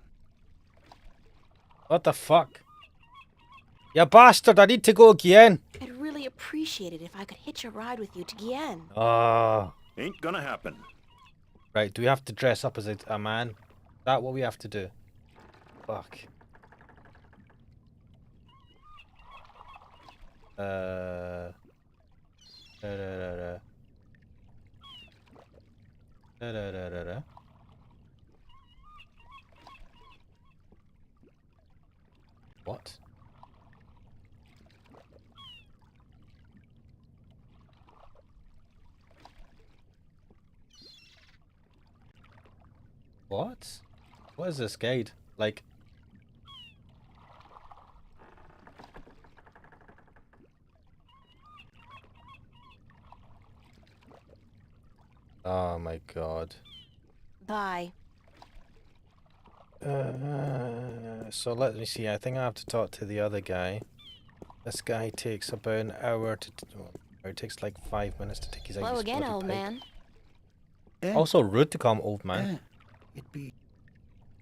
What the fuck? You bastard, I need to go again. I'd really appreciate it if I could hitch a ride with you to Guyenne. Oh. Ain't gonna happen. Right, do we have to dress up as a man? Is that what we have to do? Fuck. Da, da, da, da. Da, da, da, da, da. What? What? What is this guide? Like... Oh my god. Bye. So let me see. I think I have to talk to the other guy. This guy takes about an hour to... Or it takes like 5 minutes to take his Hello again, bloody old pipe. man. Also rude to call him old man. It be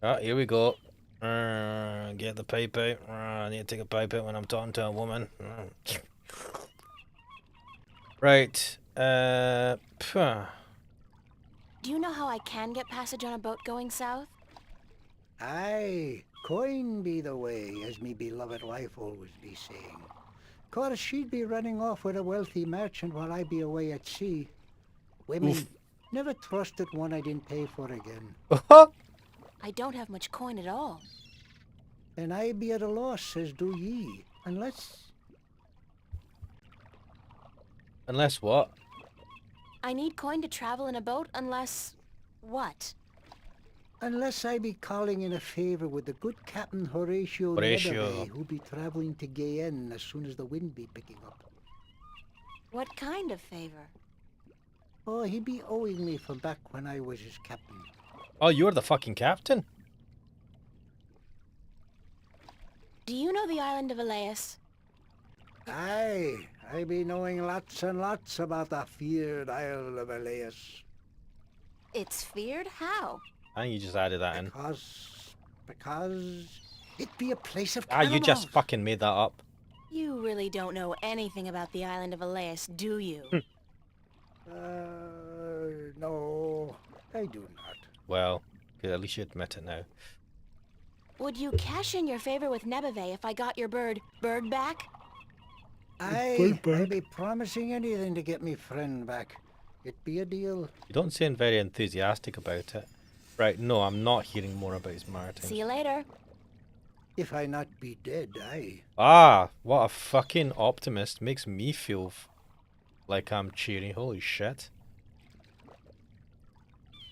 Ah, here we go. Get the pipe out. I need to take a pipe out when I'm talking to a woman. Right. Phew. Do you know how I can get passage on a boat going south? Aye, coin be the way, as me beloved wife always be saying. Course she'd be running off with a wealthy merchant while I be away at sea. Women Oof. never trusted one I didn't pay for again. I don't have much coin at all. And I be at a loss, as do ye, unless... Unless what? I need coin to travel in a boat unless... what? Unless I be calling in a favor with the good Captain Horatio Horatio. Neverbay, who be traveling to Guyenne as soon as the wind be picking up. What kind of favor? Oh, he be owing me from back when I was his captain. Oh, you're the fucking captain? Do you know the island of Elias? Aye, I be knowing lots and lots about the feared Isle of Elias. It's feared? How? I think you just added that in. Because it be a place of Ah, you cannibals. just fucking made that up. You really don't know anything about the island of Elias, do you? No, I do not. Well, good, at least you admit it now. Would you cash in your favor with Nebevé if I got your bird back? I be promising anything to get me friend back. It be a deal. You don't seem very enthusiastic about it. Right, no, I'm not hearing more about his maritime. See you later. If I not be dead, aye. Ah, what a fucking optimist. Makes me feel like I'm cheering. Holy shit.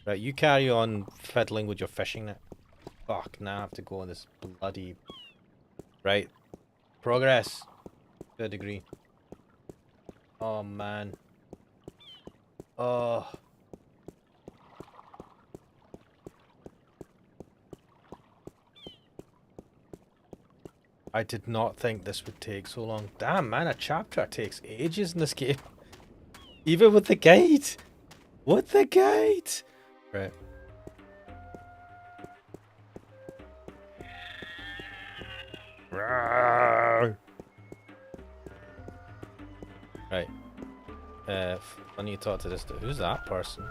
Right, you carry on fiddling with your fishing net. Fuck, now I have to go on this bloody... Right. Progress. To a degree. Oh, man. Oh. I did not think this would take so long. Damn, man, a chapter takes ages in this game. Even with the guide. With the guide. Right. Right. I need to talk to this. Who's that person?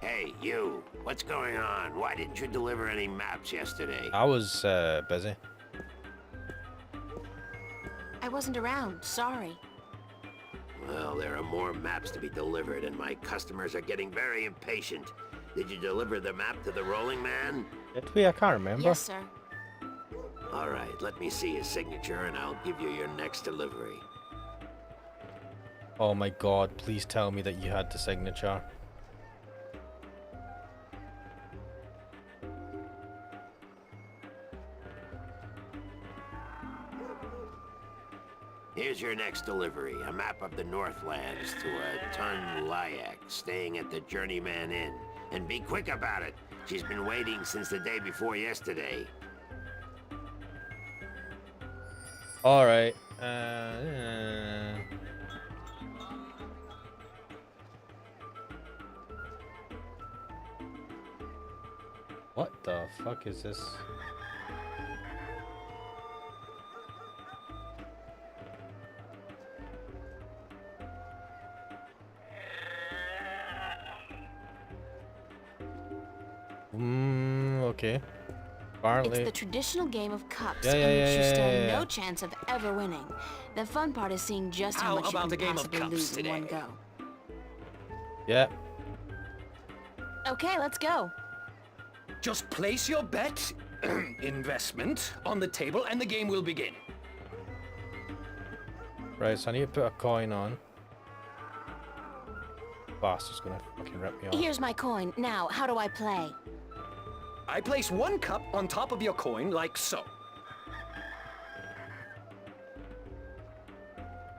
Hey, you. What's going on? Why didn't you deliver any maps yesterday? I was busy. I wasn't around, sorry. Well, there are more maps to be delivered, and my customers are getting very impatient. Did you deliver the map to the rolling man? Did we? I can't remember. Yes, sir. All right, let me see his signature, and I'll give you your next delivery. Oh my god, please tell me that you had the signature. Here's your next delivery, a map of the Northlands to a Tun Layak, staying at the Journeyman Inn. And be quick about it. She's been waiting since the day before yesterday. Alright. What the fuck is this? Okay. Apparently. It's the traditional game of cups Yeah, in which you stand yeah. no chance of ever winning. The fun part is seeing just how much you can possibly lose in one go. Yeah. Okay, let's go. Just place your bet, investment, on the table and the game will begin. Right, so I need to put a coin on. Bastard's gonna fucking rip me off. Here's my coin. Now, how do I play? I place one cup on top of your coin like so.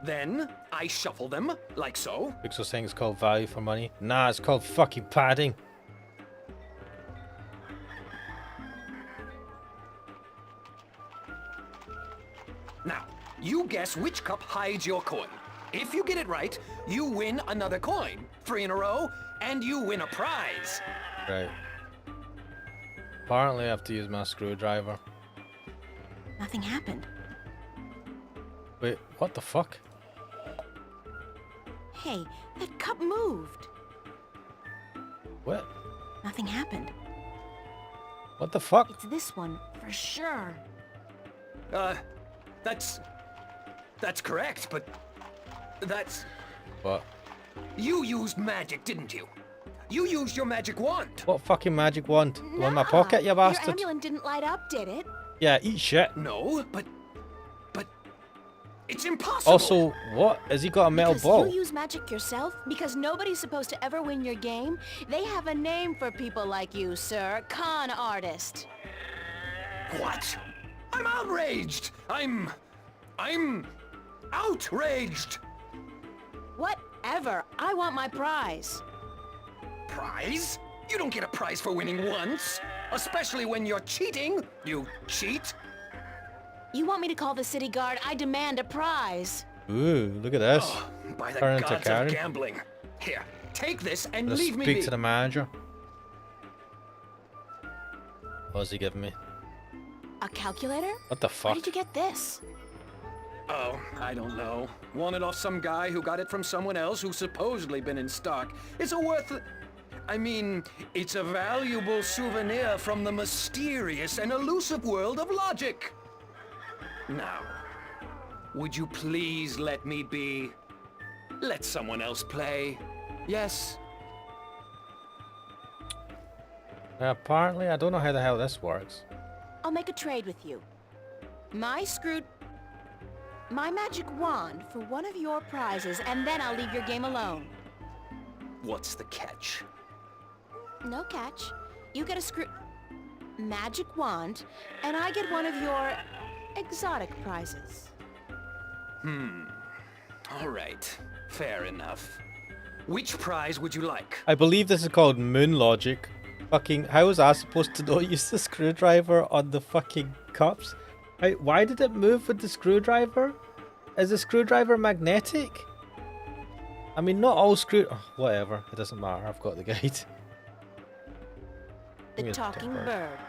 Then I shuffle them like so. Pixel saying it's called value for money. Nah, it's called fucking padding. Now, you guess which cup hides your coin. If you get it right, you win another coin. 3 in a row, and you win a prize. Right. Apparently I have to use my screwdriver. Nothing happened. Wait, what the fuck? Hey, that cup moved. What? Nothing happened. What the fuck? It's this one, for sure. That's correct, but that's... What? You used magic, didn't you? You used your magic wand. What fucking magic wand? The one in my Nuh-uh. pocket, you Your bastard? amulet didn't light up, did it? Yeah, eat shit. No, but it's impossible. Also, what? Has he got a metal Because ball? you use magic yourself? Because nobody's supposed to ever win your game? They have a name for people like you, sir. Con artist. What? I'm outraged. I'm outraged. Whatever. I want my prize. Prize? You don't get a prize for winning once, especially when you're cheating. You cheat. You want me to call the city guard? I demand a prize. Ooh, look at this. Oh, by the Turn into gods Karen. of gambling. Here, take this and Let's leave me speak be. to the manager. What's he giving me? A calculator? What the Where fuck? did you get this? Oh, I don't know. Won it off some guy who got it from someone else who's supposedly been in stock. It's it's a valuable souvenir from the mysterious and elusive world of logic. Now, would you please let me be? Let someone else play. Yes? Apparently, I don't know how the hell this works. I'll make a trade with you. My magic wand for one of your prizes, and then I'll leave your game alone. What's the catch? No catch. You get a magic wand, and I get one of your exotic prizes. All right. Fair enough. Which prize would you like? I believe this is called moon logic. Fucking, how was I supposed to know use the screwdriver on the fucking cups? Why did it move with the screwdriver? Is the screwdriver magnetic? I mean, not all whatever, it doesn't matter, I've got the guide. Give me The a talking bird. bird.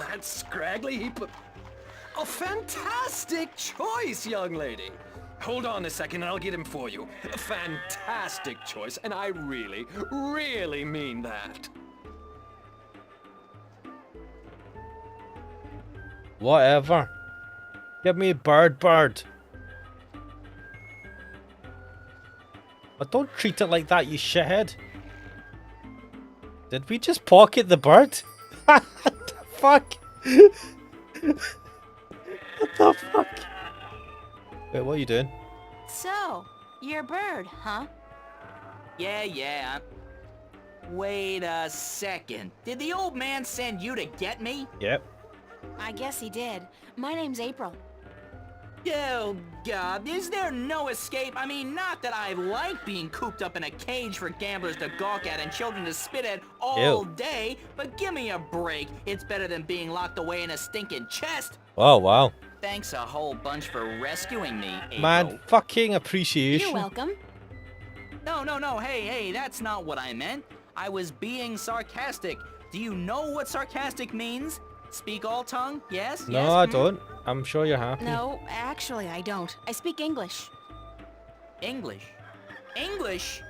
That's scraggly. He put... A fantastic choice, young lady. Hold on a second and I'll get him for you. A fantastic choice, and I really, really mean that. Whatever. Give me bird. But don't treat it like that, you shithead. Did we just pocket the bird? What the fuck? What the fuck? Wait, what are you doing? So, you're a bird, huh? Yeah. Wait a second. Did the old man send you to get me? Yep. I guess he did. My name's April. Oh, God, is there no escape? I mean, not that I like being cooped up in a cage for gamblers to gawk at and children to spit at all day, but give me a break. It's better than being locked away in a stinking chest. Oh, wow. Thanks a whole bunch for rescuing me, April. Man, fucking appreciation. You're welcome. No, hey, that's not what I meant. I was being sarcastic. Do you know what sarcastic means? Speak all tongue? Yes? No, yes? I don't. I'm sure you're happy. No, actually, I don't. I speak English. English? English?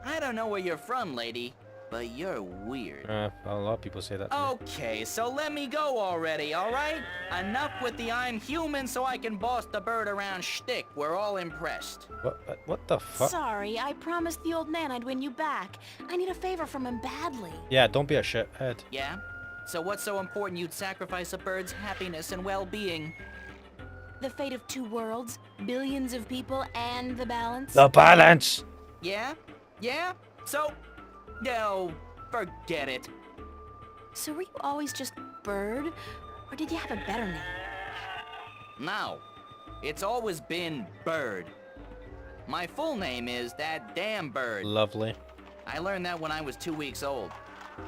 I don't know where you're from, lady, but you're weird. A lot of people say that. to me. Okay, so let me go already, alright? Enough with the I'm human so I can boss the bird around shtick. We're all impressed. What the fuck? Sorry, I promised the old man I'd win you back. I need a favor from him badly. Yeah, don't be a shithead. Yeah? So what's so important you'd sacrifice a bird's happiness and well-being? The fate of two worlds, billions of people, and the balance. The balance! Yeah? Yeah? So... No, forget it. So were you always just Bird? Or did you have a better name? No. It's always been Bird. My full name is That Damn Bird. Lovely. I learned that when I was 2 weeks old.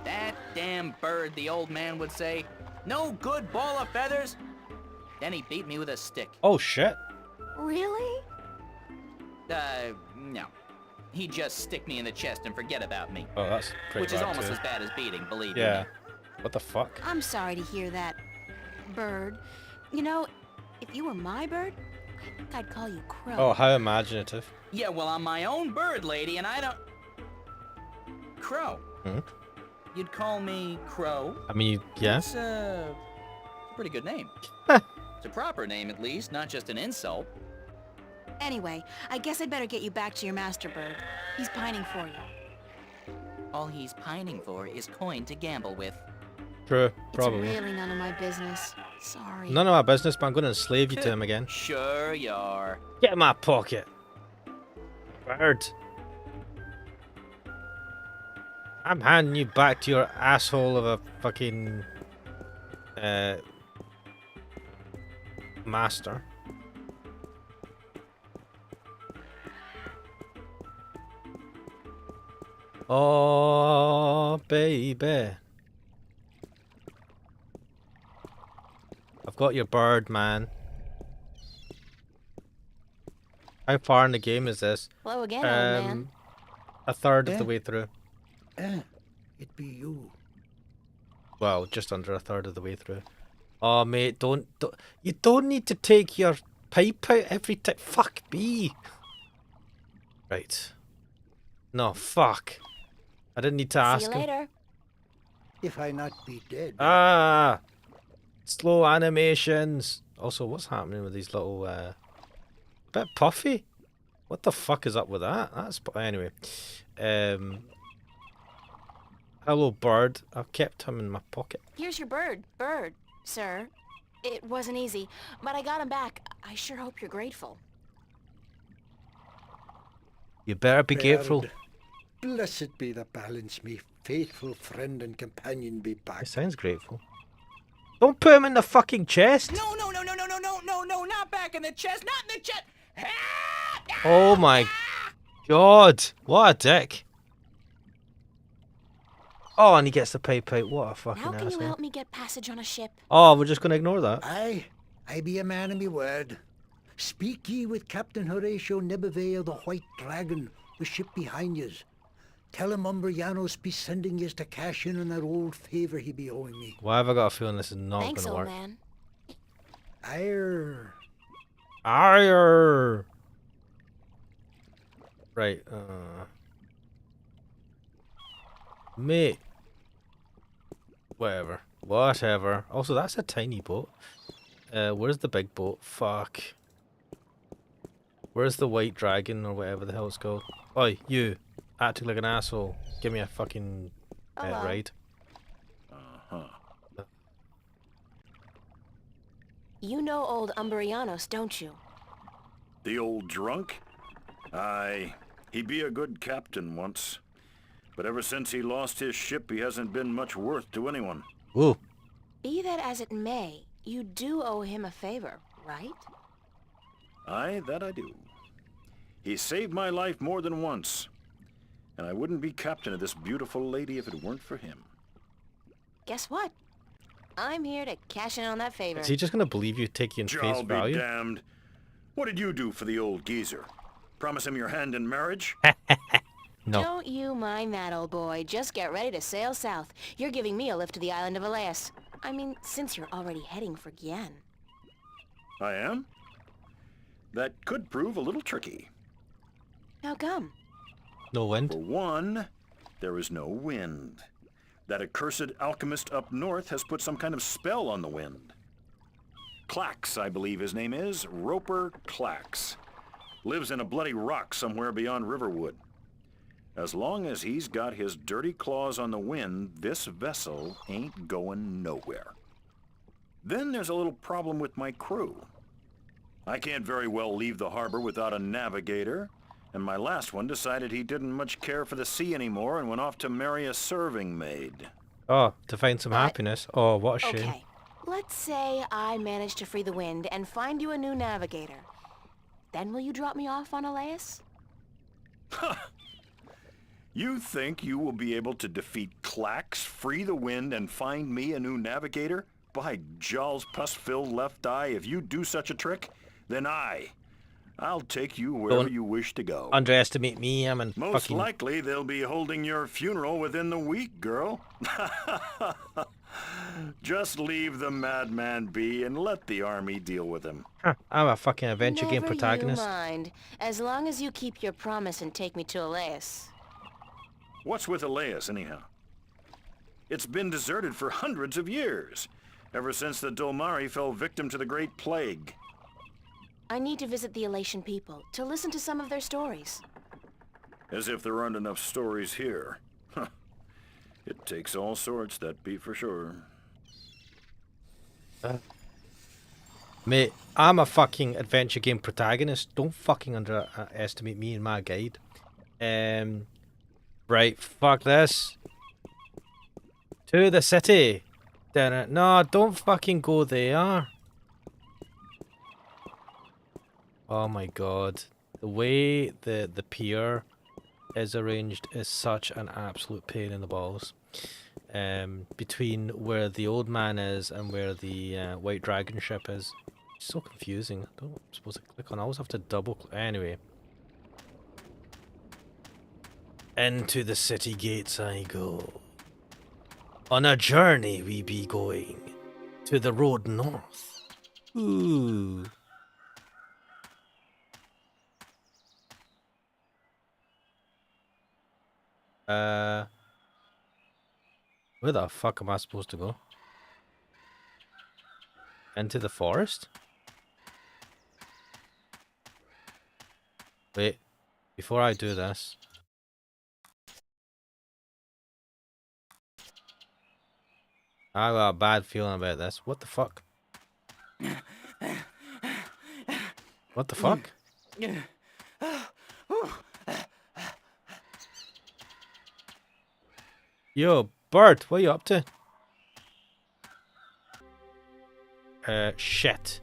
That damn bird, the old man would say. No good ball of feathers. Then he beat me with a stick. Oh, shit. Really? No. He'd just stick me in the chest and forget about me. Oh, that's pretty Which is bad almost too. as bad as beating, believe Yeah. me. What the fuck? I'm sorry to hear that, Bird. You know, if you were my bird, I think I'd call you Crow. Oh, how imaginative. Yeah, well, I'm my own bird, lady, and I don't... Crow. Hmm? You'd call me Crow? I mean, yeah. It's a pretty good name. It's a proper name, at least, not just an insult. Anyway, I guess I'd better get you back to your master bird. He's pining for you. All he's pining for is coin to gamble with. True, probably. It's really none of my business. Sorry. None of our business, but I'm going to enslave you to him again. Sure you are. Get in my pocket. Bird. I'm handing you back to your asshole of a fucking master. Oh, baby. I've got your bird, man. How far in the game is this? Hello again, old man. A third of the way through. It be you. Well, just under a third of the way through. Oh, mate, don't you don't need to take your pipe out every time. Fuck me. Right. No, fuck. I didn't need to ask See you him. later. If I not be dead. Ah, slow animations. Also, what's happening with these little bit puffy? What the fuck is up with that? That's anyway. Hello, bird. I've kept him in my pocket. Here's your bird, sir. It wasn't easy, but I got him back. I sure hope you're grateful. You better be grateful. Bird, blessed be the balance, me faithful friend and companion be back. He sounds grateful. Don't put him in the fucking chest. No, not back in the chest, not in the chest. Oh my god. What a dick. Oh, and he gets the pipe out. What a fucking How can you asshole. help me get passage on a ship? Oh, we're just going to ignore that. I be a man of me word. Speak ye with Captain Horatio Nebevay of the White Dragon, the ship behind yous. Tell him Umbrianos be sending yous to cash in on that old favour he be owing me. Why have I got a feeling this is not going Thanks, to old work? man. Arr. Arr. Right. Mate. Whatever. Whatever. Also, that's a tiny boat. Where's the big boat? Fuck. Where's the white dragon or whatever the hell it's called? Oi, you. Acting like an asshole. Give me a fucking Hello. ride. You know old Umbrianos, don't you? The old drunk? Aye, he be a good captain once. But ever since he lost his ship, he hasn't been much worth to anyone. Ooh. Be that as it may, you do owe him a favor, right? Aye, that I do. He saved my life more than once. And I wouldn't be captain of this beautiful lady if it weren't for him. Guess what? I'm here to cash in on that favor. Is he just going to believe you, take you in face I'll be value? damned. What did you do for the old geezer? Promise him your hand in marriage? No. Don't you mind that, old boy. Just get ready to sail south. You're giving me a lift to the island of Elias. I mean, since you're already heading for Gien. I am? That could prove a little tricky. How come? No wind? For one, there is no wind. That accursed alchemist up north has put some kind of spell on the wind. Clax, I believe his name is. Roper Clax. Lives in a bloody rock somewhere beyond Riverwood. As long as he's got his dirty claws on the wind, this vessel ain't going nowhere. Then there's a little problem with my crew. I can't very well leave the harbor without a navigator, and my last one decided he didn't much care for the sea anymore and went off to marry a serving maid. Oh, to find some happiness. Oh, what a shame. Okay, let's say I manage to free the wind and find you a new navigator. Then will you drop me off on Elias? You think you will be able to defeat Clax, free the wind, and find me a new navigator? By Jaw's pus-filled left eye, if you do such a trick, then I'll take you wherever Don't you wish to go. Underestimate me, I'm in Most fucking... likely they'll be holding your funeral within the week, girl. Just leave the madman be and let the army deal with him. Huh, I'm a fucking adventure game Never protagonist. you mind, as long as you keep your promise and take me to Elias. What's with Elias, anyhow? It's been deserted for hundreds of years, ever since the Dolmari fell victim to the Great Plague. I need to visit the Elation people, to listen to some of their stories. As if there aren't enough stories here. Huh. It takes all sorts, that be for sure. Mate, I'm a fucking adventure game protagonist. Don't fucking underestimate me and my guide. Right, fuck this. To the city. No, don't fucking go there. Oh my god. The way the pier is arranged is such an absolute pain in the balls. Between where the old man is and where the white dragon ship is. It's so confusing. I don't suppose to click on. I always have to double click. Anyway. Into the city gates I go. On a journey we be going. To the road north. Ooh. Where the fuck am I supposed to go? Into the forest? Wait, before I do this. I got a bad feeling about this. What the fuck? What the fuck? Yo, Bert, what are you up to? Shit.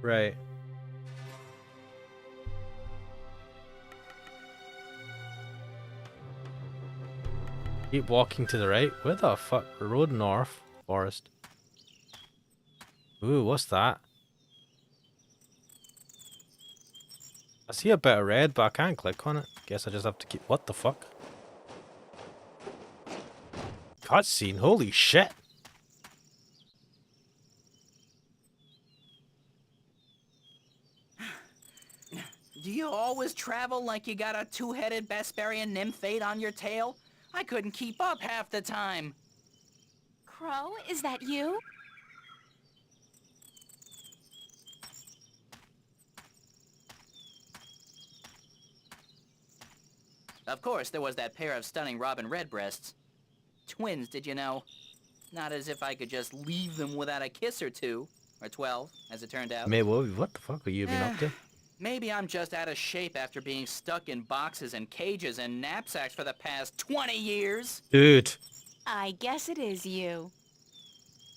Right. Keep walking to the right. Where the fuck? Road north. Forest. Ooh, what's that? I see a bit of red, but I can't click on it. Guess I just have to keep... What the fuck? Cutscene, holy shit. Do you always travel like you got a two-headed Besparian nymphate on your tail? I couldn't keep up half the time. Crow, is that you? Of course, there was that pair of stunning robin redbreasts. Twins, did you know? Not as if I could just leave them without a kiss or two. Or 12, as it turned out. Mate, what the fuck are you been up to? Maybe I'm just out of shape after being stuck in boxes and cages and knapsacks for the past 20 years. Dude. I guess it is you.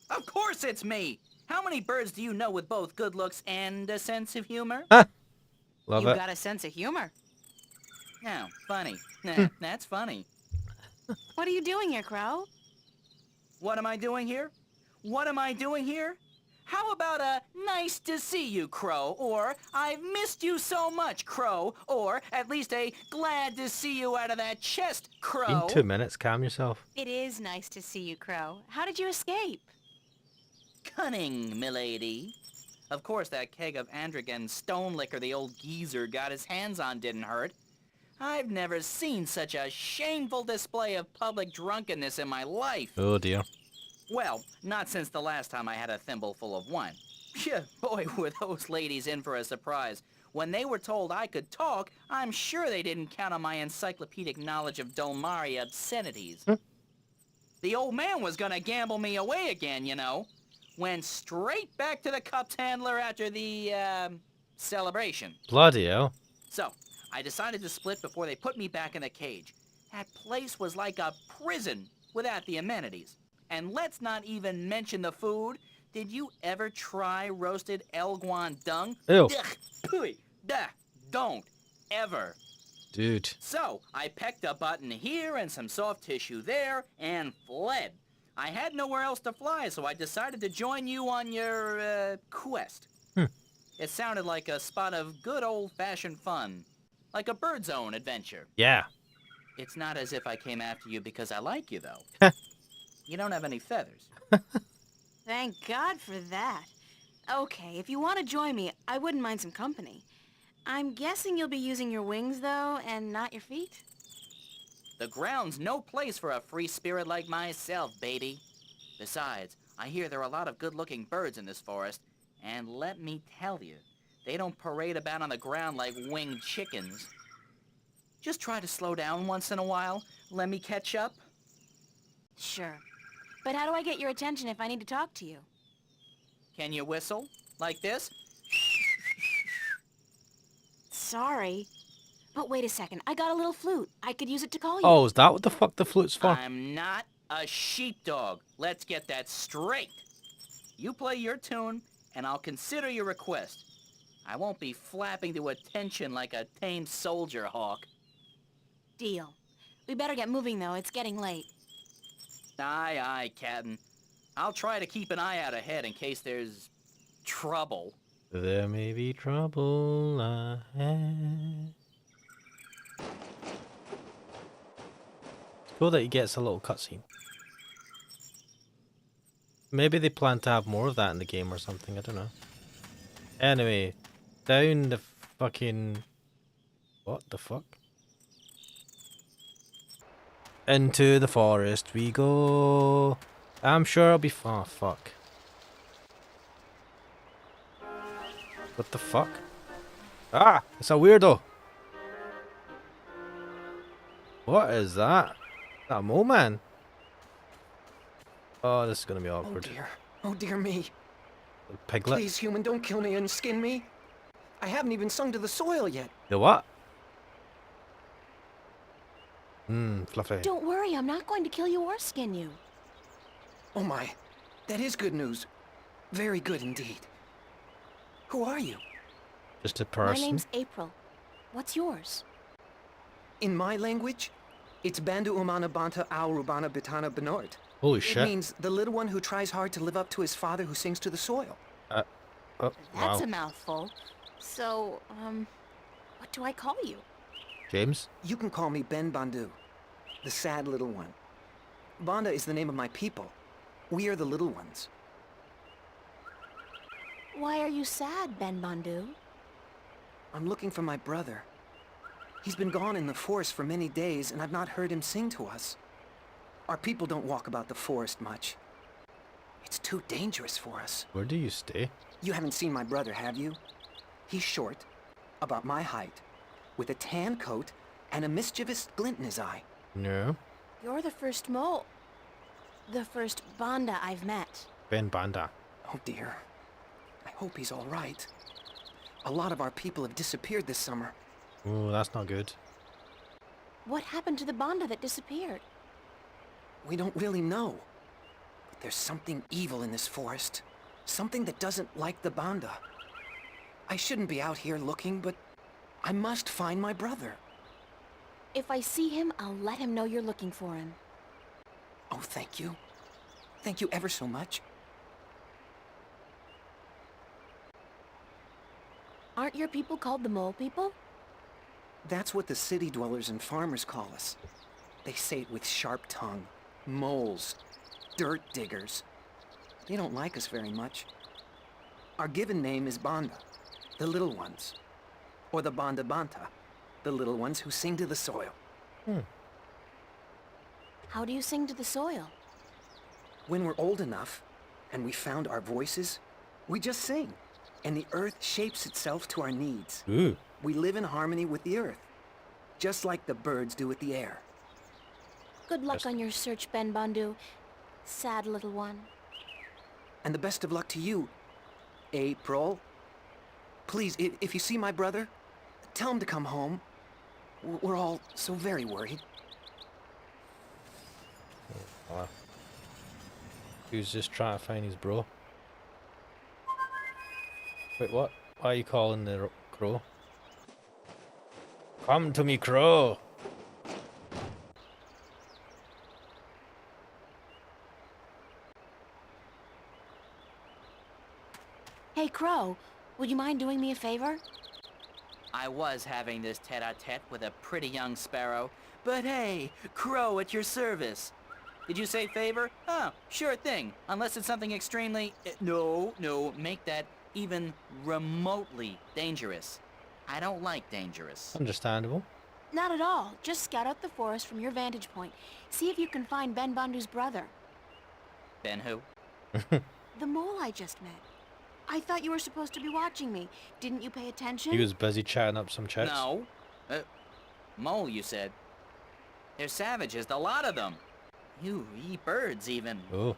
Of course it's me! How many birds do you know with both good looks and a sense of humor? Love you it. got a sense of humor. No, funny. Nah, that's funny. What are you doing here, Crow? What am I doing here? What am I doing here? How about a nice to see you, Crow, or I've missed you so much, Crow, or at least a glad to see you out of that chest, Crow. In 2 minutes, calm yourself. It is nice to see you, Crow. How did you escape? Cunning, milady. Of course, that keg of Androgen stone liquor the old geezer got his hands on didn't hurt. I've never seen such a shameful display of public drunkenness in my life. Oh dear. Well, not since the last time I had a thimble full of wine. Yeah, boy, were those ladies in for a surprise. When they were told I could talk, I'm sure they didn't count on my encyclopedic knowledge of Dolmari obscenities. The old man was gonna gamble me away again, you know. Went straight back to the cups handler after the, celebration. Bloody hell. So, I decided to split before they put me back in the cage. That place was like a prison without the amenities. And let's not even mention the food. Did you ever try roasted Elguan dung? Ew. Don't. Ever. Dude. So, I pecked a button here and some soft tissue there and fled. I had nowhere else to fly, so I decided to join you on your, quest. It sounded like a spot of good old-fashioned fun. Like a Bird Zone adventure. Yeah. It's not as if I came after you because I like you, though. You don't have any feathers. Thank God for that. Okay, if you want to join me, I wouldn't mind some company. I'm guessing you'll be using your wings, though, and not your feet? The ground's no place for a free spirit like myself, baby. Besides, I hear there are a lot of good-looking birds in this forest, and let me tell you, they don't parade about on the ground like winged chickens. Just try to slow down once in a while. Let me catch up. Sure. But how do I get your attention if I need to talk to you? Can you whistle? Like this? Sorry. But wait a second, I got a little flute. I could use it to call you. Oh, is that what the fuck the flute's for? I'm not a sheepdog. Let's get that straight. You play your tune, and I'll consider your request. I won't be flapping to attention like a tame soldier hawk. Deal. We better get moving, though. It's getting late. Aye, aye, Captain. I'll try to keep an eye out ahead in case there's trouble. There may be trouble ahead. It's cool that he gets a little cutscene. Maybe they plan to have more of that in the game or something, I don't know. Anyway, down the fucking... What the fuck? Into the forest we go. I'm sure I'll be... Oh, fuck. What the fuck? Ah! It's a weirdo! What is that? Is that a mole man? Oh, this is gonna be awkward. Oh dear. Oh dear me. Piglet? Please, human, don't kill me and skin me. I haven't even sung to the soil yet. The what? Fluffy. Don't worry, I'm not going to kill you or skin you. Oh my. That is good news. Very good indeed. Who are you? Just a My person. name's April. What's yours? In my language, it's Bandu Umana Banta Aurubana Bitana Benort. Holy It shit. means the little one who tries hard to live up to his father who sings to the soil. Oh, That's wow. a mouthful. So, what do I call you? James? You can call me Ben Bandu, the sad little one. Banda is the name of my people. We are the little ones. Why are you sad, Ben Bandu? I'm looking for my brother. He's been gone in the forest for many days, and I've not heard him sing to us. Our people don't walk about the forest much. It's too dangerous for us. Where do you stay? You haven't seen my brother, have you? He's short, about my height, with a tan coat and a mischievous glint in his eye. No. You're the first mole. The first Banda I've met. Ben Banda. Oh dear. I hope he's all right. A lot of our people have disappeared this summer. Oh, that's not good. What happened to the Banda that disappeared? We don't really know. But there's something evil in this forest. Something that doesn't like the Banda. I shouldn't be out here looking, but I must find my brother. If I see him, I'll let him know you're looking for him. Oh, thank you. Thank you ever so much. Aren't your people called the Mole People? That's what the city dwellers and farmers call us. They say it with sharp tongue. Moles. Dirt diggers. They don't like us very much. Our given name is Banda, the little ones. Or the Banda Banta, the little ones who sing to the soil. How do you sing to the soil? When we're old enough, and we found our voices, we just sing. And the earth shapes itself to our needs. Ooh. We live in harmony with the earth, just like the birds do with the air. Good luck on your search, Ben Bandu. Sad little one. And the best of luck to you, April. Please, if you see my brother, tell him to come home. We're all so very worried. Wow. He was just trying to find his bro. Wait, what? Why are you calling the crow? Come to me, crow! Hey, Crow, would you mind doing me a favor? I was having this tete-a-tete with a pretty young sparrow, but hey, Crow at your service. Did you say favor? Oh, sure thing. Unless it's something extremely... No, make that even remotely dangerous. I don't like dangerous. Understandable. Not at all. Just scout out the forest from your vantage point. See if you can find Ben Bundu's brother. Ben who? The mole I just met. I thought you were supposed to be watching me. Didn't you pay attention? He was busy chatting up some chicks. No. Mole, you said. They're savages, the lot of them. You eat birds, even. Oh.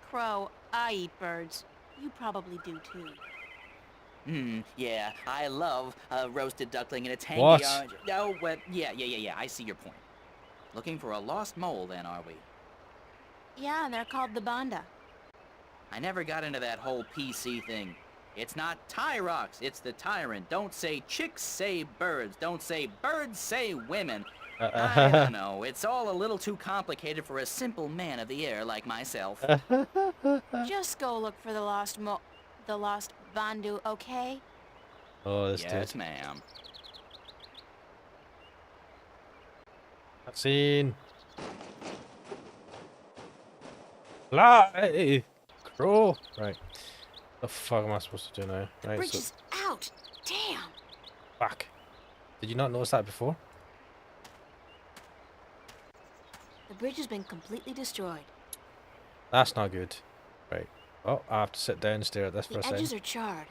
Crow, I eat birds. You probably do, too. Yeah, I love a roasted duckling in a tangy What? orange... Oh, well, yeah, I see your point. Looking for a lost mole, then, are we? Yeah, and they're called the Banda. I never got into that whole PC thing. It's not Tyrox, it's the tyrant. Don't say chicks, say birds. Don't say birds, say women. I don't know. It's all a little too complicated for a simple man of the air like myself. Just go look for the lost Bandu, okay? Oh, this Yes, dude. ma'am. Scene. Fly! Crow! Right. The fuck am I supposed to do now? Right, Bridge so... is out! Damn! Fuck. Did you not notice that before? The bridge has been completely destroyed. That's not good. Right. Oh, I have to sit down and stare at this for The a second. edges are charred.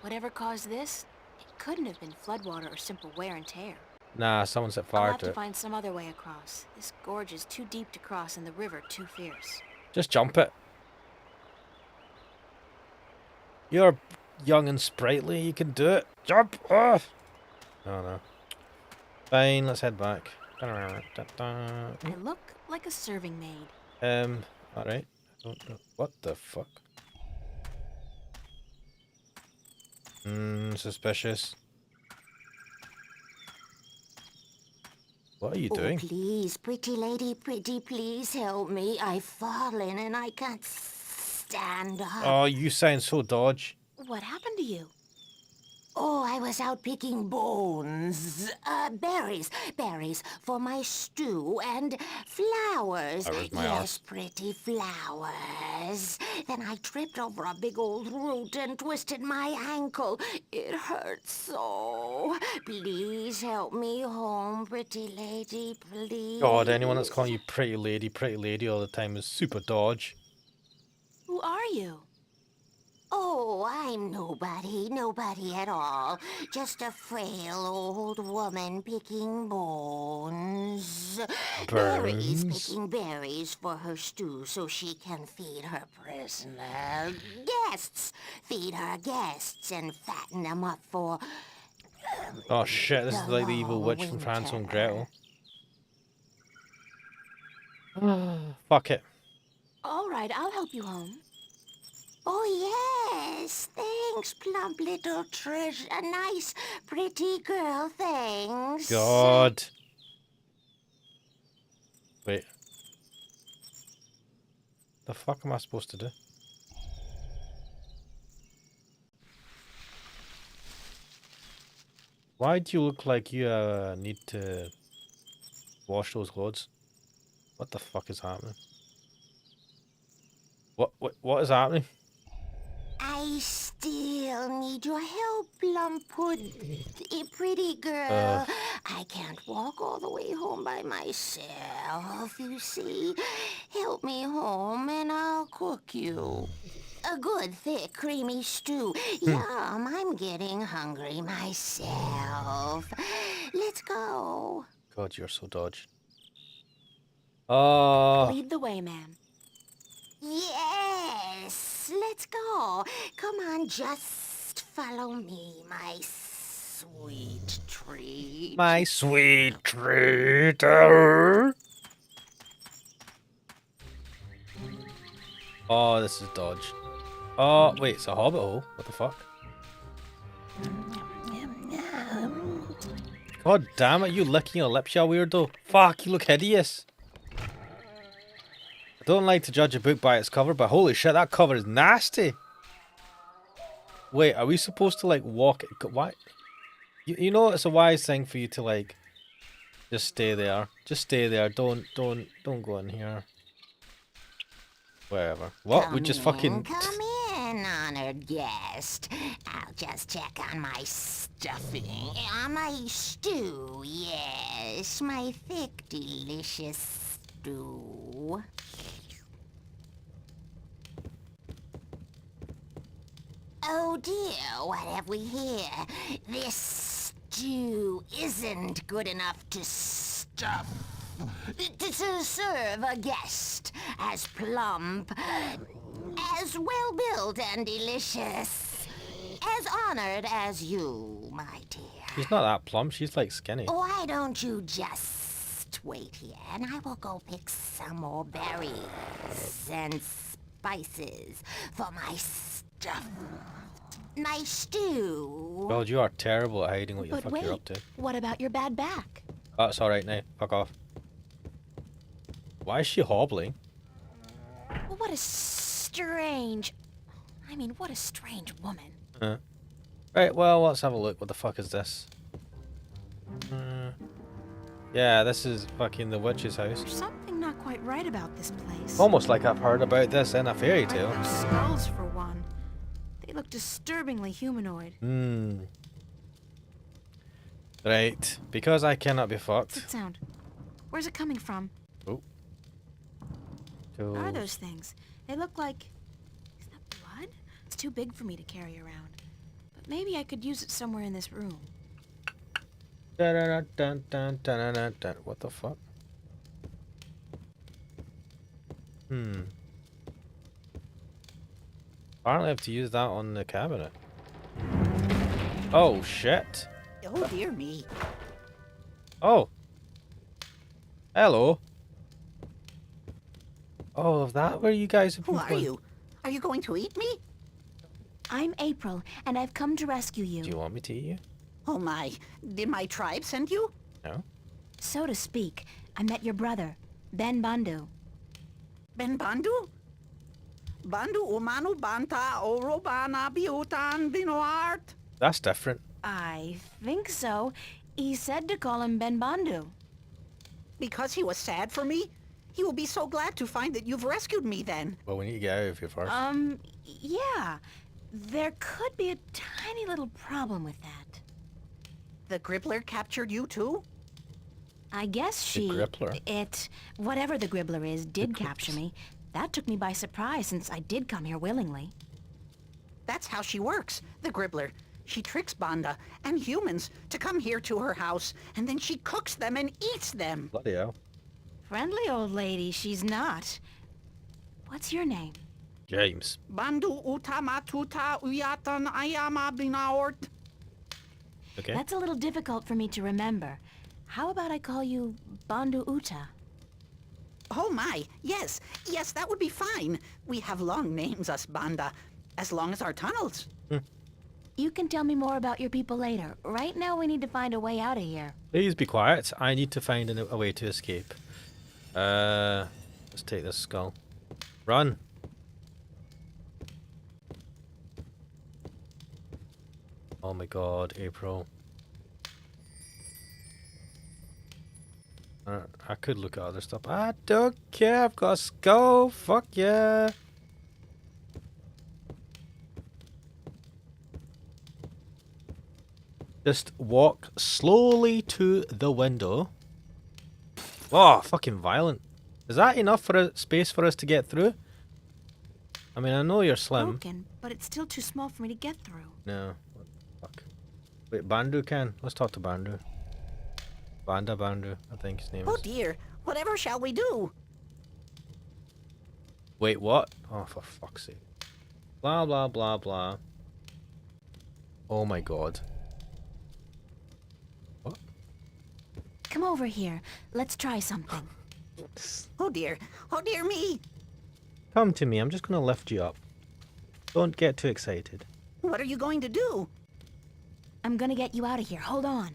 Whatever caused this, it couldn't have been floodwater or simple wear and tear. Nah, someone set I'll fire have to to it. find some other way across. This gorge is too deep to cross and the river too fierce. Just jump it. You're young and sprightly, you can do it. Jump! Oh no. Fine, let's head back. I look like a serving maid. Alright. I don't know. What the fuck? Suspicious. What are you doing? Please, pretty lady, pretty, please help me. I've fallen and I can't stand up. Oh, you sound so dodge. What happened to you? Oh, I was out picking bones. Berries for my stew and flowers. That was my Yes, arse. pretty flowers. Then I tripped over a big old root and twisted my ankle. It hurts so. Please help me home, pretty lady, please. God, anyone that's calling you pretty lady all the time is super dodge. Who are you? Oh, I'm nobody at all. Just a frail old woman picking bones. Berries, picking berries for her stew so she can feed her prisoner. Guests! Feed her guests and fatten them up for... Oh shit, this is like the evil witch from Hansel and Gretel. Fuck it. All right, I'll help you home. Oh, yes. Thanks, plump little treasure. A nice, pretty girl, thanks. God. Wait. The fuck am I supposed to do? Why do you look like you need to wash those clothes? What the fuck is happening? What is happening? I still need your help, pretty girl. I can't walk all the way home by myself, you see. Help me home and I'll cook you. A good, thick, creamy stew. Yum, I'm getting hungry myself. Let's go. God, you're so dodgy. Oh. Lead the way, ma'am. Yes, let's go. Come on, just follow me, my sweet treat. My sweet treat. Oh, this is dodge. Oh, wait, it's a hobbit hole. What the fuck? God damn it, you licking your lips, you weirdo. Fuck, you look hideous. I don't like to judge a book by its cover, but holy shit, that cover is nasty. Wait, are we supposed to like walk it? Why? You know it's a wise thing for you to like just stay there. Just stay there. Don't go in here. Whatever. What? Come We just in, fucking... Come in, honored guest. I'll just check on my stuffing. On my stew, yes. My thick, delicious stew. Oh dear, what have we here? This stew isn't good enough to stuff. To serve a guest as plump, as well-built and delicious, as honored as you, my dear. She's not that plump. She's like skinny. Why don't you just wait here and I will go pick some more berries and spices for my stuff. My stew. Well, you are terrible at hiding what the But fuck wait, you're up to. what about your bad back? That's alright now. Fuck off. Why is she hobbling? Well, what a strange... I mean, what a strange woman. Right, well, let's have a look. What the fuck is this? Yeah, this is fucking the witch's house. There's something not quite right about this place. Almost like I've heard about this in a fairy tale. Their skulls, for one. They look disturbingly humanoid. Right, because I cannot be What's fucked. that sound? Where's it coming from? Oh. What are those things? They look like... Is that blood? It's too big for me to carry around. But maybe I could use it somewhere in this room. Dun, dun, dun, dun, dun, dun. What the fuck? Apparently I have to use that on the cabinet. Oh, shit. Oh, dear me. Oh. Hello. Oh, is that where you guys have been? Who are you? Are you going to eat me? I'm April, and I've come to rescue you. Do you want me to eat you? Oh my, did my tribe send you? No. So to speak, I met your brother, Ben Bandu. Ben Bandu? Bandu umanu banta orobana biutan binoart? That's different. I think so. He said to call him Ben Bandu. Because he was sad for me? He will be so glad to find that you've rescued me then. Well, we need to get out of here first. Yeah. There could be a tiny little problem with that. The Gribbler captured you too? I guess The Gribbler? whatever the Gribbler is, did capture me. That took me by surprise since I did come here willingly. That's how she works, the Gribbler. She tricks Banda and humans to come here to her house, and then she cooks them and eats them. Bloody hell. Friendly old lady, she's not. What's your name? James. Bandu utamatuta uyatan ayama binaort. Okay. That's a little difficult for me to remember. How about I call you Bandu Uta? Oh my, yes, that would be fine. We have long names, us Banda, as long as our tunnels. You can tell me more about your people later. Right now we need to find a way out of here. Please be quiet. I need to find a way to escape. Let's take this skull. Run. Oh my god, April. I could look at other stuff. I don't care. I've got a skull. Fuck yeah. Just walk slowly to the window. Oh, fucking violent. Is that enough for a space for us to get through? I mean, I know you're slim. Broken, but it's still too small for me to get through. No. Fuck. Wait, Bandu can? Let's talk to Bandu. Bandu, I think his name Oh is. dear, whatever shall we do? Wait, what? Oh, for fuck's sake. Blah, blah, blah, blah. Oh my god. What? Come over here. Let's try something. Oh dear me. Come to me, I'm just gonna lift you up. Don't get too excited. What are you going to do? I'm gonna get you out of here. Hold on.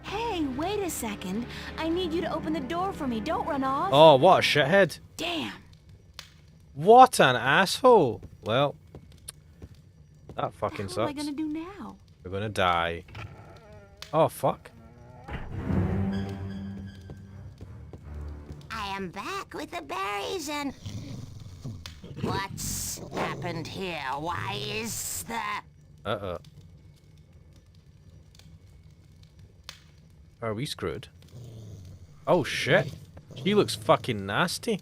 Hey, wait a second. I need you to open the door for me. Don't run off. Oh, what a shithead. Damn. What an asshole. Well, That fucking What am I sucks. gonna do now? We're gonna die. Oh, fuck. I am back with the berries and... What's happened here? Why is the... Uh-oh. Are we screwed? Oh, shit. She looks fucking nasty.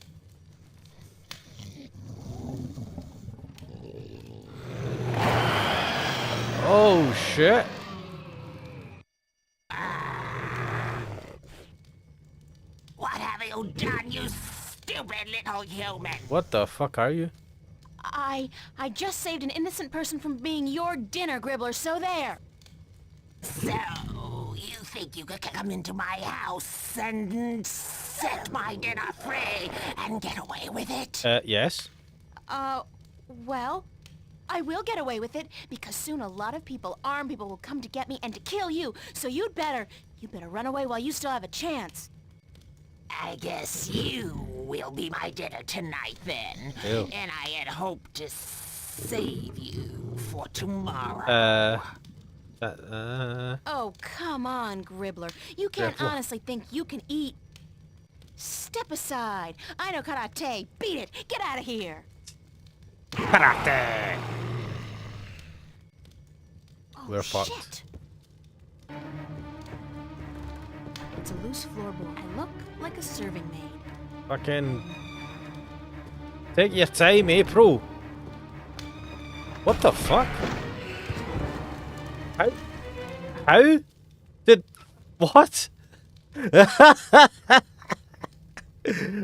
Oh, shit. What have you done, you stupid little human? What the fuck are you? I just saved an innocent person from being your dinner, Gribbler, so there. So, you think you could come into my house and set my dinner free and get away with it? Yes. Well, I will get away with it because soon a lot of people, armed people, will come to get me and to kill you. So you'd better run away while you still have a chance. I guess you will be my dinner tonight then. Ew. And I had hoped to save you for tomorrow. Oh, come on, Gribbler. You can't Careful. honestly think you can eat... Step aside. I know karate. Beat it. Get out of here. Karate! Oh, We're fucked. shit. It's a loose floorboard. I look like a serving maid. Fucking... Take your time, April. What the fuck? How? Did... What?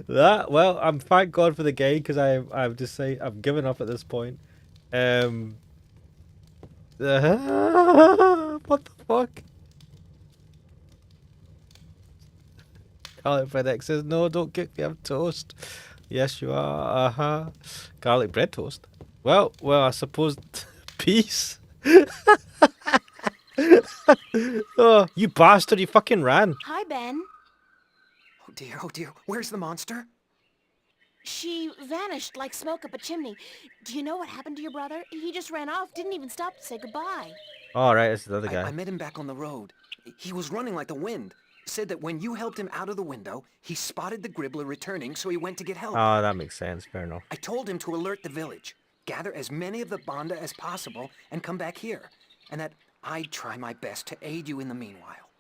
That, well, I'm thank God for the game because I'm just saying I've given up at this point. What the fuck? Garlic bread X says no, don't kick me, I'm toast. Yes, you are. Garlic bread toast. Well, I suppose peace. Oh, you bastard! You fucking ran. Hi, Ben. Oh dear, where's the monster? She vanished like smoke up a chimney. Do you know what happened to your brother? He just ran off, didn't even stop to say goodbye. All right, it's the other guy. I met him back on the road. He was running like the wind. Said that when you helped him out of the window, he spotted the Gribbler returning, so he went to get help. Oh, that makes sense. Fair enough. I told him to alert the village, gather as many of the Banda as possible, and come back here. And that I'd try my best to aid you in the meanwhile.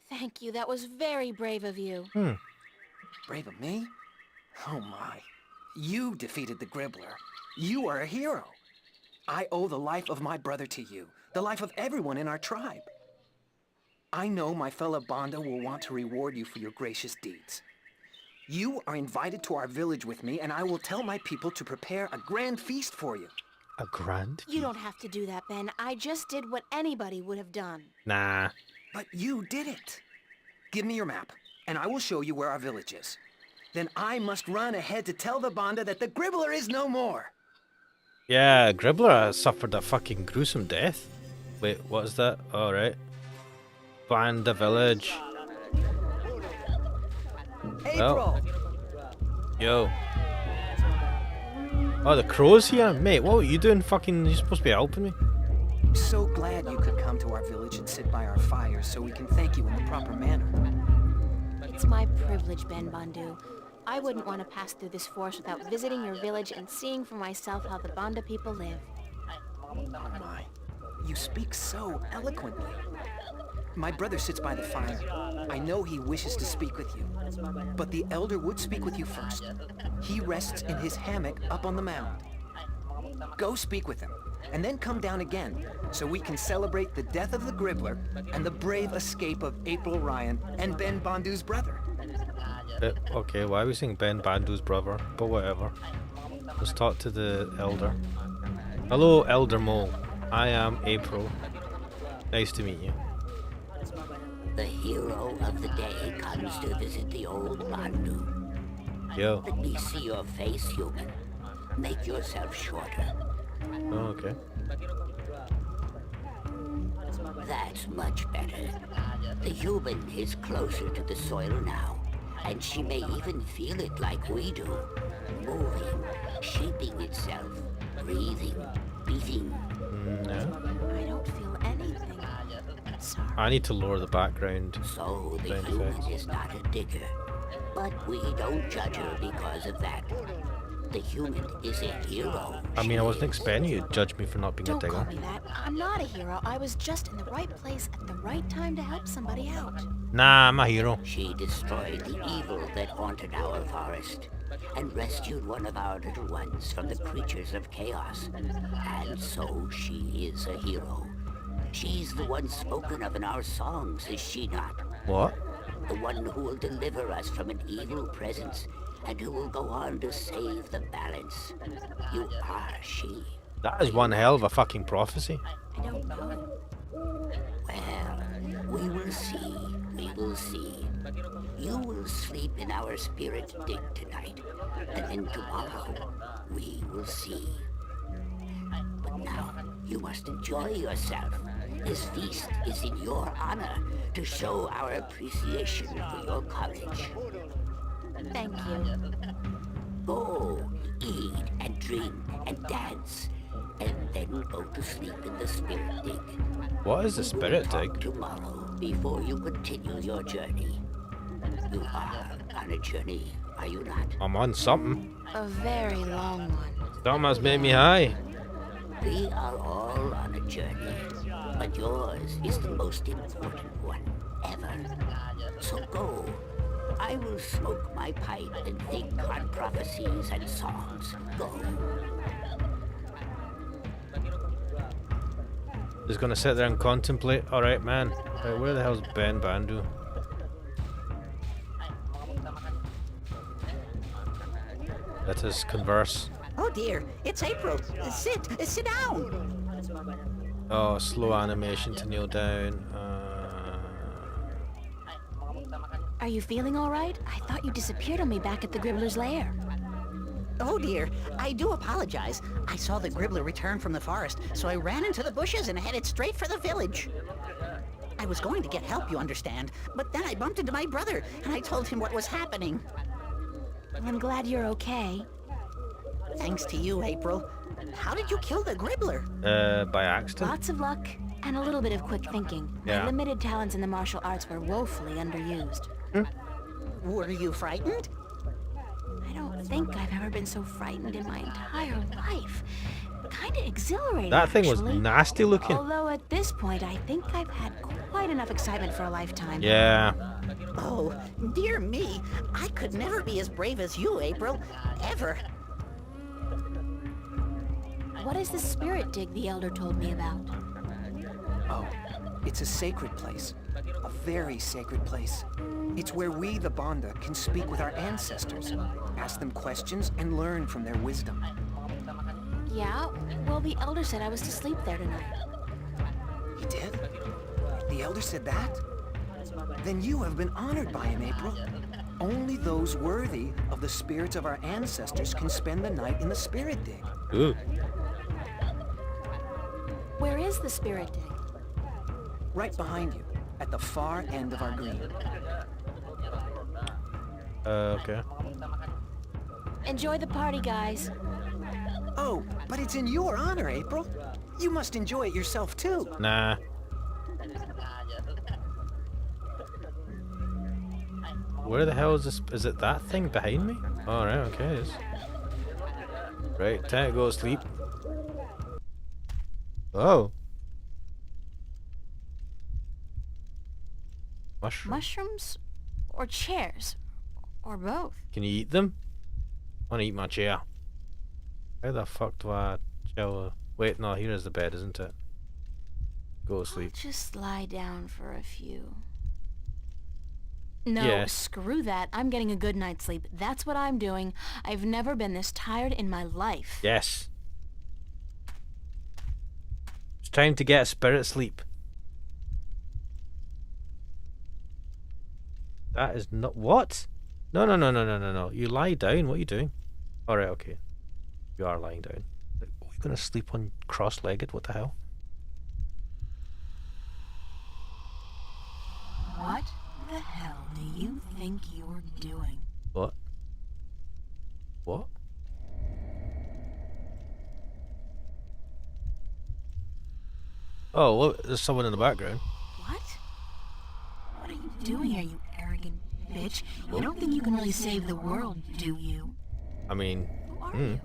Thank you. That was very brave of you. Brave of me? Oh my. You defeated the Gribbler. You are a hero. I owe the life of my brother to you, the life of everyone in our tribe. I know my fellow Banda will want to reward you for your gracious deeds. You are invited to our village with me, and I will tell my people to prepare a grand feast for you. A grand? You don't have to do that, Ben. I just did what anybody would have done. Nah. But you did it. Give me your map, and I will show you where our village is. Then I must run ahead to tell the Banda that the Gribbler is no more. Yeah, Gribbler suffered a fucking gruesome death. Wait, what is that? All right. Banda village. April! Yo. Oh, the crow's here? Mate, what were you doing? Fucking, you're supposed to be helping me. I'm so glad you could come to our village and sit by our fires so we can thank you in the proper manner. It's my privilege, Ben Bandu. I wouldn't want to pass through this forest without visiting your village and seeing for myself how the Banda people live. Oh my. You speak so eloquently. My brother sits by the fire. I know he wishes to speak with you. But the elder would speak with you first. He rests in his hammock up on the mound. Go speak with him, and then come down again, so we can celebrate the death of the Gribbler and the brave escape of April Ryan and Ben Bandu's brother. Okay, why are we saying Ben Bandu's brother? But whatever. Let's talk to the elder. Hello, Elder Mole. I am April. Nice to meet you. The hero of the day comes to visit the old Bandu. Yo. Let me see your face, human. Make yourself shorter. Oh, okay. That's much better. The human is closer to the soil now, and she may even feel it like we do. Moving, shaping itself, breathing, beating, No. I don't feel anything. Sorry. I need to lower the background. So the sound human effects. is not a digger. But we don't judge her because of that. The human is a hero. I mean, I wasn't expecting you to judge me for not being a Don't digger. call me that. I'm not a hero. I was just in the right place at the right time to help somebody out. Nah, I'm a hero. She destroyed the evil that haunted our forest and rescued one of our little ones from the creatures of chaos. And so she is a hero. She's the one spoken of in our songs, is she not? What? The one who will deliver us from an evil presence and who will go on to save the balance. You are she. That is one hell of a fucking prophecy. I don't know. Well, we will see. We will see. You will sleep in our spirit dig tonight, and then tomorrow we will see. But now you must enjoy yourself. This feast is in your honor to show our appreciation for your courage. Thank you. Go, eat and drink and dance, and then go to sleep in the spirit dig. What is the spirit dig? Tomorrow, before you continue your journey. You are on a journey, are you not? I'm on something. A very long one. Something has made me high. We are all on a journey, but yours is the most important one ever. So go. I will smoke my pipe and think on prophecies and songs. Go. Just gonna sit there and contemplate. Alright, man. Right, where the hell's Ben Bandu? Let us converse. Oh dear, it's April. Sit down. Oh, slow animation to kneel down. Are you feeling all right? I thought you disappeared on me back at the Gribbler's lair. Oh dear, I do apologize. I saw the Gribbler return from the forest, so I ran into the bushes and headed straight for the village. I was going to get help, you understand, but then I bumped into my brother, and I told him what was happening. I'm glad you're okay. Thanks to you, April. How did you kill the Gribbler? By accident? Lots of luck and a little bit of quick thinking. Yeah. My limited talents in the martial arts were woefully underused. Were you frightened? I don't think I've ever been so frightened in my entire life. Kinda exhilarating, That thing was actually. nasty looking. Although at this point, I think I've had quite enough excitement for a lifetime. Yeah. Oh, dear me. I could never be as brave as you, April. Ever. What is the spirit dig the Elder told me about? Oh, it's a sacred place. A very sacred place. It's where we, the Bonda, can speak with our ancestors, ask them questions, and learn from their wisdom. Yeah? Well, the Elder said I was to sleep there tonight. He did? The Elder said that? Then you have been honored by him, April. Only those worthy of the spirits of our ancestors can spend the night in the spirit dig. Ooh. Where is the spirit dig? Right behind you, at the far end of our green. Okay. Enjoy the party, guys. Oh, but it's in your honor, April. You must enjoy it yourself, too. Nah. Where the hell is this? Is it that thing behind me? Oh, right, okay. It is. Right, time to go to sleep. Oh. Mushroom. Mushrooms? Or chairs? Or both? Can you eat them? I want to eat my chair. How the fuck do I chill? Wait, no, here is the bed, isn't it? Go to sleep. Just lie down for a few. No, Yes. screw that. I'm getting a good night's sleep. That's what I'm doing. I've never been this tired in my life. Yes. It's time to get a spirit sleep. That is not... What? No, no, no, no, no, no, no. You lie down. What are you doing? Alright, okay. You are lying down. Are we going to sleep on cross-legged? What the hell? What the hell do you think you're doing? What? What? Oh, look, there's someone in the background. What? What are you doing here, you arrogant bitch? You don't think you can really save the world, do you? I mean, Who are you?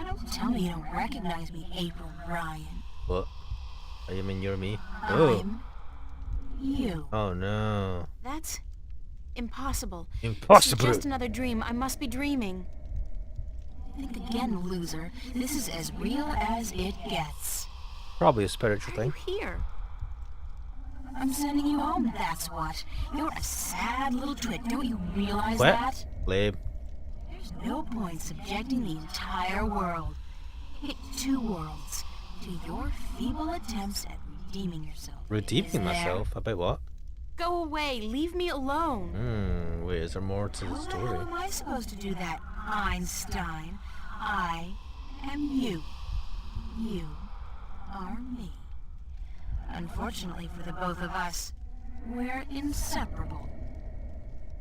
Don't tell me you don't recognize me, April Ryan. What? Oh, you mean you're me? Oh. I'm you. Oh no. That's impossible. Impossible. It's just another dream. I must be dreaming. Think again, loser. This is as real as it gets. Probably a spiritual thing. Here. I'm sending you home, that's what. You're a sad little twit. Don't you realize What? that? Lame. There's no point subjecting the entire world, two worlds, to your feeble attempts at redeeming yourself. Redeeming myself? About what? Go away. Leave me alone. Wait, is there more to the How the story? hell am I supposed to do that, Einstein? I am you. You are me. Unfortunately for the both of us, we're inseparable.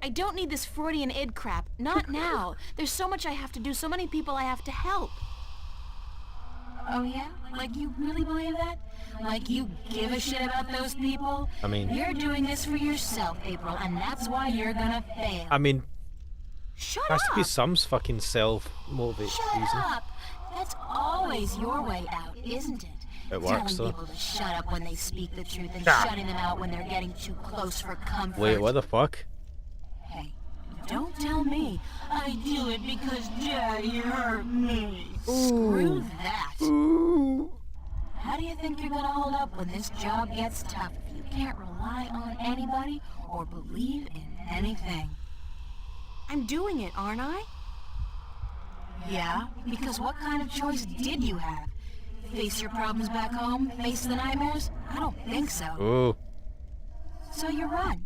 I don't need this Freudian id crap. Not now. There's so much I have to do, so many people I have to help. Oh yeah? Like you really believe that? Like you give a shit about those people? I mean... You're doing this for yourself, April, and that's why you're gonna fail. I mean... Shut has to be up! some fucking self-motivated Shut reason. up! That's always your way out, isn't it? It works, Telling though. people to shut up when they speak the truth and Ah. shutting them out when they're getting too close for comfort. Wait, what the fuck? Hey, don't tell me I do it because Daddy hurt me. Screw that. How do you think you're gonna hold up when this job gets tough if you can't rely on anybody or believe in anything? I'm doing it, aren't I? Yeah, because what kind of choice did you have? Face your problems back home? Face the nightmares? I don't think so. Oh. So you run.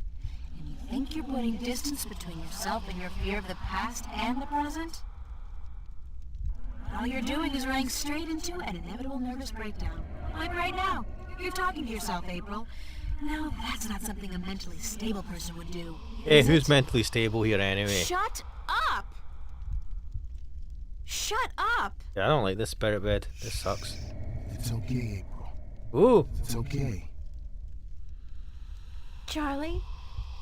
And you think you're putting distance between yourself and your fear of the past and the present? But all you're doing is running straight into an inevitable nervous breakdown. Like right now. You're talking to yourself, April. Now, that's not something a mentally stable person would do. Hey, is who's it? mentally stable here anyway? Shut up! Shut up! Yeah, I don't like this spirit bed. This sucks. It's okay, April. Ooh. It's okay. Charlie?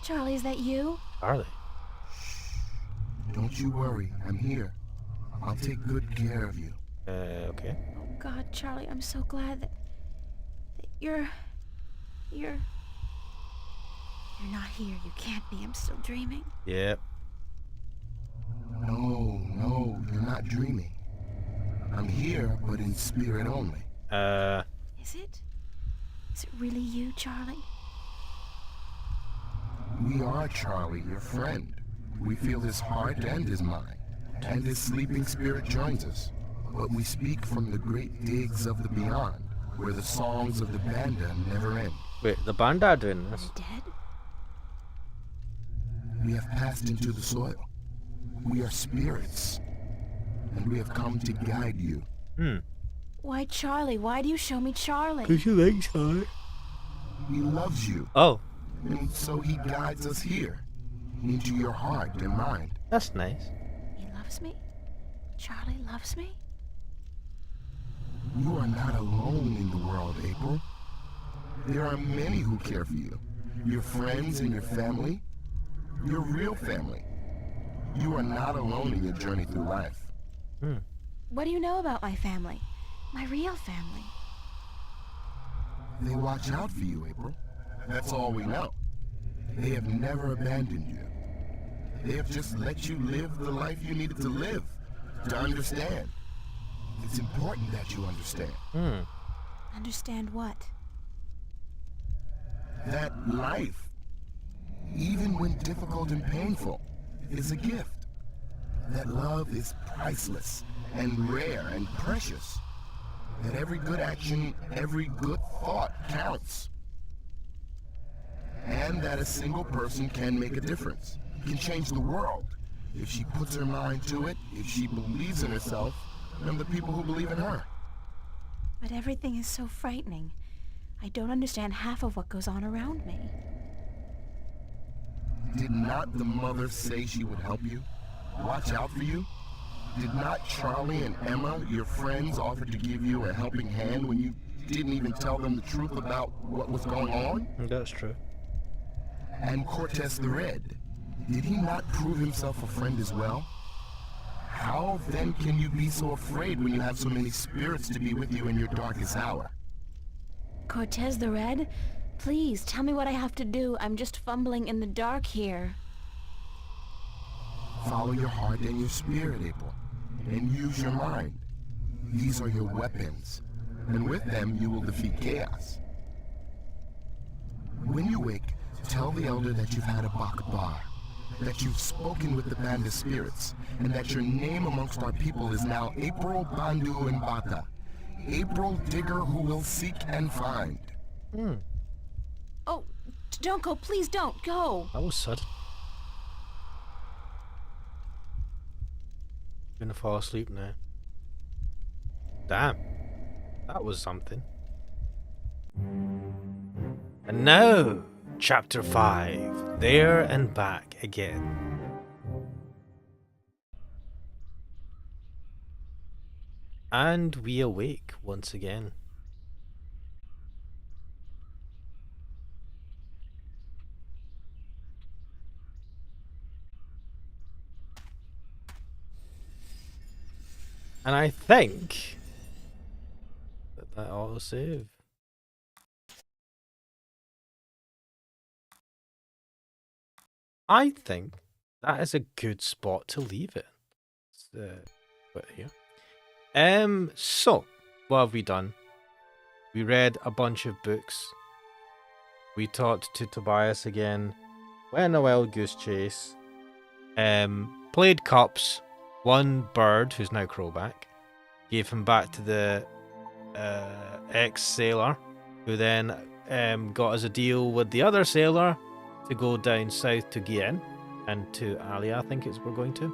Charlie, is that you? Charlie. Don't you worry. I'm here. I'll take good care of you. Okay. Oh God, Charlie, I'm so glad that you're not here. You can't be. I'm still dreaming. Yep. No, you're not dreaming. I'm here, but in spirit only. Is it? Is it really you, Charlie? We are Charlie, your friend. We feel his heart and his mind, and his sleeping spirit joins us. But we speak from the great digs of the beyond, where the songs of the Banda never end. Wait, the band are doing this? Dead? We have passed into the soil. We are spirits, and we have come to guide you. Why, Charlie? Why do you show me Charlie? you like Charlie? He loves you, Oh, and so he guides us here, into your heart and mind. that's nice. He loves me? Charlie loves me? You are not alone in the world, April. There are many who care for you. Your friends and your family. Your real family. You are not alone in your journey through life. What do you know about my family? My real family? They watch out for you, April. That's all we know. They have never abandoned you. They have just let you live the life you needed to live, to understand. It's important that you understand. Understand what? That life, even when difficult and painful, is a gift. That love is priceless and rare and precious. That every good action, every good thought counts. And that a single person can make a difference, can change the world, if she puts her mind to it, if she believes in herself, and the people who believe in her. But everything is so frightening. I don't understand half of what goes on around me. Did not the mother say she would help you? Watch out for you? Did not Charlie and Emma, your friends, offer to give you a helping hand when you didn't even tell them the truth about what was going on? That's true. And Cortez the Red, did he not prove himself a friend as well? How then can you be so afraid when you have so many spirits to be with you in your darkest hour? Cortez the Red? Please, tell me what I have to do. I'm just fumbling in the dark here. Follow your heart and your spirit, April, and use your mind. These are your weapons, and with them you will defeat chaos. When you wake, tell the Elder that you've had a Bakbar, that you've spoken with the band of spirits, and that your name amongst our people is now April Bandu Mbata, April Digger who will seek and find. Oh, don't go. Please don't go. That was sudden. Gonna fall asleep now. Damn. That was something. And now, Chapter 5. There and Back Again. And we awake once again. And I think that autosave. I think that is a good spot to leave it. Put it here. So what have we done? We read a bunch of books. We talked to Tobias again. Went on a wild goose chase. Played cups. One bird, who's now Crowback, gave him back to the ex-sailor, who then got us a deal with the other sailor to go down south to Gien and to Alia, I think we're going to.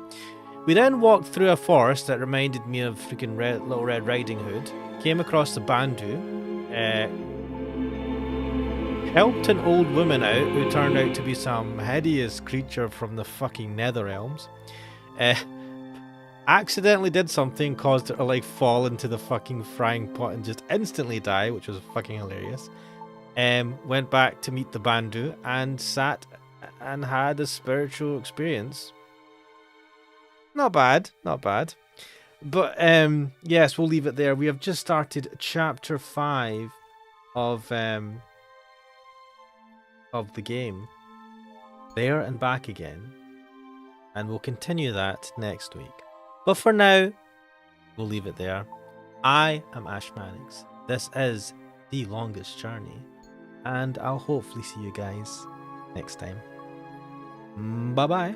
We then walked through a forest that reminded me of freaking Little Red Riding Hood, came across the Bandu, helped an old woman out who turned out to be some hideous creature from the fucking Nether Realms. Accidentally did something, caused her to like fall into the fucking frying pot and just instantly die, which was fucking hilarious. Went back to meet the Bandu and sat and had a spiritual experience. Not bad, not bad. But yes, we'll leave it there. We have just started chapter 5 of the game. There and Back Again. And we'll continue that next week. But for now, we'll leave it there. I am Ash Mannix. This is The Longest Journey. And I'll hopefully see you guys next time. Bye-bye.